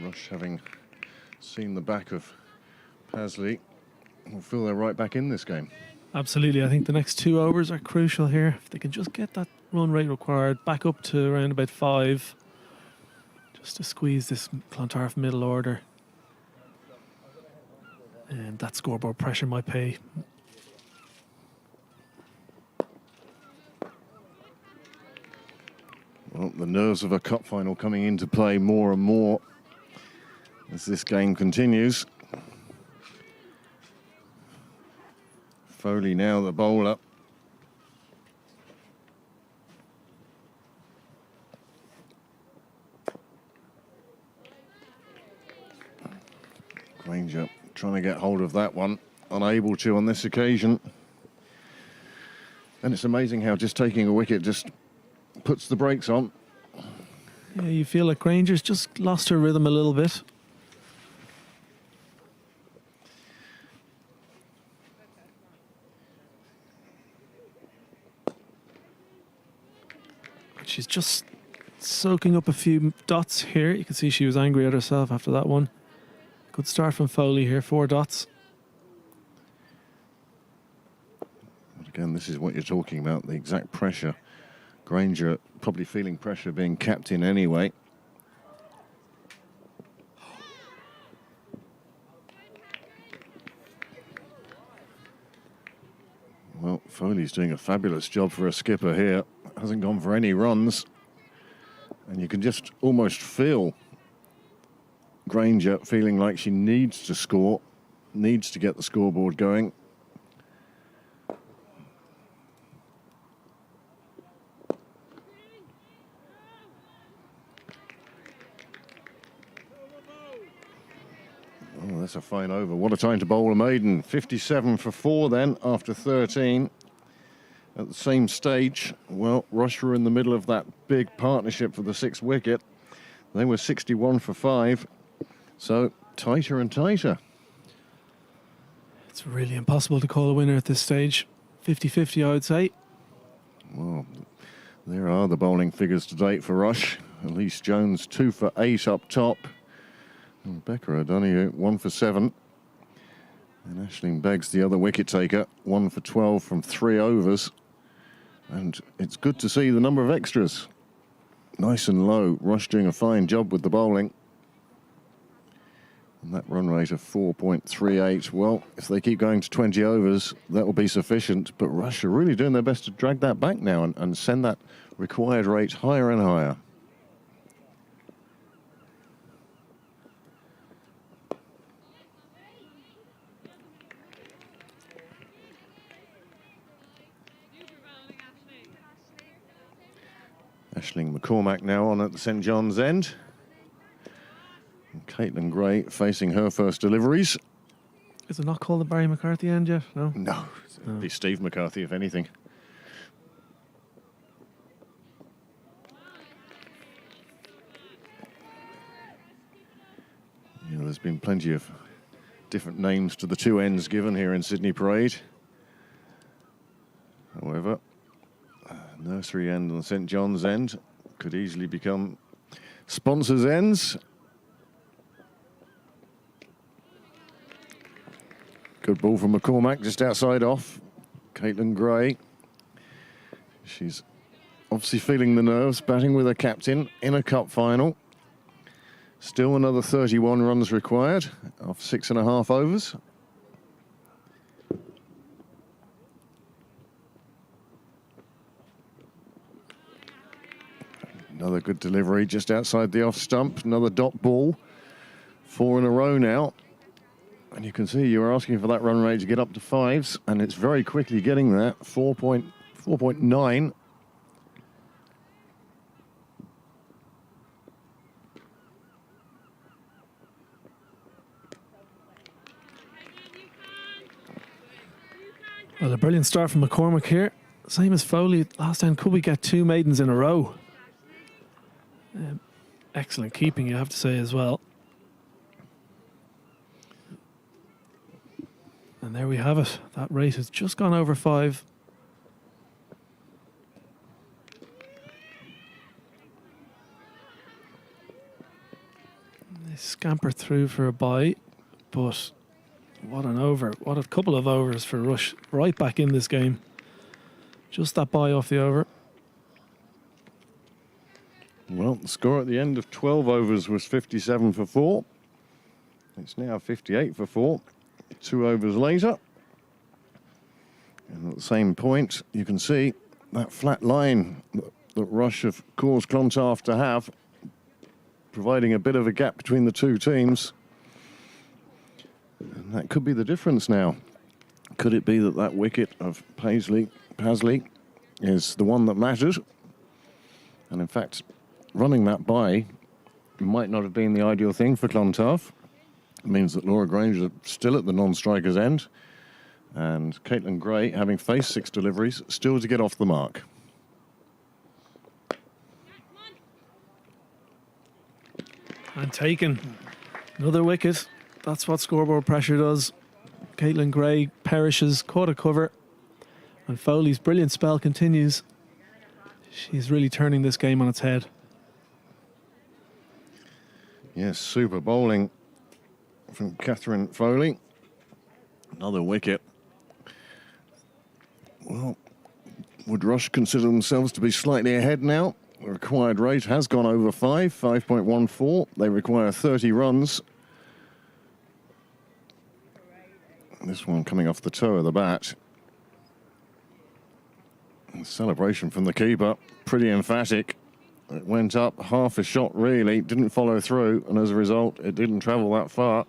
Rush, having seen the back of Pasley, will feel they're right back in this game. Absolutely. I think the next 2 overs are crucial here. If they can just get that run rate required back up to around about 5, just to squeeze this Clontarf middle order. And that scoreboard pressure might pay. Well, the nerves of a cup final coming into play more and more as this game continues. Foley now the bowler. Granger trying to get hold of that one, unable to on this occasion. And it's amazing how just taking a wicket just puts the brakes on. Yeah, you feel like Granger's just lost her rhythm a little bit. She's just soaking up a few dots here. You can see she was angry at herself after that one. Good start from Foley here, 4 dots. But again, this is what you're talking about, the exact pressure. Granger probably feeling pressure being kept in anyway. Well, Foley's doing a fabulous job for a skipper here. Hasn't gone for any runs. And you can just almost feel Granger feeling like she needs to score, needs to get the scoreboard going. a fine over. What a time to bowl a maiden. 57 for 4 then after 13. At the same stage, well, Rush were in the middle of that big partnership for the 6th wicket. They were 61 for 5. So tighter and tighter. It's really impossible to call a winner at this stage. 50-50, I would say. Well, there are the bowling figures to date for Rush. Elise Jones 2 for 8 up top. And Becca O'Donoghue 1 for 7. And Aisling Beggs, the other wicket taker, 1 for 12 from 3 overs. And it's good to see the number of extras. Nice and low. Rush doing a fine job with the bowling. And that run rate of 4.38. Well, if they keep going to 20 overs, that will be sufficient. But Rush are really doing their best to drag that back now and send that required rate higher and higher. Aisling McCormack now on at the St John's end. And Caitlin Gray facing her first deliveries. Is it not called the Barry McCarthy end yet? No? No, it'd be Steve McCarthy, if anything. You know, there's been plenty of different names to the two ends given here in Sydney Parade. However, nursery end and the St John's end could easily become sponsors' ends. Good ball from McCormack just outside off. Caitlin Gray. She's obviously feeling the nerves, batting with her captain in a cup final. Still another 31 runs required off 6.5 overs. Another good delivery just outside the off stump. Another dot ball. 4 in a row now. And you can see you were asking for that run rate to get up to 5s, and it's very quickly getting there. 4.9. Well, a brilliant start from McCormack here. Same as Foley last time. Could we get 2 maidens in a row? Excellent keeping, you have to say, as well. And there we have it. That rate has just gone over 5. They scamper through for a bye, but what an over. What a couple of overs for Rush. Right back in this game. Just that bye off the over. Well, the score at the end of 12 overs was 57 for 4. It's now 58 for 4. 2 overs later. And at the same point, you can see that flat line that Rush have caused Clontarf to have, providing a bit of a gap between the two teams. And that could be the difference now. Could it be that that wicket of Pasley is the one that matters? And in fact, running that by might not have been the ideal thing for Clontarf. It means that Laura Granger is still at the non-striker's end, and Caitlin Gray, having faced 6 deliveries, still to get off the mark. And taken. Another wicket. That's what scoreboard pressure does. Caitlin Gray perishes, caught a cover, and Foley's brilliant spell continues. She's really turning this game on its head. Yes, super bowling from Catherine Foley. Another wicket. Well, would Rush consider themselves to be slightly ahead now? The required rate has gone over 5.14. They require 30 runs. This one coming off the toe of the bat. The celebration from the keeper, pretty emphatic. It went up half a shot, really, didn't follow through, and as a result, it didn't travel that far.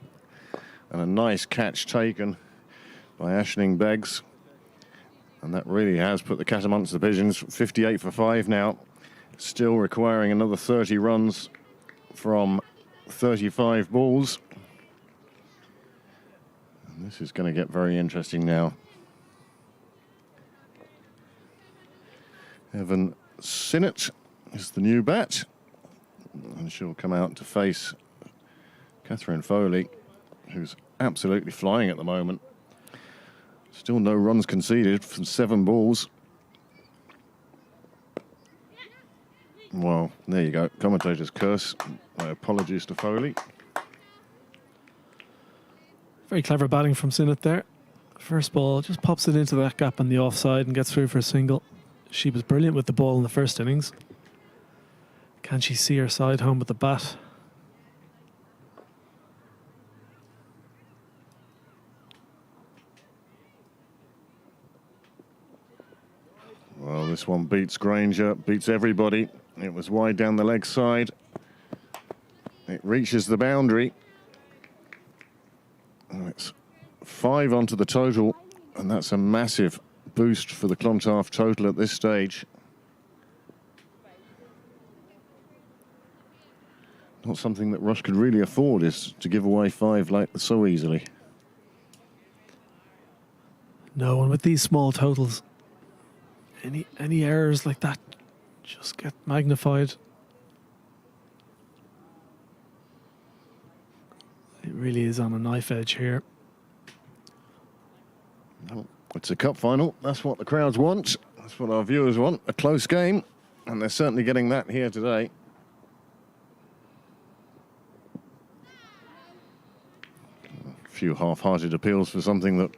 And a nice catch taken by Aisling Beggs. And that really has put the cat amongst the pigeons. 58 for 5 now. Still requiring another 30 runs from 35 balls. This is going to get very interesting now. Evan Sinnott is the new bat, and she'll come out to face Catherine Foley, who's absolutely flying at the moment. Still no runs conceded from 7 balls. Well, there you go. Commentator's curse. My apologies to Foley. Very clever batting from Sinnott there. First ball, just pops it into that gap on the offside and gets through for a single. She was brilliant with the ball in the first innings. Can she see her side home with the bat? Well, this one beats Granger, beats everybody. It was wide down the leg side. It reaches the boundary. And it's 5 onto the total, and that's a massive boost for the Clontarf total at this stage. Not something that Rush could really afford, is to give away 5 like so easily. No, and with these small totals, any errors like that just get magnified. It really is on a knife edge here. Well, it's a cup final. That's what the crowds want. That's what our viewers want. A close game. And they're certainly getting that here today. A few half-hearted appeals for something that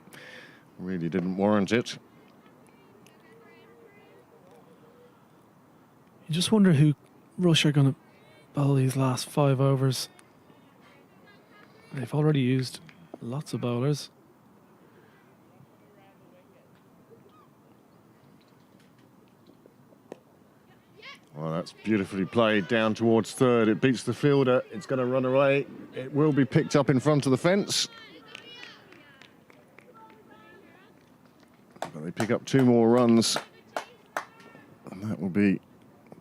really didn't warrant it. You just wonder who Rush are going to bowl these last 5 overs. They've already used lots of bowlers. Well, that's beautifully played down towards third. It beats the fielder. It's going to run away. It will be picked up in front of the fence. But they pick up 2 more runs. And that will be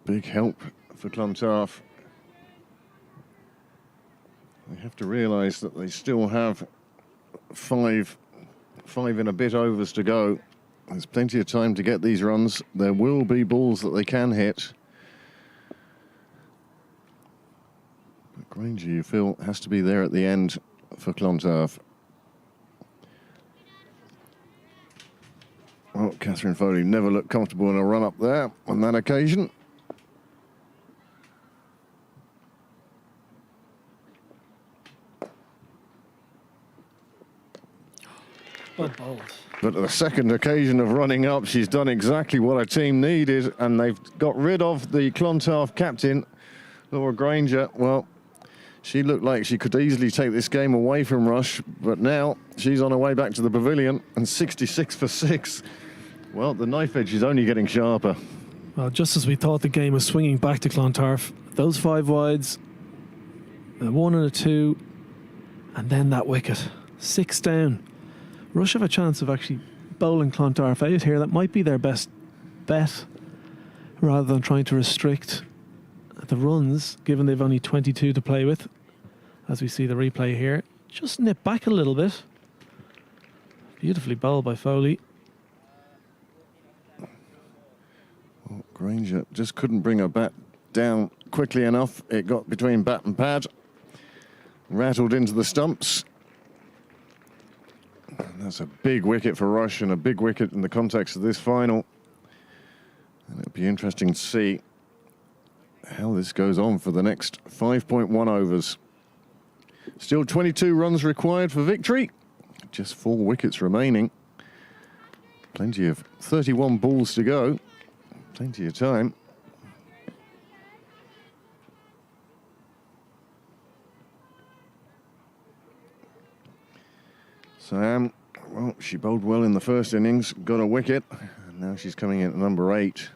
big help for Clontarf. They have to realise that they still have 5 and a bit overs to go. There's plenty of time to get these runs. There will be balls that they can hit. But Granger, you feel, has to be there at the end for Clontarf. Well, Catherine Foley never looked comfortable in a run up there on that occasion. But at the second occasion of running up, she's done exactly what her team needed, and they've got rid of the Clontarf captain, Laura Granger. Well, she looked like she could easily take this game away from Rush, but now she's on her way back to the pavilion, and 66 for 6. Well, the knife edge is only getting sharper. Well, just as we thought the game was swinging back to Clontarf, those 5 wides, a 1 and a 2, and then that wicket. 6 down. Rush have a chance of actually bowling Clontarf out here. That might be their best bet, rather than trying to restrict the runs, given they've only 22 to play with. As we see the replay here, just nip back a little bit. Beautifully bowled by Foley. Well, Granger just couldn't bring her bat down quickly enough. It got between bat and pad, rattled into the stumps. And that's a big wicket for Rush, and a big wicket in the context of this final. And it'll be interesting to see how this goes on for the next 5.1 overs. Still 22 runs required for victory. Just 4 wickets remaining. Plenty of 31 balls to go. Plenty of time. Sam, well, she bowled well in the first innings, got a wicket, and now she's coming in at number 8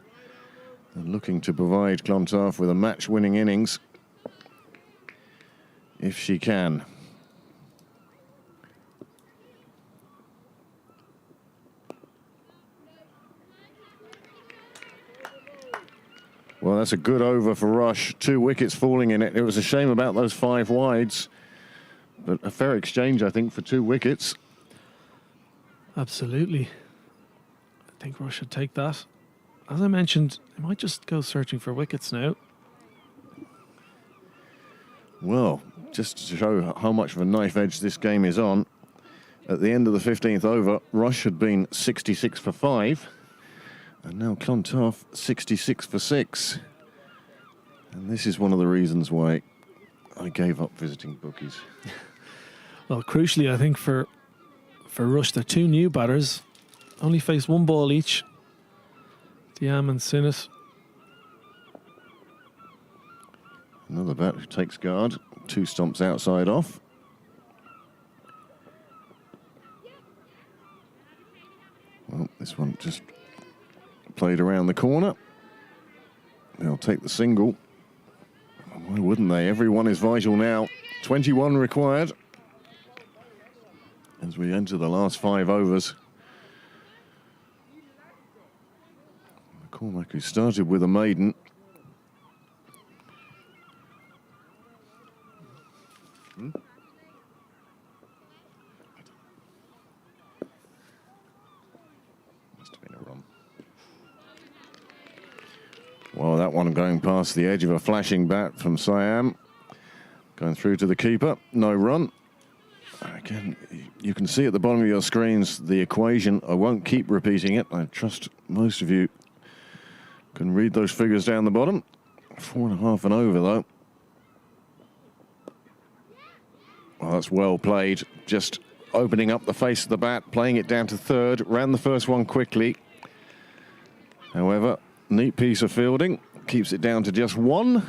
and looking to provide Clontarf with a match-winning innings, if she can. Well, that's a good over for Rush. 2 wickets falling in it. It was a shame about those 5 wides, but a fair exchange, I think, for 2 wickets. Absolutely. I think Rush should take that. As I mentioned, they might just go searching for wickets now. Well, just to show how much of a knife edge this game is on, at the end of the 15th over, Rush had been 66 for 5, and now Clontarf 66 for 6. And this is one of the reasons why I gave up visiting bookies. Well, crucially, I think for Rush, they're two new batters. Only face one ball each. Diam and Sinnott. Another bat who takes guard, 2 stumps outside off. Well, this one just played around the corner. They'll take the single. Why wouldn't they? Everyone is vital now. 21 required as we enter the last 5 overs. McCormack, who started with a maiden. Must have been a run. Well, that one going past the edge of a flashing bat from Siam. Going through to the keeper. No run. Again, you can see at the bottom of your screens the equation. I won't keep repeating it. I trust most of you can read those figures down the bottom. 4.5 and over, though. Well, that's well played. Just opening up the face of the bat, playing it down to third. Ran the first one quickly. However, neat piece of fielding. Keeps it down to just 1.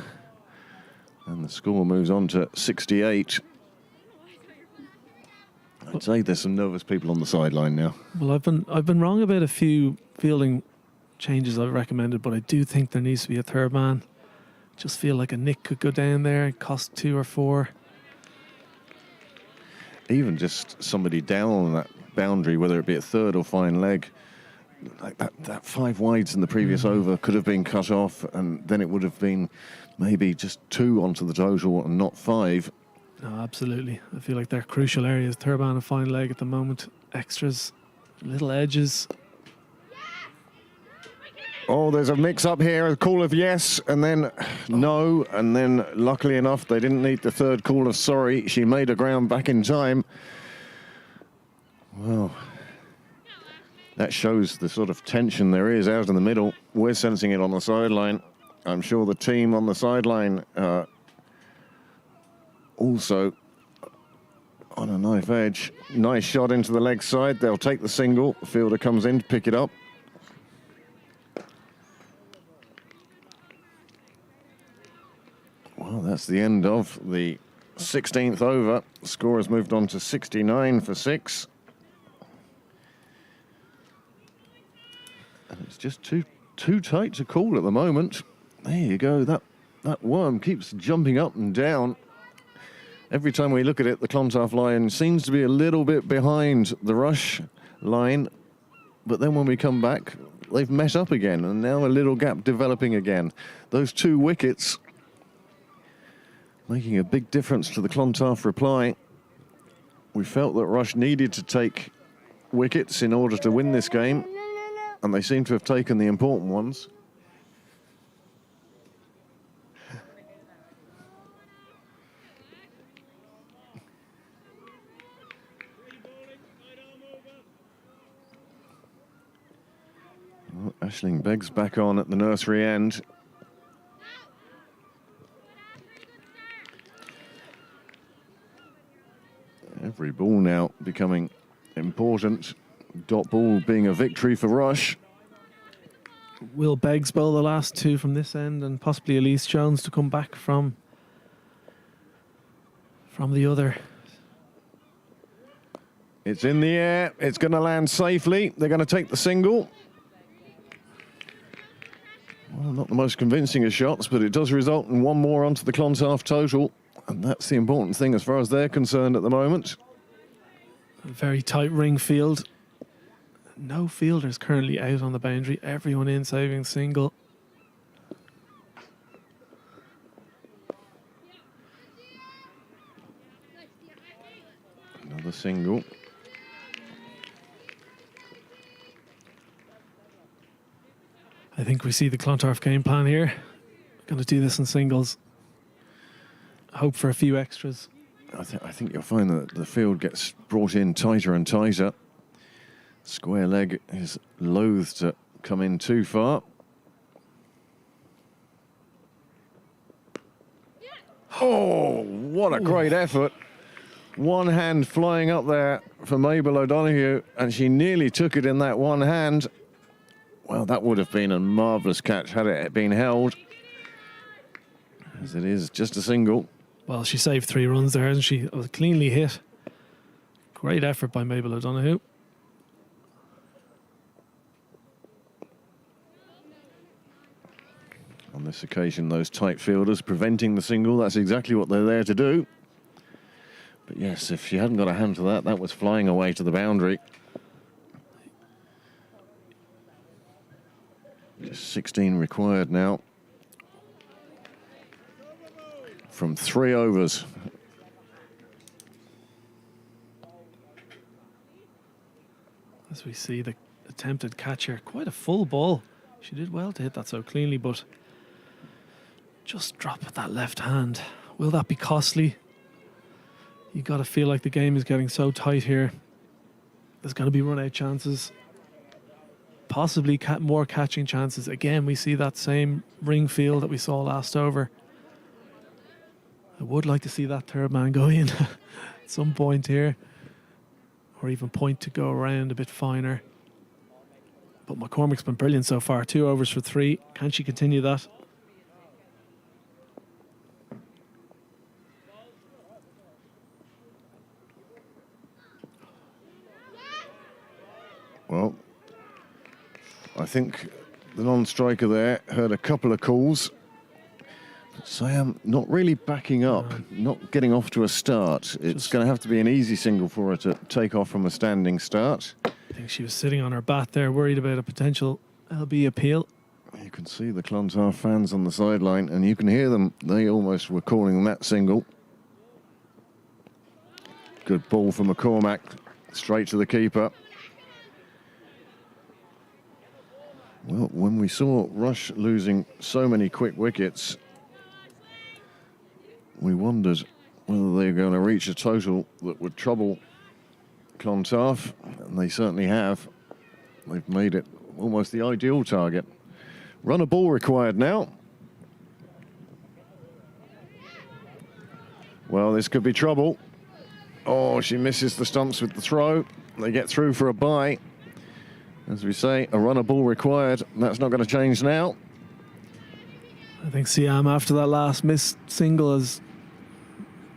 And the score moves on to 68. I'd say there's some nervous people on the sideline now. Well, I've been wrong about a few fielding changes I've recommended, but I do think there needs to be a third man. Just feel like a Nick could go down there and cost 2 or 4. Even just somebody down on that boundary, whether it be a third or fine leg, like that 5 wides in the previous over could have been cut off, and then it would have been maybe just 2 onto the total and not 5. No, absolutely. I feel like they're crucial areas. Third man and fine leg at the moment. Extras, little edges. Oh, there's a mix-up here, a call of yes, and then no, and then luckily enough, they didn't need the third call of sorry. She made her ground back in time. Well, that shows the sort of tension there is out in the middle. We're sensing it on the sideline. I'm sure the team on the sideline also on a knife edge. Nice shot into the leg side. They'll take the single. The fielder comes in to pick it up. Well, that's the end of the 16th over. The score has moved on to 69 for 6. And it's just too tight to call at the moment. There you go. That worm keeps jumping up and down. Every time we look at it, the Clontarf line seems to be a little bit behind the Rush line. But then when we come back, they've met up again, and now a little gap developing again. Those 2 wickets making a big difference to the Clontarf reply. We felt that Rush needed to take wickets in order to win this game, and they seem to have taken the important ones. Well, Aisling Beggs back on at the nursery end. Every ball now becoming important. Dot ball being a victory for Rush. Will Beggs bowl the last 2 from this end, and possibly Elise Jones to come back from the other. It's in the air. It's going to land safely. They're going to take the single. Well, not the most convincing of shots, but it does result in 1 more onto the Clontarf total. And that's the important thing as far as they're concerned at the moment. A very tight ring field. No fielders currently out on the boundary. Everyone in saving single. Another single. I think we see the Clontarf game plan here. Going to do this in singles. Hope for a few extras. I think you'll find that the field gets brought in tighter and tighter. Square leg is loath to come in too far. Oh, what a great effort. One hand flying up there for Mabel O'Donoghue, and she nearly took it in that one hand. Well, that would have been a marvellous catch had it been held. As it is just a single. Well, she saved 3 runs there, hasn't she? It was cleanly hit. Great effort by Mabel O'Donoghue. On this occasion, those tight fielders preventing the single. That's exactly what they're there to do. But yes, if she hadn't got a hand to that, that was flying away to the boundary. Just 16 required now. From 3 overs. As we see the attempted catch here, quite a full ball. She did well to hit that so cleanly, but just drop that left hand. Will that be costly? You got to feel like the game is getting so tight here. There's going to be run-out chances. Possibly more catching chances. Again, we see that same ring field that we saw last over. I would like to see that third man go in at some point here. Or even point to go around a bit finer. But McCormick's been brilliant so far. 2 overs for 3. Can she continue that? Well, I think the non-striker there heard a couple of calls. Siam not really backing up, not getting off to a start. It's going to have to be an easy single for her to take off from a standing start. I think she was sitting on her bat there, worried about a potential LB appeal. You can see the Clontarf fans on the sideline, and you can hear them. They almost were calling that single. Good ball from McCormack, straight to the keeper. Well, when we saw Rush losing so many quick wickets, we wondered whether they were going to reach a total that would trouble Clontarf, and they certainly have. They've made it almost the ideal target. Run a ball required now. Well, this could be trouble. Oh, she misses the stumps with the throw. They get through for a bye. As we say, a run a ball required. That's not going to change now. I think Siam, after that last missed single, has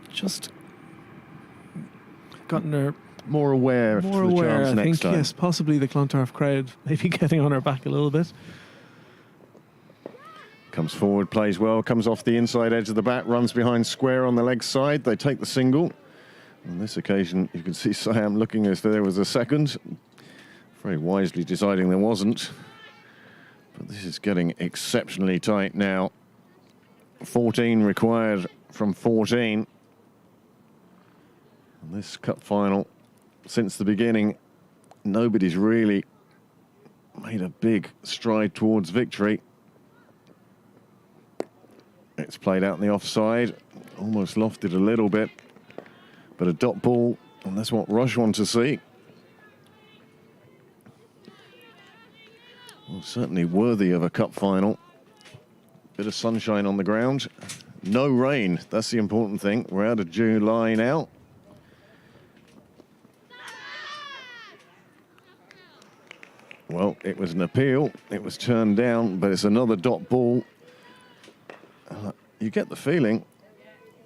just gotten her more aware of the chance I next think, time. yes, possibly the Clontarf crowd maybe getting on her back a little bit. Comes forward, plays well, comes off the inside edge of the bat, runs behind square on the leg side. They take the single. On this occasion, you can see Siam looking as though there was a second. Very wisely deciding there wasn't. But this is getting exceptionally tight now. 14 required from 14. And this cup final, since the beginning, nobody's really made a big stride towards victory. It's played out in the offside, almost lofted a little bit, but a dot ball, and that's what Rush want to see. Well, certainly worthy of a cup final. Bit of sunshine on the ground. No rain, that's the important thing. We're out of July now. Well, it was an appeal. It was turned down, but it's another dot ball. You get the feeling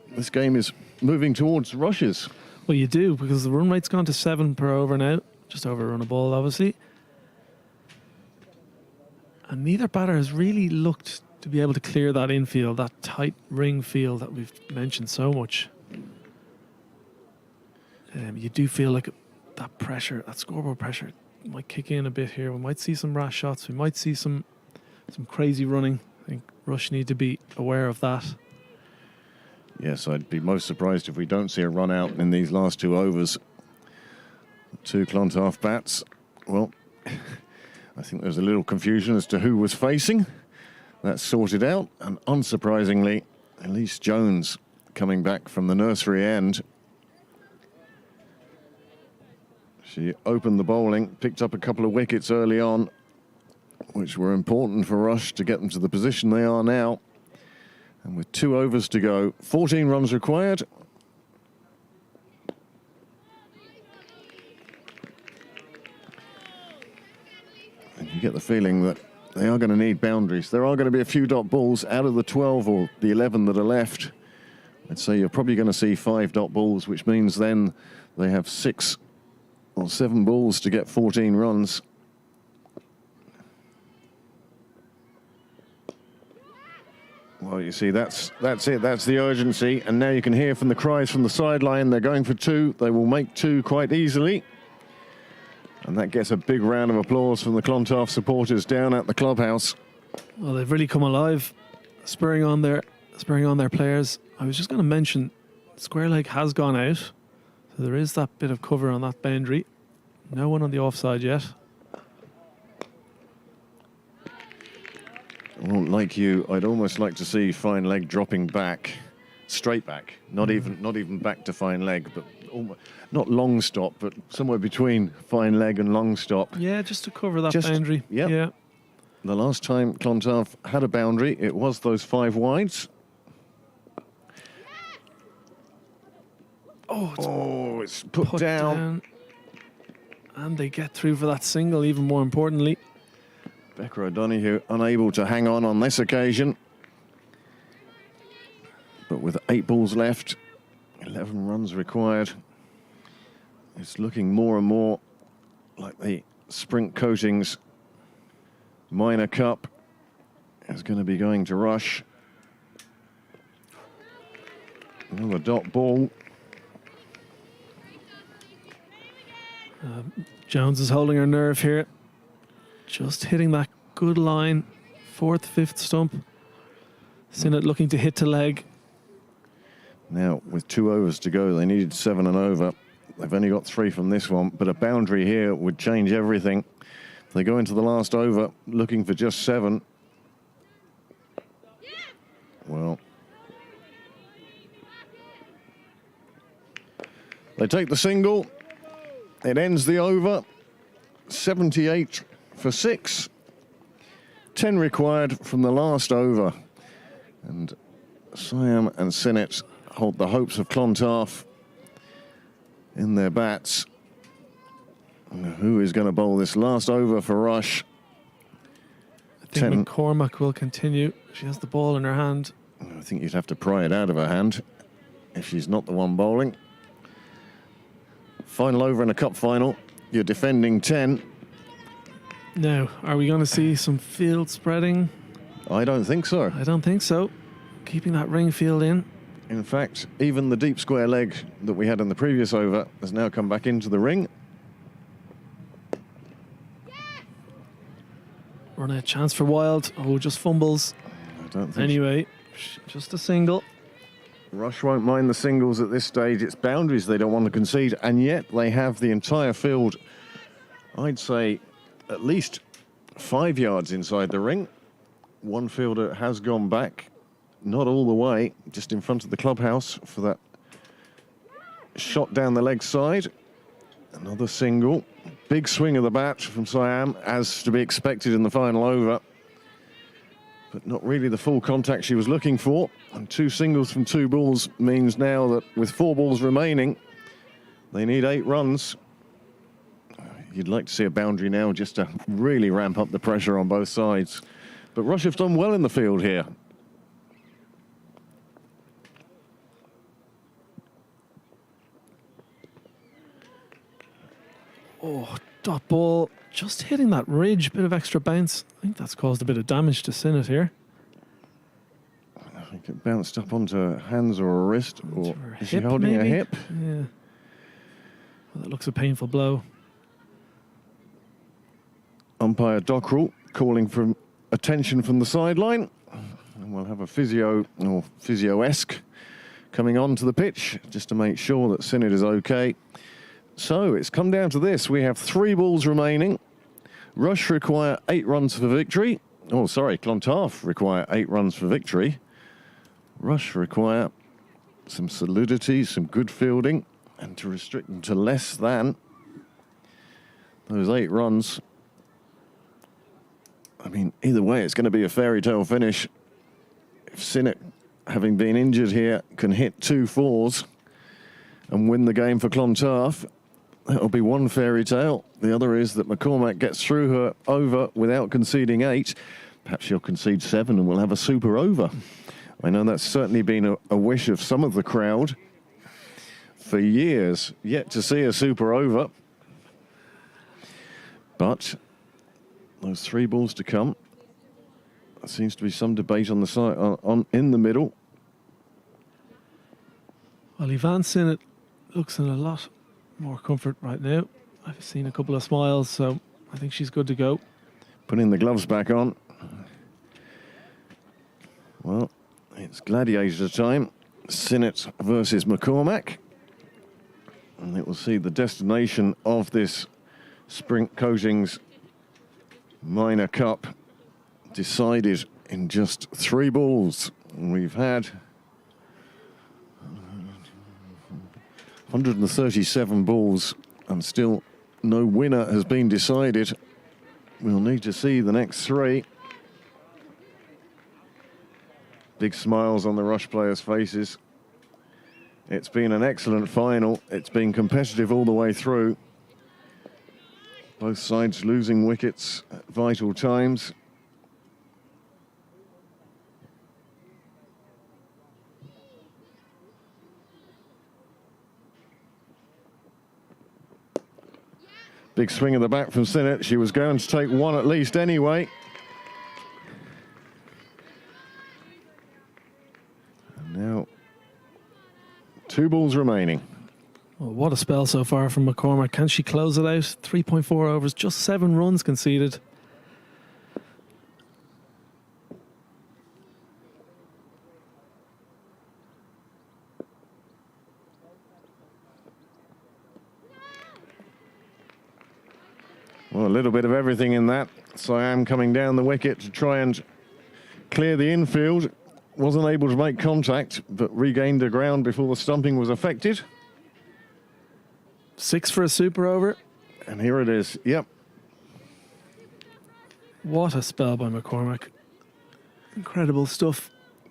this game is moving towards Rush's. Well, you do, because the run rate's gone to 7 per over now. Just over a run a ball, obviously. And neither batter has really looked to be able to clear that infield, that tight ring field that we've mentioned so much. You do feel like that pressure, that scoreboard pressure, might kick in a bit here. We might see some rash shots. We might see some crazy running. I think Rush need to be aware of that. Yes, I'd be most surprised if we don't see a run out in these last 2 overs. 2 Clontarf bats. Well, I think there was a little confusion as to who was facing. That's sorted out, and unsurprisingly, Elise Jones coming back from the nursery end. She opened the bowling, picked up a couple of wickets early on, which were important for Rush to get them to the position they are now. And with 2 overs to go, 14 runs required. And you get the feeling that they are going to need boundaries. There are going to be a few dot balls out of the 12 or the 11 that are left. I'd say you're probably going to see 5 dot balls, which means then they have 6 or 7 balls to get 14 runs. Well, you see, that's it. That's the urgency. And now you can hear from the cries from the sideline. They're going for 2. They will make 2 quite easily. And that gets a big round of applause from the Clontarf supporters down at the clubhouse. Well, they've really come alive, spurring on their players. I was just going to mention, square leg has gone out, so there is that bit of cover on that boundary. No one on the offside yet. Well, like you, I'd almost like to see fine leg dropping back, straight back, not even back to fine leg, but almost, not long stop, but somewhere between fine leg and long stop. Yeah, just to cover that boundary. Yep. Yeah. The last time Clontarf had a boundary, it was those 5 wides. Oh, it's put down. And they get through for that single, even more importantly. Becca O'Donoghue unable to hang on this occasion. But with 8 balls left, 11 runs required, it's looking more and more like the Sprint Coatings Minor Cup is going to be going to Rush. Another dot ball. Jones is holding her nerve here. Just hitting that good line. 4th, 5th stump. Sinnott looking to hit to leg. Now, with 2 overs to go, they needed 7 and over. They've only got 3 from this one, but a boundary here would change everything. They go into the last over looking for just 7. Well, they take the single. It ends the over. 78 for 6. 10 required from the last over. And Siam and Sinnott hold the hopes of Clontarf in their bats. Who is going to bowl this last over for Rush? I think McCormack will continue. She has the ball in her hand. I think you'd have to pry it out of her hand if she's not the one bowling. Final over in a cup final. You're defending 10. Now, are we going to see some field spreading? I don't think so. I don't think so. Keeping that ring field in. In fact, even the deep square leg that we had in the previous over has now come back into the ring. Run a chance for Wild. Oh, just fumbles. I don't think anyway, just a single. Rush won't mind the singles at this stage. It's boundaries they don't want to concede, and yet they have the entire field, I'd say, at least 5 yards inside the ring. One fielder has gone back, not all the way, just in front of the clubhouse for that shot down the leg side. Another single. Big swing of the bat from Siam, as to be expected in the final over. But not really the full contact she was looking for. And 2 singles from 2 balls means now that with 4 balls remaining, they need 8 runs. You'd like to see a boundary now just to really ramp up the pressure on both sides. But Rush have done well in the field here. Oh, dot ball. Just hitting that ridge. Bit of extra bounce. I think that's caused a bit of damage to Sinnott here. I think it bounced up onto her hands or a wrist. Or is she hip, holding maybe? her hip? Yeah. Well, that looks a painful blow. Umpire Dockrell calling for attention from the sideline. And we'll have a physio, or physio-esque, coming onto the pitch just to make sure that Sinnott is okay. So it's come down to this. We have 3 balls remaining. Rush require 8 runs for victory. Oh, sorry, Clontarf require 8 runs for victory. Rush require some solidity, some good fielding, and to restrict them to less than those 8 runs. I mean, either way, it's going to be a fairy tale finish. If Sinnott, having been injured here, can hit 2 fours and win the game for Clontarf, that'll be one fairy tale. The other is that McCormack gets through her over without conceding 8. Perhaps she'll concede 7 and we'll have a super over. I know that's certainly been a wish of some of the crowd for years, yet to see a super over. But those 3 balls to come. There seems to be some debate on the side, in the middle. Well, Yvonne Sinnott looks in a lot more comfort right now. I've seen a couple of smiles, so I think she's good to go. Putting the gloves back on. Well, it's gladiator time. Sinnott versus McCormack. And it will see the destination of this Sprint Coatings Minor Cup decided in just 3 balls. And we've had 137 balls and still no winner has been decided. We'll need to see the next 3. Big smiles on the Rush players' faces. It's been an excellent final. It's been competitive all the way through. Both sides losing wickets at vital times. Big swing of the bat from Sinnott. She was going to take 1 at least anyway. And now 2 balls remaining. Well, what a spell so far from McCormack. Can she close it out? 3.4 overs, just 7 runs conceded. Well, a little bit of everything in that. Siam coming down the wicket to try and clear the infield. Wasn't able to make contact, but regained the ground before the stumping was affected. 6 for a super over. And here it is. Yep. What a spell by McCormack. Incredible stuff.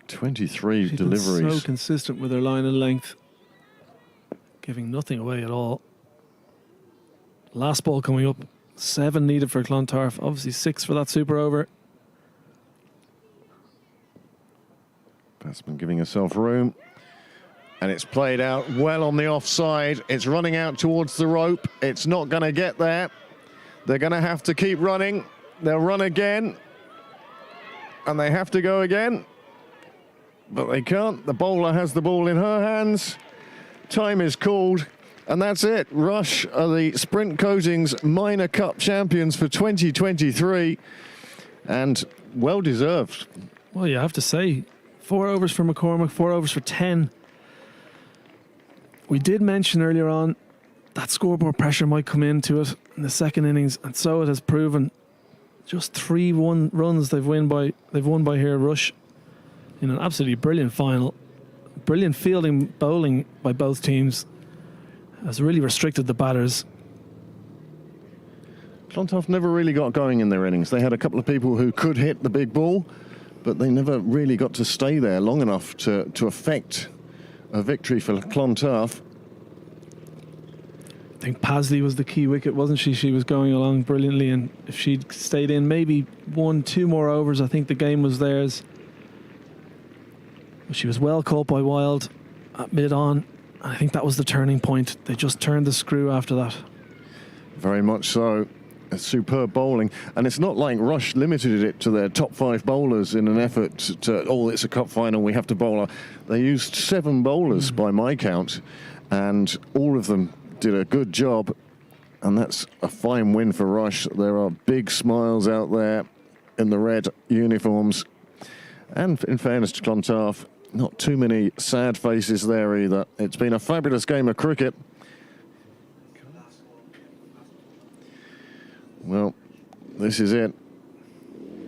23 She's been deliveries. so consistent with her line and length. Giving nothing away at all. Last ball coming up. 7 needed for Clontarf. Obviously 6 for that super over. Batsman giving herself room. And it's played out well on the offside. It's running out towards the rope. It's not going to get there. They're going to have to keep running. They'll run again. And they have to go again. But they can't. The bowler has the ball in her hands. Time is called. And that's it. Rush are the Sprint Coatings Minor Cup champions for 2023. And well deserved. Well, you have to say, 4 overs for McCormack, 4 overs for 10. We did mention earlier on that scoreboard pressure might come into it in the second innings, and so it has proven. Just 3-1 runs they've won by here, Rush, in an absolutely brilliant final. Brilliant fielding, bowling by both teams has really restricted the batters. Clontarf never really got going in their innings. They had a couple of people who could hit the big ball, but they never really got to stay there long enough to affect a victory for Clontarf. I think Pasley was the key wicket, wasn't she? She was going along brilliantly, and if she'd stayed in maybe 1-2 more overs, I think the game was theirs. But she was well caught by Wild at mid-on. I think that was the turning point. They just turned the screw after that. Very much so. A superb bowling. And it's not like Rush limited it to their top 5 bowlers in an effort to, oh, it's a cup final, we have to bowl. They used 7 bowlers by my count, and all of them did a good job. And that's a fine win for Rush. There are big smiles out there in the red uniforms. And in fairness to Clontarf, not too many sad faces there either. It's been a fabulous game of cricket. Well, This is it.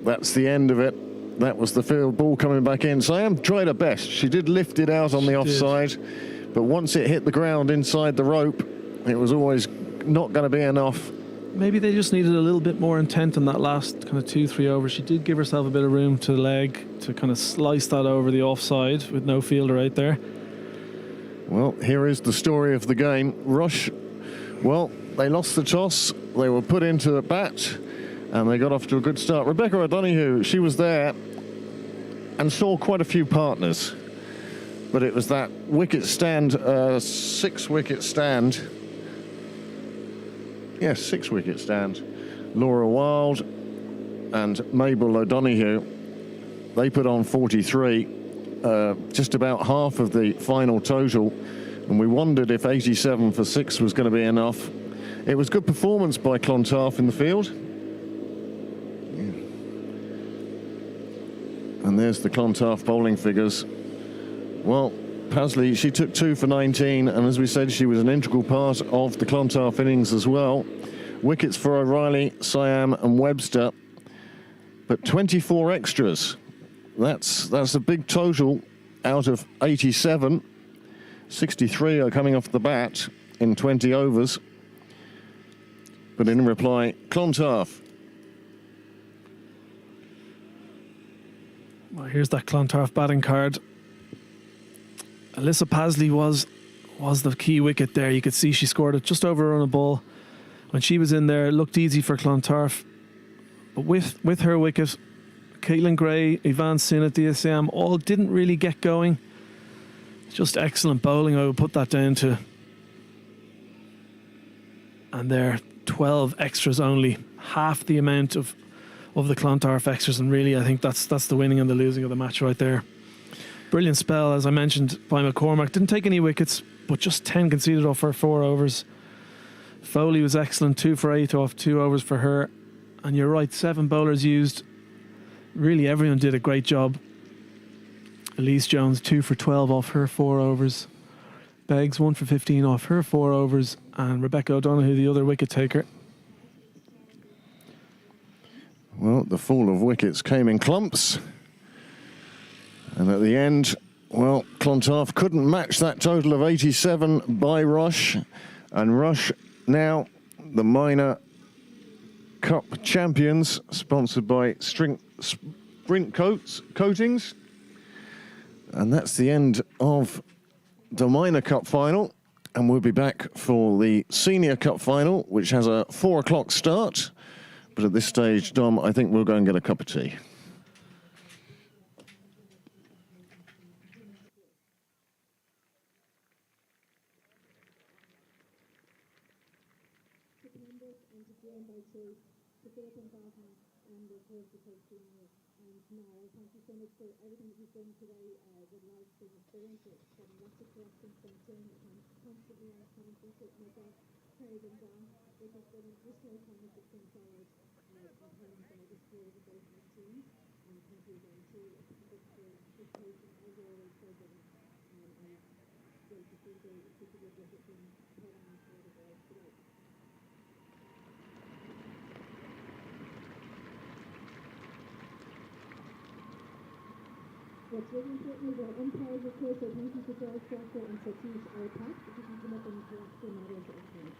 That's the end of it. That was the field ball coming back in. Siam tried her best. She did lift it out on the offside, but once it hit the ground inside the rope, it was always not going to be enough. Maybe they just needed a little bit more intent in that last kind of 2-3 overs. She did give herself a bit of room to the leg to kind of slice that over the offside with no fielder out there. Well, here is the story of the game. Rush, well, they lost the toss. They were put into the bat, and they got off to a good start. Rebecca O'Donoghue, she was there and saw quite a few partners, but it was that wicket stand, 6-wicket stand. Yes, 6-wicket stand. Laura Wild and Mabel O'Donoghue, they put on 43, just about half of the final total, and we wondered if 87 for 6 was going to be enough. It was good performance by Clontarf in the field. And there's the Clontarf bowling figures. Well, Pasley, she took 2 for 19, and as we said, she was an integral part of the Clontarf innings as well. Wickets for O'Reilly, Siam and Webster, but 24 extras. That's a big total out of 87. 63 are coming off the bat in 20 overs. But in reply, Clontarf. Well, here's that Clontarf batting card. Alyssa Pasley was the key wicket there. You could see she scored it just over on a ball. When she was in there, it looked easy for Clontarf. But with her wicket, Caitlin Gray, Yvonne Sinnott, DSM all didn't really get going. Just excellent bowling, I would put that down to. And there, 12 extras only, half the amount of the Clontarf extras, and really I think that's the winning and the losing of the match right there. Brilliant spell, as I mentioned, by McCormack. Didn't take any wickets, but just 10 conceded off her 4 overs. Foley was excellent, 2 for 8 off 2 overs for her. And you're right, 7 bowlers used. Really, everyone did a great job. Elise Jones, 2 for 12 off her 4 overs. Beggs, 1 for 15 off her 4 overs. And Rebecca O'Donoghue, the other wicket taker. Well, the fall of wickets came in clumps. And at the end, well, Clontarf couldn't match that total of 87 by Rush. And Rush now the Minor Cup champions, sponsored by Sprint Coatings. And that's the end of the Minor Cup final. And we'll be back for the Senior Cup final, which has a 4 o'clock start. But at this stage, Dom, I think we'll go and get a cup of tea. What's really important is our umpires, of course, so thank you to George Proctor and Satish Arpat, if you can come up and collect the medals of points.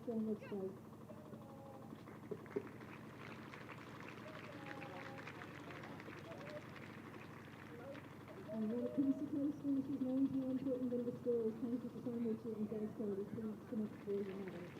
So much fun. And when it comes to close finishes, no one's more important than the scores. Thank you to Sam Ritchie and Dennis Foley. Please come up for your medals.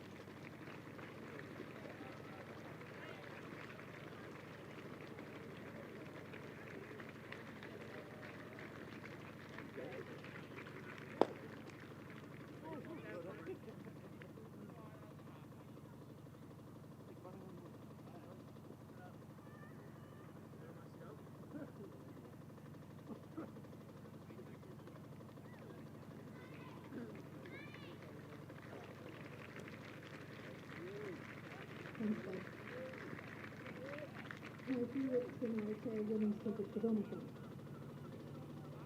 Now, if you were tonight, women's cricket for Donegal.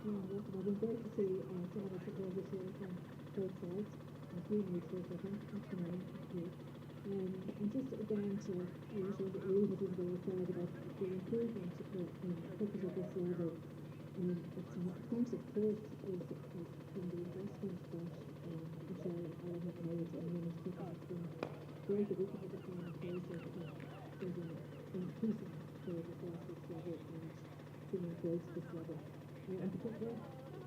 Yeah, that's what I've been great to see some of the supporters here from both sides. And we need to, I think, tonight. And just again to reiterate what we said about the improvement in cricket at this level. It's a point of course is from the investment that Michelle Allen have made in women's cricket. It's been very difficult to find places there's an increasing grade across this level and senior grades at this level. In particular,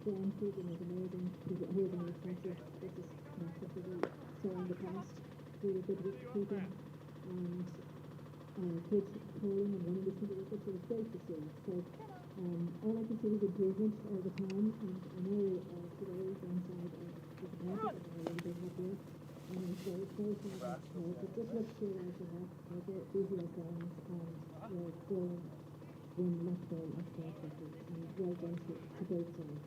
John Keegan is amazing. He's an expensive. This is not something we saw in the past. Really good wicket-keeping and good calling and running between the wickets. It was great to see. So all I can see is improvement all the time. And I know today one side is disappointed and a little bit happier. So it's very sad. But just look through as a lot. They're busy as gangs and they're going one much more quickly. And well done to both sides.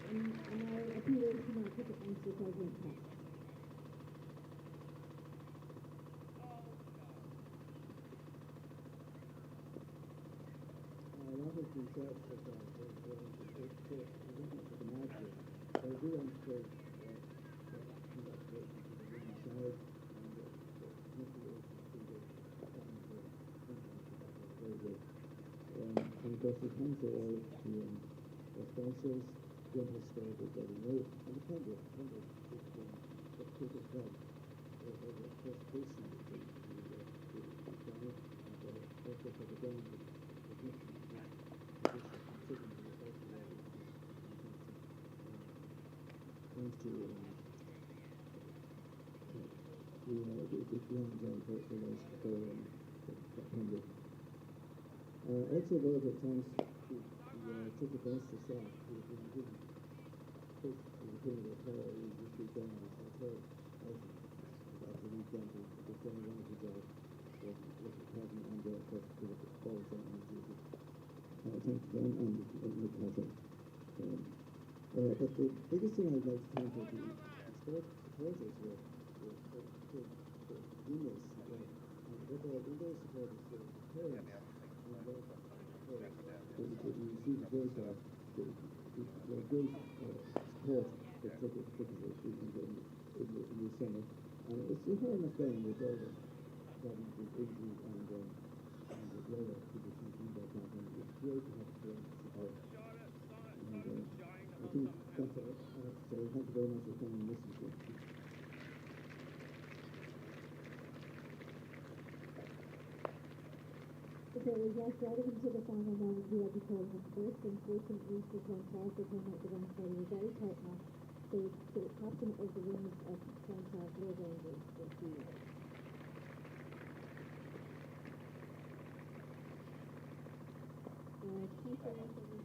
And I appeal to my Cricket Leinster President Pat. A lot has been said so far. It's the market. I do want to say congratulations to the women's side and the motivation to the very good. And of course, we can say all the sponsors. One has started that we know, and the Canada, the cricket club, the first person the ground, and also for the ground, the position, considering the result of that, thanks to the ground for those for Canada. Also, though, that thanks to Cricket Leinster staff who have been given the Canada power this weekend and third out the weekend. They've done a wonderful job with Kevin and the balls on the duty. Thank you them and the Kevin. But the biggest thing I'd like to thank are the supporters were units and what they supporters the parents and you see the great great support that cricket in the summer. And it's inherent enough game with all the problems with injuries and the lower conditions and that kind of thing. It's great to have support. And I think that's all I have to say. Thank you very much for coming and listening to me. Okay, we've just right into the final moment here because the first unfortunately for Clontarf came out the wrong side of a very tight match. So the captain of the women's of Clontarf was Rangers this year. Thanks very much for the